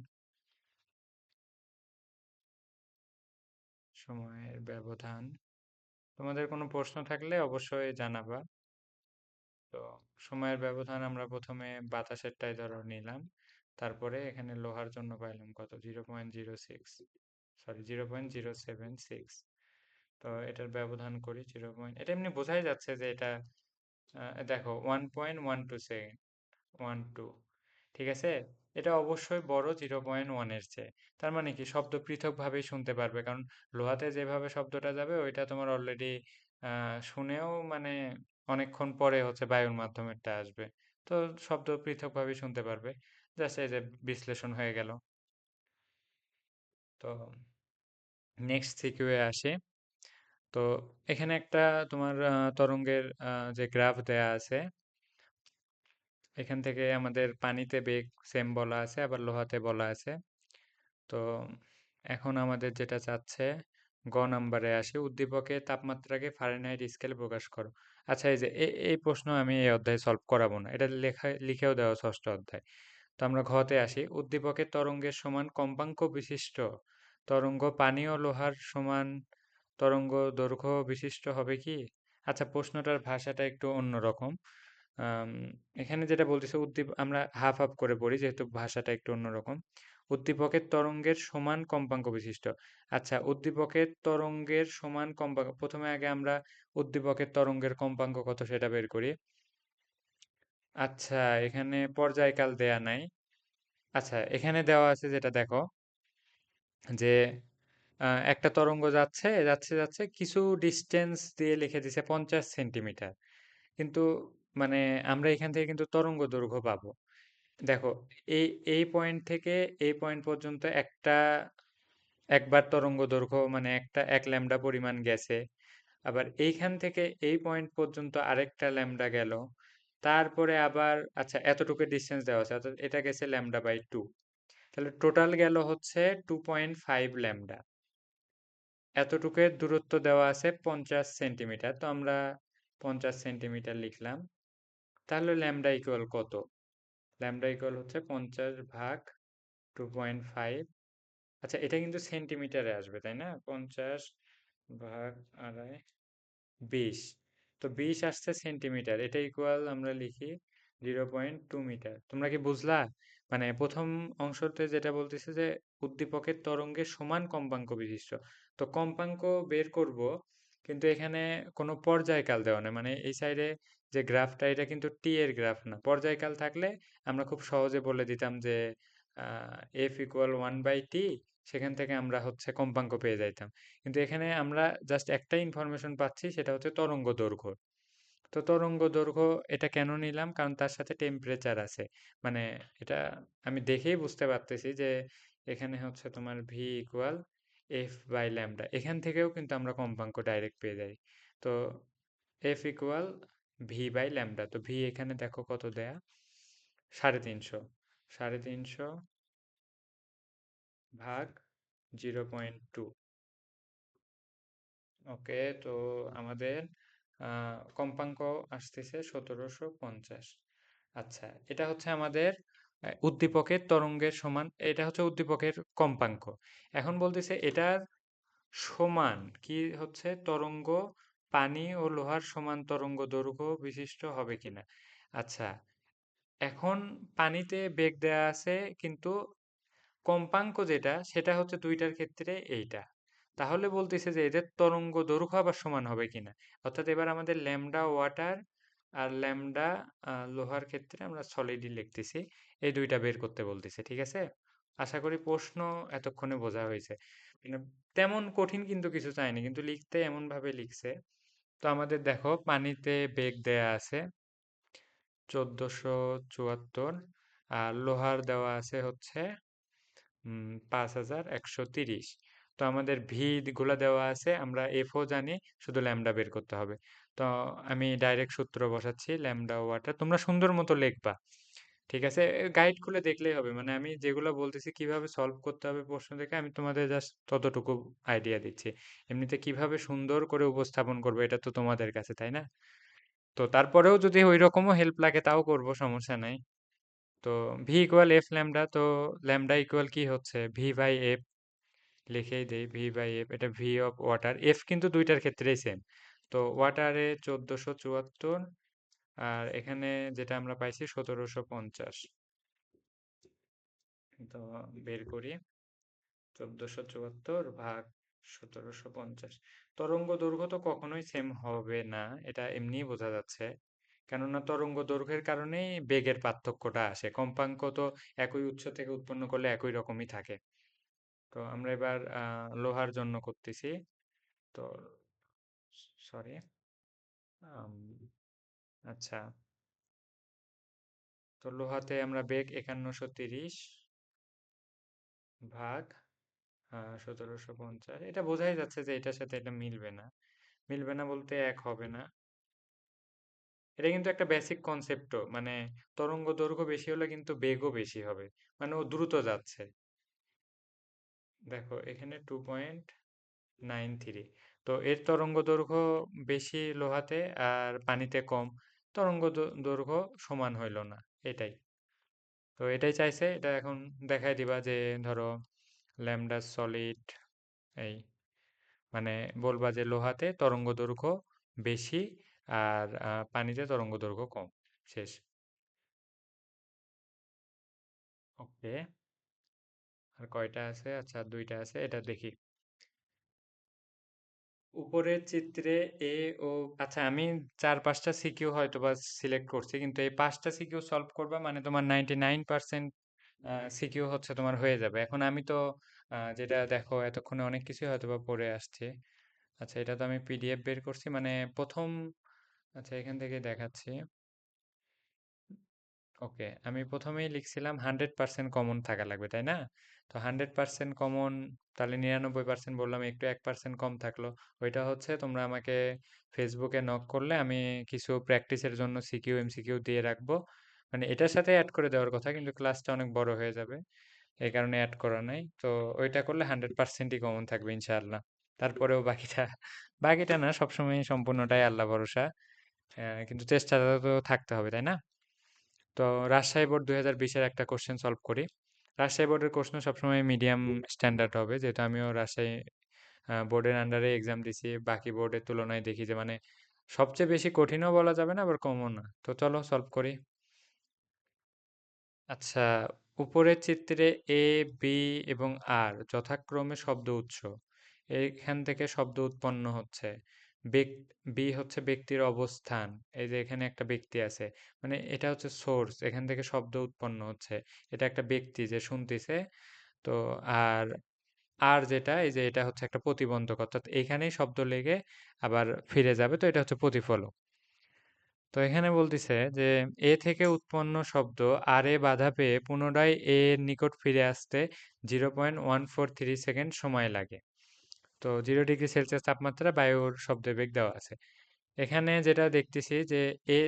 S1: সময়ের ব্যবধান, তোমাদের কোনো প্রশ্ন থাকলে অবশ্যই জানাবা। তো সময়ের ব্যবধান আমরা প্রথমে বাতাসেরটাই ধরো নিলাম, তারপরে এখানে লোহার জন্য পাইলাম কত 0.06। সরি 0.076। তো এটার ব্যবধান করি 0. এটা এমনি বোঝাই যাচ্ছে যে এটা দেখো 1.12 সেকেন্ড, 1 2। ঠিক আছে, এটা অবশ্যই বড় 0.1 এর চেয়ে। তার মানে কি শব্দ পৃথকভাবেই শুনতে পারবে, কারণ লোহাতে যেভাবে শব্দটা যাবে ওইটা তোমার অলরেডি শুনেও মানে অনেকক্ষণ পরে হচ্ছে বায়ুর মাধ্যমেরটা আসবে। তো শব্দ পৃথকভাবেই শুনতে পারবে। জাস্ট এই যে বিশ্লেষণ হয়ে গেল। তো নেক্সট সিকিউয়ে আসি। তো এখানে একটা তোমার তরঙ্গের যে গ্রাফ দেয়া আছে, এখান থেকে আমাদের পানিতে বেগ সেম বলা আছে, আবার লোহাতে বলা আছে। তো এখন আমাদের যেটা চাচ্ছে, গ নাম্বারে আসি, উদ্দীপকের তাপমাত্রাকে ফারেনহাইট স্কেলে প্রকাশ করো। আচ্ছা, এই যে এই প্রশ্ন আমি এই অধ্যায়ে সলভ করাবো না, এটা লিখেও দেওয়া ষষ্ঠ অধ্যায়। তো আমরা ঘতে আসি, উদ্দীপকের তরঙ্গের সমান কম্পাঙ্ক বিশিষ্ট তরঙ্গ পানি ও লোহার সমান তরঙ্গ দৈর্ঘ্য বিশিষ্ট হবে কি? আচ্ছা, প্রশ্নটার ভাষাটা একটু অন্যরকম। আম, এখানে যেটা বলতেছে আমরা হাফ হাফ করে পড়ি যেহেতু ভাষাটা একটু অন্যরকম। উদ্দীপকের তরঙ্গের সমান কম্পাঙ্ক বিশিষ্ট। আচ্ছা, উদ্দীপকের তরঙ্গের সমান কম্পাঙ্ক, প্রথমে আগে আমরা উদ্দীপকের তরঙ্গের কম্পাঙ্ক কত সেটা বের করি। আচ্ছা, এখানে পর্যায়কাল দেয়া নাই। আচ্ছা, এখানে দেওয়া আছে যেটা দেখো, যে একটা তরঙ্গ যাচ্ছে যাচ্ছে যাচ্ছে কিছু ডিস্টেন্স দিয়ে লিখে দিছে 50 সেন্টিমিটার, কিন্তু মানে আমরা এখান থেকে কিন্তু তরঙ্গ দৈর্ঘ্য পাবো। দেখো, এই এই পয়েন্ট থেকে এই পয়েন্ট পর্যন্ত একবার তরঙ্গ দৈর্ঘ্য মানে একটা 1 ল্যামডা পরিমাণ গেছে। আবার এইখান থেকে এই পয়েন্ট পর্যন্ত আরেকটা ল্যামডা গেল। তারপরে আবার আচ্ছা এতটুকু ডিস্টেন্স দেওয়া আছে, অর্থাৎ এটা গেছে ল্যামডা/2। তাহলে টোটাল গেল হচ্ছে 2.5 ল্যামডা। এতটুকুর দূরত্ব দেওয়া আছে 50 সেন্টিমিটার, তো আমরা 50 সেন্টিমিটার লিখলাম। তাহলে ল্যামডা ইকুয়াল কত? ল্যামডা ইকুয়াল হচ্ছে 50/2.5। আচ্ছা, এটা কিন্তু সেন্টিমিটারে আসবে তাই না? 50/2.5, 20। তো 20 আসছে সেন্টিমিটার, এটা ইকুয়াল আমরা লিখি 0.2 মিটার। তোমরা কি বুঝলা? মানে প্রথম অংশতে যেটা বলতেছে যে উদ্দীপকের তরঙ্গের সমান কম্পাঙ্ক বিশিষ্ট, তো কম্পাঙ্ক বের করব, কিন্তু এখানে কোনো পর্যায়কাল দেওয়া নেই। মানে এই সাইডে যে গ্রাফটা, এটা কিন্তু টি এর গ্রাফ না। পর্যায়কাল থাকলে আমরা খুব সহজে বলে দিতাম যে এফ ইকুয়াল 1/t, সেখান থেকে আমরা হচ্ছে কম্পাঙ্ক পেয়ে যাইতাম। কিন্তু এখানে আমরা জাস্ট একটা ইনফরমেশন পাচ্ছি, সেটা হচ্ছে তরঙ্গ দৈর্ঘ্য। তো তরঙ্গ দৈর্ঘ্য এটা কেন নিলাম? কারণ তার সাথে টেম্পারেচার আছে। মানে এটা আমি দেখেই বুঝতে পারতেছি যে এখানে হচ্ছে তোমার V equal F by lambda. এখান থেকেও কিন্তু আমরা কম্পাঙ্ক ডাইরেক্ট পেয়ে যাই। তো F equal V by lambda. তো ভি এখানে দেখো কত দেয়া, 350। 350 ভাগ 0.2। ওকে, তো আমাদের কম্পাঙ্ক আসতেছে 1750। আচ্ছা, এটা হচ্ছে আমাদের উদ্দীপকের তরঙ্গের সমান, এটা হচ্ছে উদ্দীপকের কম্পাঙ্ক। এখন বলতেছে এটার সমান কি হচ্ছে তরঙ্গ পানি ও লোহার সমান তরঙ্গ দৈর্ঘ্য বিশিষ্ট হবে কিনা। আচ্ছা, এখন পানিতে বেগ দেয়া আছে, কিন্তু কম্পাঙ্ক যেটা সেটা হচ্ছে দুইটার ক্ষেত্রে এইটা। তাহলে বলতেছে যে এদের তরঙ্গ দৈর্ঘ্য আবার সমান হবে কিনা। অর্থাৎ এবার আমাদের ল্যামডা ওয়াটার আর ল্যামডা লোহার ক্ষেত্রে আমরা সলিডই লিখতেছি, এই দুইটা বের করতে বলতেছে। ঠিক আছে, আশা করি প্রশ্ন এতক্ষণে বোঝা হয়েছে। মানে তেমন কঠিন কিন্তু কিছু চাইনি, কিন্তু লিখতে এমন ভাবে লিখছে। তো আমাদের দেখো পানিতে বেগ দেয়া আছে 1474, আর লোহার দেওয়া আছে হচ্ছে 5130। তো আমাদের ভি গুলা দেওয়া আছে, আমরা এফও জানি, শুধু ল্যামডা বের করতে হবে। তো আমি ডাইরেক্ট সূত্র বসাচ্ছি, ল্যামডা ওয়াটার। তোমরা সুন্দর মতো লিখবা, ঠিক আছে? গাইড খুলে দেখলেই হবে। মানে আমি যেগুলো বলতেছি কিভাবে সলভ করতে হবে প্রশ্ন থেকে, আমি তোমাদের জাস্ট ততটুকু আইডিয়া দিচ্ছি। এমনিতে কিভাবে সুন্দর করে উপস্থাপন করবে এটা তো তোমাদের কাছে, তাই না? তো তারপরেও যদি ওই রকমও হেল্প লাগে তাও করব, সমস্যা নাই। তো ভি ইকুয়াল এফ ল্যামডা, তো ল্যামডা ইকুয়াল কি হচ্ছে ভি বাই এফ। লিখেই দেই ভি বাই এফ, এটা ভি অফ ওয়াটার। এফ কিন্তু দুইটার ক্ষেত্রেই সেম। তো ওয়াটারে 1474, আর এখানে যেটা আমরা পাইছি 1750। তো বের করি। 1474 ভাগ 1750। তরঙ্গ দৈর্ঘ্য তো কখনোই সেম হবে না, এটা এমনিই বোঝা যাচ্ছে। কেননা তরঙ্গ দৈর্ঘ্যের কারণেই বেগের পার্থক্যটা আসে। কম্পাঙ্ক তো একই উৎস থেকে উৎপন্ন করলে একই রকমই থাকে। তো আমরা এবার লোহার জন্য করতেছি। তো সরি, আচ্ছা, তো লোহাতে আমরা বেগ 5130 ভাগ 1750। এটা বোঝাই যাচ্ছে যে এটার সাথে এটা মিলবে না। মিলবে না বলতে এক হবে না। এটা কিন্তু একটা বেসিক কনসেপ্টও, মানে তরঙ্গ দৈর্ঘ্য বেশি হলে কিন্তু বেগও বেশি হবে, মানে ও দ্রুত যাচ্ছে। দেখো এখানে 2.93, তো এর তরঙ্গ দৈর্ঘ্য বেশি লোহাতে আর পানিতে কম, তরঙ্গ দৈর্ঘ্য সমান হইল না, এটাই। তো এটাই চাইছে, এটা এখন দেখাই দিবা যে ধরো ল্যামডা সলিড, এই মানে বলবা যে লোহাতে তরঙ্গ দৈর্ঘ্য বেশি আর পানিতে তরঙ্গ দৈর্ঘ্য কম। শেষ। ওকে, আর কয়টা আছে? আচ্ছা, দুইটা আছে, এটা দেখি। উপরের চিত্রে এ ও, আচ্ছা আমি 4-5টা সিকিউ হয়তো বা সিলেক্ট করছি, কিন্তু এই 5টা সিকিউ সলভ করবা মানে তোমার 99% সিকিউ হচ্ছে তোমার হয়ে যাবে। এখন আমি তো যেটা দেখো এতক্ষণে অনেক কিছুই হয়তো বা পড়ে আসছে। আচ্ছা, এটা তো আমি পিডিএফ বের করছি, মানে প্রথম, আচ্ছা এখান থেকে দেখাচ্ছি। ওকে, আমি প্রথমেই লিখছিলাম 100% কমন থাকা লাগবে, তাই না? তো 100% কমন, তাহলে 99% বললাম, একটু 1% কম থাকলো। ওইটা হচ্ছে তোমরা আমাকে ফেসবুকে নক করলে আমি কিছু প্র্যাকটিসের জন্য সিকিউ এমসিকিউ দিয়ে রাখবো। মানে এটার সাথে অ্যাড করে দেওয়ার কথা, কিন্তু ক্লাসটা অনেক বড় হয়ে যাবে, এই কারণে অ্যাড করা নাই। তো ওইটা করলে 100%ই কমন থাকবে ইনশাআল্লাহ। তারপরেও বাকিটা, বাকিটা না, সবসময় সম্পূর্ণটাই আল্লাহ ভরসা। কিন্তু চেষ্টাটা তো থাকতে হবে, তাই না? তো রাজশাহী বোর্ড 2020-এর একটা কোশ্চেন সলভ করি। রাজশাহী বোর্ডের প্রশ্ন সবসময় মিডিয়াম স্ট্যান্ডার্ড হবে, যেহেতু আমিও রাজশাহী বোর্ডের আন্ডারে এক্সাম দিছি। বাকি বোর্ডের তুলনায় দেখি যে মানে সবচেয়ে বেশি কঠিনও বলা যাবে না, আবার কমও না। তো চলো সলভ করি। আচ্ছা, উপরের চিত্রে এ, বি এবং আর যথাক্রমে শব্দ উৎস। এইখান থেকে শব্দ উৎপন্ন হচ্ছে। বি হচ্ছে ব্যক্তির অবস্থান, এই যে এখানে একটা ব্যক্তি আছে, মানে এটা হচ্ছে সোর্স, এখান থেকে শব্দ উৎপন্ন হচ্ছে। এটা একটা ব্যক্তি যে শুনতেছে। তো আর আর যেটা, এই যে এটা হচ্ছে একটা প্রতিবন্ধক, অর্থাৎ এখানেই শব্দ লেগে আবার ফিরে যাবে, তো এটা হচ্ছে প্রতিফলক। তো এখানে বলতেছে যে এ থেকে উৎপন্ন শব্দ আর এ বাধা পেয়ে পুনরায় এ এর নিকট ফিরে আসতে 0.143 সেকেন্ড সময় লাগে। তো 0 ডিগ্রি সেলসিয়াস তাপমাত্রা বায়ুর শব্দের বেগ দেওয়া আছে। এখানে যেটা দেখতেছি যে এ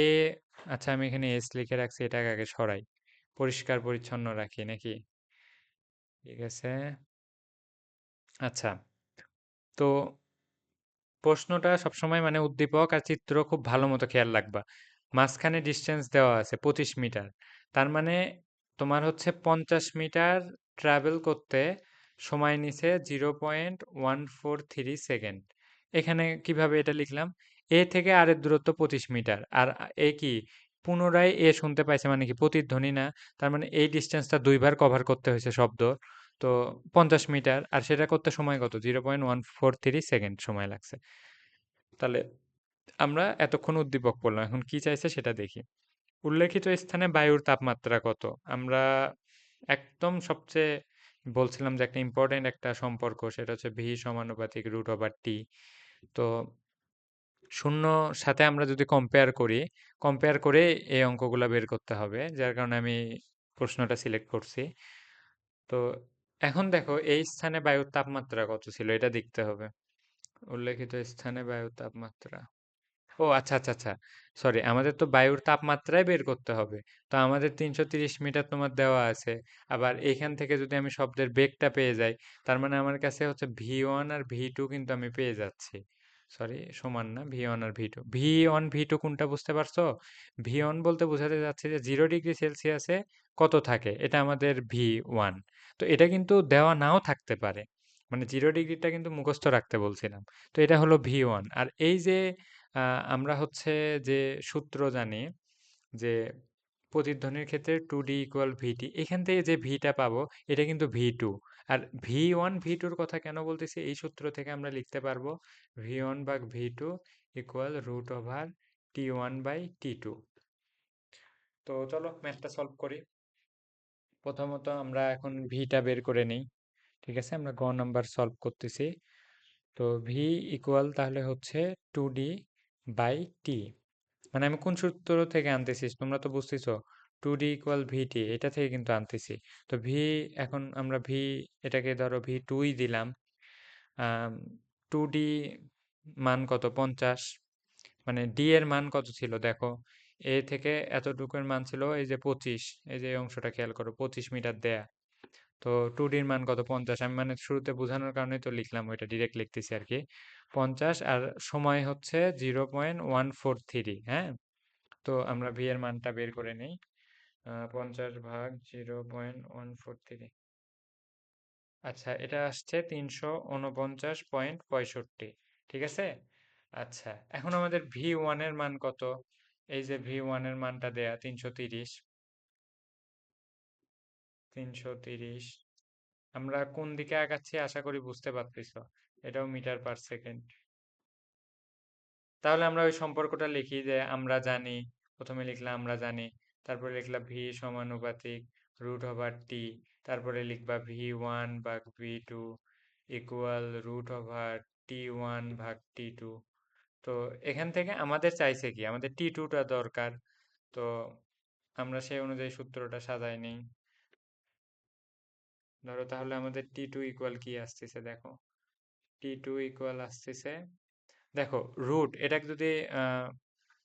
S1: এ আচ্ছা আমি এখানে এস লিখে রাখছি, এটাকে আগে সরাই, পরিষ্কার পরিচ্ছন্ন রাখি নাকি। ঠিক আছে। আচ্ছা, তো প্রশ্নটা সবসময় মানে উদ্দীপক আর চিত্র খুব ভালো মতো খেয়াল রাখবা। মাঝখানে ডিস্টেন্স দেওয়া আছে 25 মিটার, তার মানে তোমার হচ্ছে 50 মিটার ট্রাভেল করতে সময় নিছে 0.143 সেকেন্ড। এখানে কিভাবে এটা লিখলাম? এ থেকে আর এর দূরত্ব 25 মিটার, আর এ কি পুনরায় এ শুনতে পাইছে, মানে কি প্রতিধ্বনি না? তার মানে এই ডিস্টেন্সটা দুইবার কভার করতে হয়েছে শব্দ। তো 50 মিটার, আর সেটা করতে সময় কত? 0.143 সেকেন্ড সময় লাগছে। তাহলে আমরা এতক্ষণ উদ্দীপক পড়লাম, এখন কি চাইছে সেটা দেখি। উল্লেখিত স্থানে বায়ুর তাপমাত্রা কত? আমরা একদম সবচেয়ে বলছিলাম যে একটা ইম্পর্টেন্ট একটা সম্পর্ক, সেটা হচ্ছে ভি সমানুপাতিক √/টি। তো শূন্য সাথে আমরা যদি কম্পেয়ার করি, কম্পেয়ার করে এই অঙ্কগুলা বের করতে হবে, যার কারণে আমি প্রশ্নটা সিলেক্ট করছি। তো এখন দেখো এই স্থানে বায়ুর তাপমাত্রা কত ছিল, এটা দেখতে হবে। উল্লেখিত স্থানে বায়ুর তাপমাত্রা, ও আচ্ছা আচ্ছা আচ্ছা, সরি, আমাদের তো বায়ুর তাপমাত্রাই বের করতে হবে। তো আমাদের 330 মিটার তোমার দেওয়া আছে। আবার এখান থেকে যদি আমি শব্দের বেগটা পেয়ে যাই, তার মানে আমার কাছে হচ্ছে V1 আর V2 কিন্তু আমি পেয়ে যাচ্ছি। সরি, সমান না, V1 আর V2, V1 V2 কোনটা বুঝতে পারছো? V1 বলতে বোঝাতে যাচ্ছে যে 0 ডিগ্রি সেলসিয়াসে কত থাকে, এটা আমাদের V1। তো এটা কিন্তু দেওয়া নাও থাকতে পারে, মানে 0 ডিগ্রিটা কিন্তু মুখস্থ রাখতে বলছিলাম। তো এটা হলো V1। আর এই যে আমরা হচ্ছে যে সূত্র জানি যে প্রতিধ্বনির ক্ষেত্রে 2D = VT, এখান থেকে যে ভিটা পাবো এটা কিন্তু V2। আর V1 V2-র কথা কেন বলতেছি, এই সূত্র থেকে আমরা লিখতে পারবো V1/V2 ইকুয়াল √T1/T2। তো চলো ম্যাথটা সলভ করি। প্রথমত আমরা এখন ভিটা বের করে নিই। ঠিক আছে, আমরা গ নাম্বার সলভ করতেছি। তো ভি ইকুয়াল তাহলে হচ্ছে 2D/T। মানে আমি কোন সূত্র থেকে আনতেছি তোমরা তো বুঝতেছো, 2D ইকুয়াল ভিটি, এটা থেকে কিন্তু আনতেছি। তো ভি, এখন আমরা ভি, এটাকে ধরো V2ই দিলাম। 2D মান কত, 50। মানে ডি এর মান কত ছিল দেখো, এ থেকে এতটুকুর মান ছিল এই যে 25, এই যে এই অংশটা খেয়াল করো, 25 মিটার দেয়া। তো 2D-র মান কত, 50। আমি মানে শুরুতে বোঝানোর কারণে তো লিখলাম, ওইটা ডিরেক্ট লিখতেছি আর কি। 50 আর সময় হচ্ছে 0.143। হ্যাঁ, তো আমরা ভি এর মানটা বের করে নিই। 50/0.143, আচ্ছা এটা আসছে 349.65। ঠিক আছে। আচ্ছা, এখন আমাদের V1-এর মান কত? এই যে V1-এর মানটা দেয়া 330। 330, আমরা কোন দিকে আগাচ্ছি আশা করি বুঝতে পারতেছো। এটাও মিটার পার সেকেন্ড। তাহলে আমরা ওই সম্পর্কটা লিখি যে আমরা জানি, প্রথমে লিখলাম আমরা জানি, তারপরে লিখলাম ভি সমানুপাতিক √T, তারপরে লিখবা V1/V2 ইকুয়াল √T1/T2। তো এখান থেকে আমাদের চাইছে কি, আমাদের T2টা দরকার। তো আমরা সেই অনুযায়ী সূত্রটা সাজাই নেই। ধরো তাহলে আমাদের T2 ইকুয়াল কি আসতেছে দেখো, T2 ইকুয়াল আসতেছে, দেখো রুট, এটাকে যদি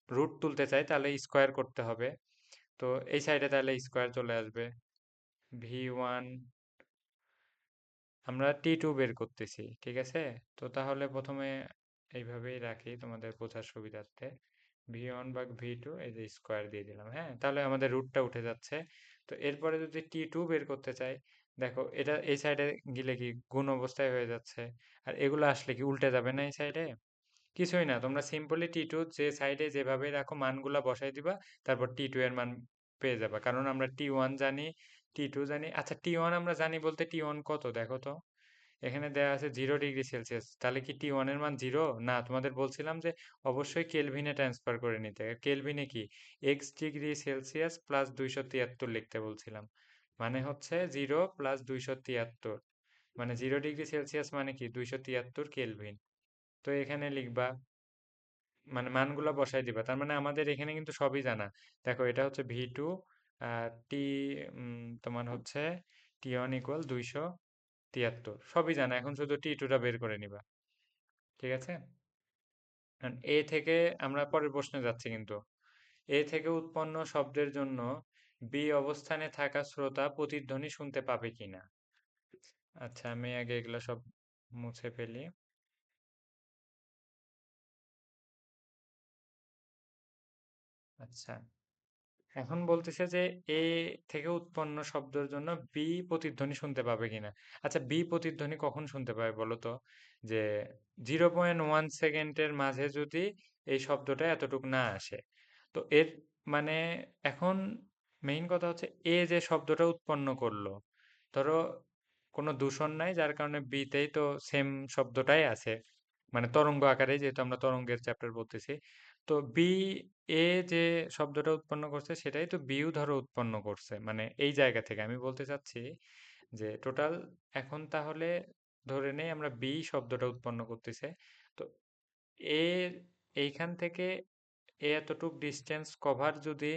S1: রুট তুলতে চাই তাহলে স্কোয়ার করতে হবে। তো এই সাইডে তাহলে স্কোয়ার চলে আসবে। V1, আমরা T2 বের করতেছি, ঠিক আছে। তো তাহলে প্রথমে এইভাবেই রাখি তোমাদের বোঝার সুবিধার্থে। V1/V2 এই যে স্কোয়ার দিয়ে দিলাম। হ্যাঁ, তাহলে আমাদের রুটটা উঠে যাচ্ছে। তো এরপরে যদি T2 বের করতে চাই, দেখো এটা এই সাইডে গেলে কি গুণ অবস্থায় হয়ে যাচ্ছে, আর এগুলো আসলে কি উল্টে যাবে না এই সাইডে? কিছুই না, তোমরা সিম্পলি T2 যে সাইডে যেভাবে রাখো মানগুলা বসাই দিবা, তারপর T2 এর মান পেয়ে যাবা। কারণ আমরা T1 জানি, T2 জানি। আচ্ছা T1 আমরা জানি বলতে T1 কত দেখো তো, এখানে দেওয়া আছে 0 ডিগ্রি সেলসিয়াস। তাহলে কি T1 এর মান 0? না, তোমাদের বলছিলাম যে অবশ্যই কেলভিনে ট্রান্সফার করে নিতে। কেলভিনে কি, x ডিগ্রি সেলসিয়াস প্লাস 273 লিখতে বলছিলাম। মানে হচ্ছে 0 + 273, মানে 0 ডিগ্রি সেলসিয়াস মানে কি 273 কেলভিন। তো এখানে লিখবা, মানে মানগুলা বসাই দিবা। তার মানে আমাদের এখানে কিন্তু সবই জানা। দেখো এটা হচ্ছে V2, টি, তোমার হচ্ছে T1 ইকুয়াল 273, সবই জানা। এখন শুধু T2টা বের করে নিবা। ঠিক আছে। এ থেকে আমরা পরের প্রশ্নে যাচ্ছি কিন্তু, এ থেকে উৎপন্ন শব্দের জন্য বি অবস্থানে থাকা শ্রোতা প্রতিধ্বনি শুনতে পাবে কিনা। আচ্ছা আমি আগে এগুলা সব মুছে ফেলি। আচ্ছা, এখন বলতেছে যে এ থেকে উৎপন্ন শব্দের জন্য বি প্রতিধ্বনি শুনতে পাবে কিনা। আচ্ছা বি প্রতিধ্বনি কখন শুনতে পাবে বলো তো, যে 0.1 সেকেন্ডের মাঝে যদি এই শব্দটা এতটুক না আসে। তো এর মানে এখন মেইন কথা হচ্ছে এ যে শব্দটা উৎপন্ন করলো, ধরো কোনো দূষণ নাই যার কারণে বিতেই তো সেম শব্দটাই আছে, মানে তরঙ্গ আকারে, যেহেতু আমরা তরঙ্গের চ্যাপ্টার পড়তেছি। তো বি, এ যে শব্দটা উৎপন্ন করছে সেটাই তো বিউ ধরো উৎপন্ন করছে, মানে এই জায়গা থেকে আমি বলতে চাচ্ছি যে টোটাল, এখন তাহলে ধরে নেই আমরা বি শব্দটা উৎপন্ন করতেছে। তো এ এইখান থেকে এ এতটুক ডিস্টেন্স কভার যদি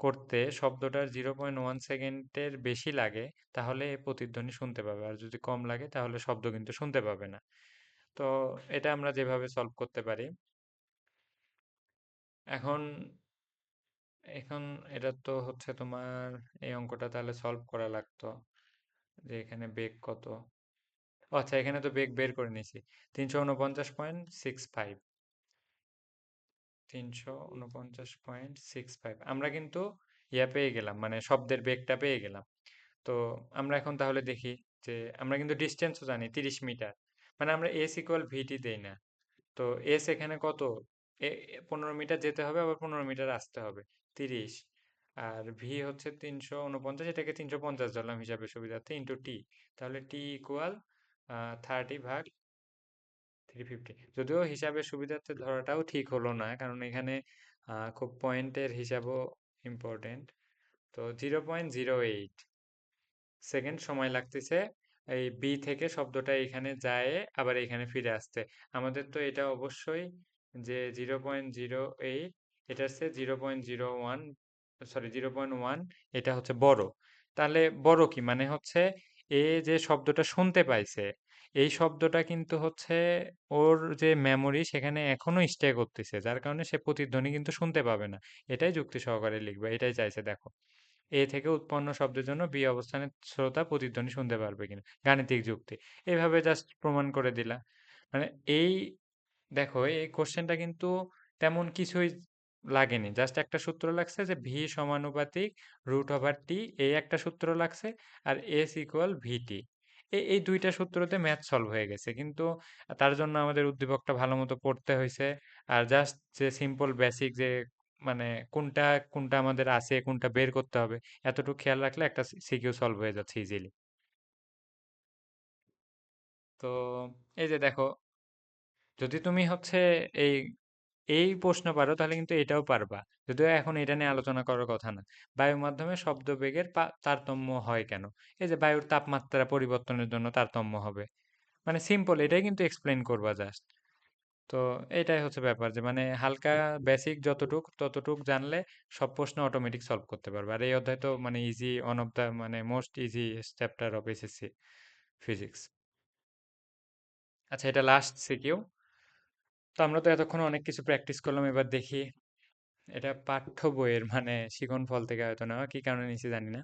S1: করতে শব্দটার 0.1 সেকেন্ডের বেশি লাগে, তাহলে এ প্রতিধ্বনি শুনতে পাবে। আর যদি কম লাগে তাহলে শব্দ কিন্তু শুনতে পাবে না। তো এটা আমরা যেভাবে সলভ করতে পারি। এখন এখন এটা তো হচ্ছে তোমার, এই অঙ্কটা তাহলে সলভ করা লাগতো, যে এখানে বেগ কত। ও আচ্ছা, এখানে তো বেগ বের করে নিয়েছি, 349.65। 349.65, আমরা কিন্তু ইয়া পেয়ে গেলাম, মানে শব্দের বেগটা পেয়ে গেলাম। তো আমরা এখন তাহলে দেখি যে আমরা কিন্তু ডিস্টেন্সও জানি 30 মিটার, মানে আমরা এস ইকুয়াল ভিটি দেই না। তো এস এখানে কত, 15 মিটার যেতে হবে, আবার 15 মিটার আসতে হবে, 30। আর ভি হচ্ছে 349, এটাকে 350 ধরলাম হিসাবে সুবিধার্থে, ইন্টু টি। তাহলে টি ইকুয়াল 30 ভাগ 350। যদিও হিসাবের সুবিধার্থে ধরাটাও ঠিক হলো না, কারণ এখানে খুব পয়েন্টের হিসাবও ইম্পর্টেন্ট। তো 0.08 সেকেন্ড সময় লাগতেছে এই বি থেকে শব্দটা এখানে যায় আবার এখানে ফিরে আসতে। আমাদের তো এটা অবশ্যই যে 0.08, এটার চেয়ে 0.01, সরি 0.1 এটা হচ্ছে বড়। তাহলে বড় কি মানে হচ্ছে এ যে শব্দটা শুনতে পাইছে, এই শব্দটা কিন্তু হচ্ছে ওর যে মেমোরি সেখানে এখনো স্টে করতেছে, যার কারণে সে প্রতিধ্বনি কিন্তু শুনতে পাবে না। এটাই যুক্তি সহকারে লিখবে, এটাই চাইছে দেখো। এ থেকে উৎপন্ন শব্দের জন্য বি অবস্থানে শ্রোতা প্রতিধ্বনি শুনতে পারবে কিনা, গাণিতিক যুক্তি। এইভাবে জাস্ট প্রমাণ করে দিলা। মানে এই দেখো এই কোশ্চেনটা কিন্তু তেমন কিছুই লাগেনি, জাস্ট একটা সূত্র লাগছে যে ভি সমানুপাতিক রুট ওভার টি, এই একটা সূত্র লাগছে, আর এস ইকুয়াল ভিটি। এই দুইটা সূত্রতে ম্যাথ সলভ হয়ে গেছে, কিন্তু তার জন্য আমাদের উদ্দীপকটা ভালো মতো পড়তে হয়েছে। আর জাস্ট যে সিম্পল বেসিক যে মানে কোনটা কোনটা আমাদের আছে কোনটা বের করতে হবে, এতটুকু খেয়াল রাখলে একটা সিকিউ সলভ হয়ে যাচ্ছে ইজিলি। তো এই যে দেখো, যদি তুমি হচ্ছে এই এই প্রশ্ন পারো তাহলে কিন্তু এটাও পারবা। যদিও এখন এটা নিয়ে আলোচনা করার কথা না। বায়ুর মাধ্যমে শব্দ বেগের তারতম্য হয় কেন? এই যে বায়ুর তাপমাত্রা পরিবর্তনের জন্য তারতম্য হবে। মানে সিম্পল, এটাই কিন্তু এক্সপ্লেন করবা জাস্ট। তো এটাই হচ্ছে ব্যাপার, যে মানে হালকা বেসিক যতটুক ততটুক জানলে সব প্রশ্ন অটোমেটিক সলভ করতে পারবে। আর এই অধ্যায় তো মানে ইজি, ওয়ান অফ দ্য মানে most easy chapter of SSC physics. আচ্ছা, এটা লাস্ট সিকিউ। তো আমরা তো এতক্ষণ অনেক কিছু প্র্যাকটিস করলাম, এবার দেখি। এটা পাঠ্য বইয়ের মানে শিখন ফল থেকে হয়তো নেওয়া, কি কারণে নিচে জানি না।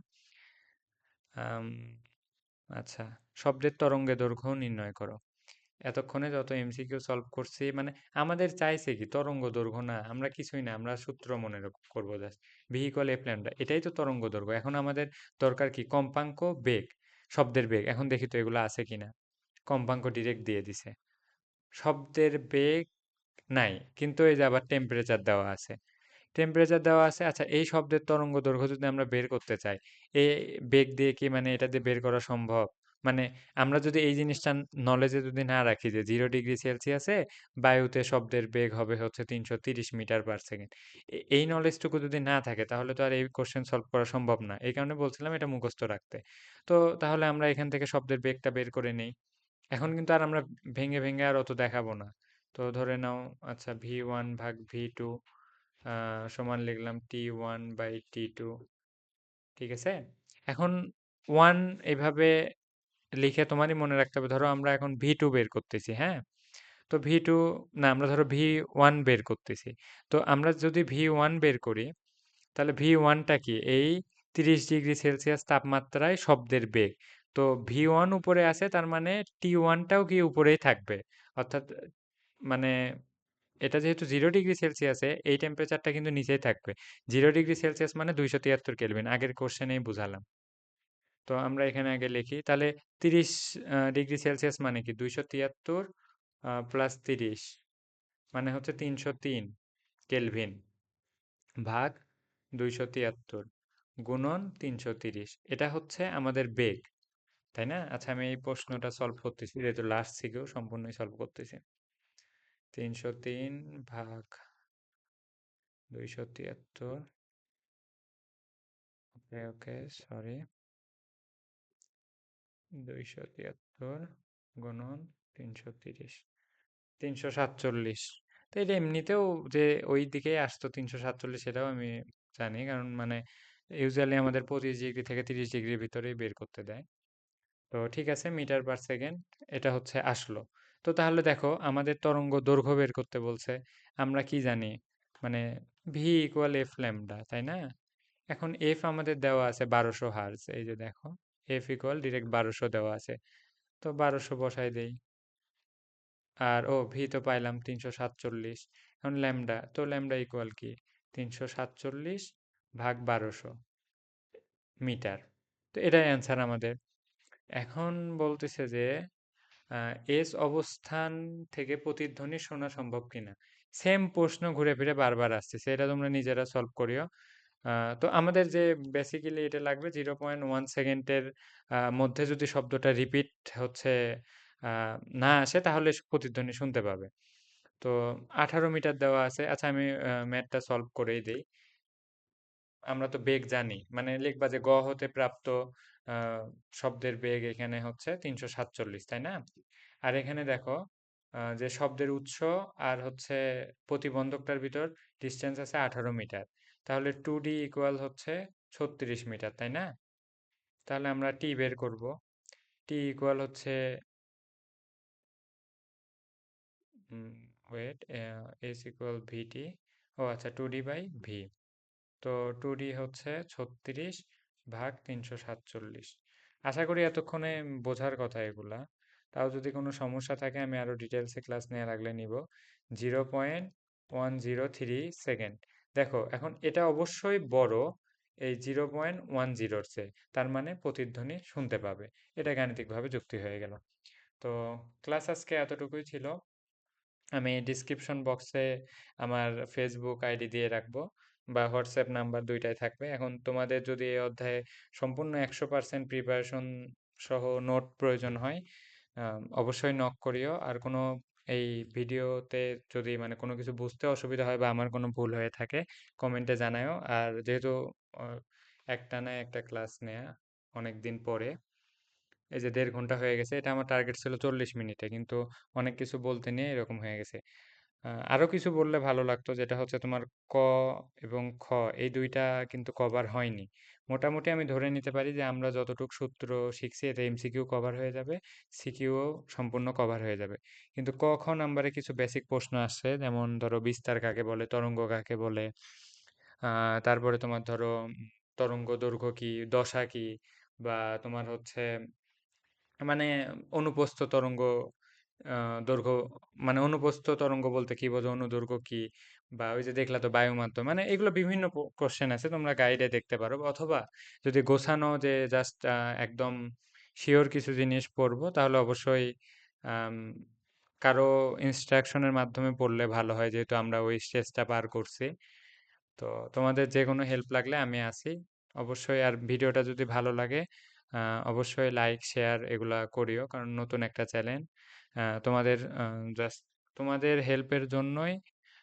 S1: আম, আচ্ছা, শব্দের তরঙ্গে দৈর্ঘ্য নির্ণয় করো। এতক্ষণে যত এমসিকিউ সলভ করছি, মানে আমাদের চাইছে কি তরঙ্গ দৈর্ঘ্য, না আমরা কিছুই না, আমরা সূত্র মনে করবো just. V equal F lambda, এটাই তো তরঙ্গ দৈর্ঘ্য। এখন আমাদের দরকার কি কম্পাঙ্ক, বেগ, শব্দের বেগ। এখন দেখি তো এগুলো আছে কিনা। কম্পাঙ্ক ডিরেক্ট দিয়ে দিছে, শব্দের বেগ নাই, কিন্তু এই যে আবার টেম্পারেচার দেওয়া আছে। টেম্পারেচার দেওয়া আছে। আচ্ছা, এই শব্দের তরঙ্গ দৈর্ঘ্য যদি আমরা বের করতে চাই, এই বেগ দিয়ে কি মানে এটা দিয়ে বের করা সম্ভব? মানে আমরা যদি এই জিনিসটা নলেজে যদি না রাখি যে 0 ডিগ্রি সেলসিয়াসে বায়ুতে শব্দের বেগ হবে হচ্ছে 330 মিটার পার সেকেন্ড, এই নলেজটুকু যদি না থাকে তাহলে তো আর এই কোশ্চেন সলভ করা সম্ভব না। এই কারণে বলছিলাম এটা মুখস্থ রাখতে। তো তাহলে আমরা এখান থেকে শব্দের বেগটা বের করে নেই। এখন কিন্তু আর আমরা ভেঙে ভেঙে আর অত দেখাবো না। তো ধরে নাও, আচ্ছা v1/v2 সমান লিখলাম T1/T2। ঠিক আছে? এখন 1 এভাবে লিখে তোমারই মনে রাখতে হবে। ধরো আমরা এখন ভি টু বের করতেছি, হ্যাঁ? তো ভি টু, না আমরা ধরো ভি ওয়ান বের করতেছি। তো আমরা যদি ভি ওয়ান বের করি, তাহলে ভি ওয়ানটা কি? এই 30 ডিগ্রি সেলসিয়াস তাপমাত্রায় শব্দের বেগ। তো ভি ওয়ান উপরে আছে, তার মানে টি ওয়ানটাও কি উপরেই থাকবে। অর্থাৎ মানে এটা যেহেতু 0 ডিগ্রি সেলসিয়াসে, এই টেম্পারেচারটা কিন্তু নিচেই থাকবে। 0 ডিগ্রি সেলসিয়াস মানে 273 কেলভিন, আগের কোশ্চেনেই বুঝালাম। তো আমরা এখানে আগে লিখি তাহলে 30 ডিগ্রি সেলসিয়াস মানে কি 273 প্লাস 30 মানে হচ্ছে 303 কেলভিন, ভাগ 273 গুণন 330, এটা হচ্ছে আমাদের বেগ, তাই না? আচ্ছা, আমি এই প্রশ্নটা সলভ করতেছি, যেহেতু লাস্ট সিকিউ সম্পূর্ণই সলভ করতেছি। 303 ভাগ 273, ওকে ওকে সরি, 273 গুণন 330, 347। তো এটা এমনিতেও যে ওই দিকেই আসতো 347, সেটাও আমি জানি, কারণ মানে ইউজুয়ালি আমাদের 25 ডিগ্রি থেকে 30 ডিগ্রির ভিতরেই বের করতে দেয়। তো ঠিক আছে, মিটার পার সেকেন্ড এটা হচ্ছে আসলো। তো তাহলে দেখো আমাদের তরঙ্গ দৈর্ঘ্য বের করতে বলছে। আমরা কি জানি, মানে ভি ইকুয়াল এফ ল্যামডা, তাই না? এখন এফ আমাদের দেওয়া আছে 1200 হার্জ, এই যে দেখো এফ ইকুয়াল ডিরেক্ট 1200 দেওয়া আছে। তো 1200 বসাই দেই। আর ও ভি তো পাইলাম 347। এখন ল্যামডা, তো ল্যামডা ইকুয়াল কি 347 ভাগ 1200 মিটার। তো এটাই অ্যান্সার আমাদের। এখন বলতেছে যে এস অবস্থান থেকে প্রতিধ্বনি শোনা সম্ভব কিনা। সেম প্রশ্ন ঘুরে ফিরে বারবার আসতেছে, এটা তোমরা নিজেরা সলভ করিও। তো আমাদের যে বেসিক্যালি এটা লাগবে 0.1 সেকেন্ডের মধ্যে যদি শব্দটা রিপিট হচ্ছে না আসে তাহলে প্রতিধ্বনি শুনতে পাবে। তো 18 মিটার দেওয়া আছে। আচ্ছা আমি ম্যাথটা সলভ করেই দেই। আমরা তো বেগ জানি, মানে লিখবা যে গ হতে প্রাপ্ত আহ, শব্দের বেগ এখানে হচ্ছে 347, তাই না? আর এখানে দেখো যে শব্দের উৎস আর হচ্ছে প্রতিবন্ধকটার ভিতর ডিস্টেন্স আছে 18 মিটার, তাহলে 2D ইকুয়াল হচ্ছে 36 মিটার, তাই না? তাহলে আমরা টি বের করব। টি ইকুয়াল হচ্ছে ওয়েট, এস ইকুয়াল ভিটি, ও আচ্ছা 2D/v। তো 2D হচ্ছে 36/347। আশা করি এতক্ষণে বোঝার কথা এগুলা। তাও যদি কোনো সমস্যা থাকে আমি আরো ডিটেলসে ক্লাস নেওয়ার লাগলে নিব। 0.103 সেকেন্ড। দেখো এখন এটা অবশ্যই বড় এই 0.10-র চেয়ে, তার মানে প্রতিধ্বনি শুনতে পাবে। এটা গাণিতিকভাবে যুক্তি হয়ে গেল। তো ক্লাস আজকে এতটুকুই ছিল। আমি ডিসক্রিপশন বক্সে আমার ফেসবুক আইডি দিয়ে রাখবো, বা হোয়াটসঅ্যাপ নাম্বার, দুইটাই থাকবে। এখন তোমাদের যদি এই অধ্যায়ে সম্পূর্ণ 100% প্রিপারেশন সহ নোট প্রয়োজন হয়, অবশ্যই নক করিও। আর কোনো এই ভিডিওতে যদি মানে কোনো কিছু বুঝতে অসুবিধা হয় বা আমার কোনো ভুল হয়ে থাকে কমেন্টে জানাও। আর যেহেতু আহ, একটানা একটা ক্লাস নেয়া অনেক দিন পরে, এই যে 1.5 ঘন্টা হয়ে গেছে, এটা আমার টার্গেট ছিল 40 মিনিটে, কিন্তু অনেক কিছু বলতে নিয়ে এরকম হয়ে গেছে। আরো কিছু বললে ভালো লাগতো, যেটা হচ্ছে তোমার ক এবং খ, এই দুইটা কিন্তু কভার হয়নি। মোটামুটি আমি ধরে নিতে পারি যে আমরা যতটুকু সূত্র শিখছি এতে এমসিকিউ কভার হয়ে যাবে, সিকিউও সম্পূর্ণ কভার হয়ে যাবে। কিন্তু ক খ নাম্বারে কিছু বেসিক প্রশ্ন আসছে, যেমন ধরো বিস্তার কাকে বলে, তরঙ্গ কাকে বলে, তারপরে তোমার ধরো তরঙ্গ দৈর্ঘ্য কি, দশা কি, বা তোমার হচ্ছে মানে অনুপ্রস্থ তরঙ্গ দৈর্ঘ্য, মানে অনুপ্রস্থ তরঙ্গ বলতে কি বোঝো, অনুদৈর্ঘ্য কি, বা ওই যে দেখলা তো বায়ু মাধ্যম, মানে এগুলো বিভিন্ন কোশ্চেন আছে, তোমরা গাইডে দেখতে পারো। অথবা যদি গোছানো যে জাস্ট একদম শিওর কিছু জিনিস পড়বো, তাহলে অবশ্যই আম, কারো ইনস্ট্রাকশনের মাধ্যমে পড়লে ভালো হয়, যেহেতু আমরা ওই স্টেজটা পার করছি। তো তোমাদের যে কোনো হেল্প লাগলে আমি আছি অবশ্যই। আর ভিডিওটা যদি ভালো লাগে অবশ্যই লাইক শেয়ার এগুলা করিও, কারণ নতুন একটা চ্যানেল। তোমাদের জাস্ট তোমাদের হেল্পের জন্যই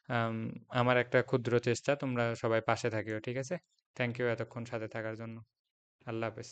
S1: আম, আমার একটা ক্ষুদ্র চেষ্টা, তোমরা সবাই পাশে থাকিও, ঠিক আছে? থ্যাংক ইউ এতক্ষণ সাথে থাকার জন্য। আল্লাহ হাফেজ।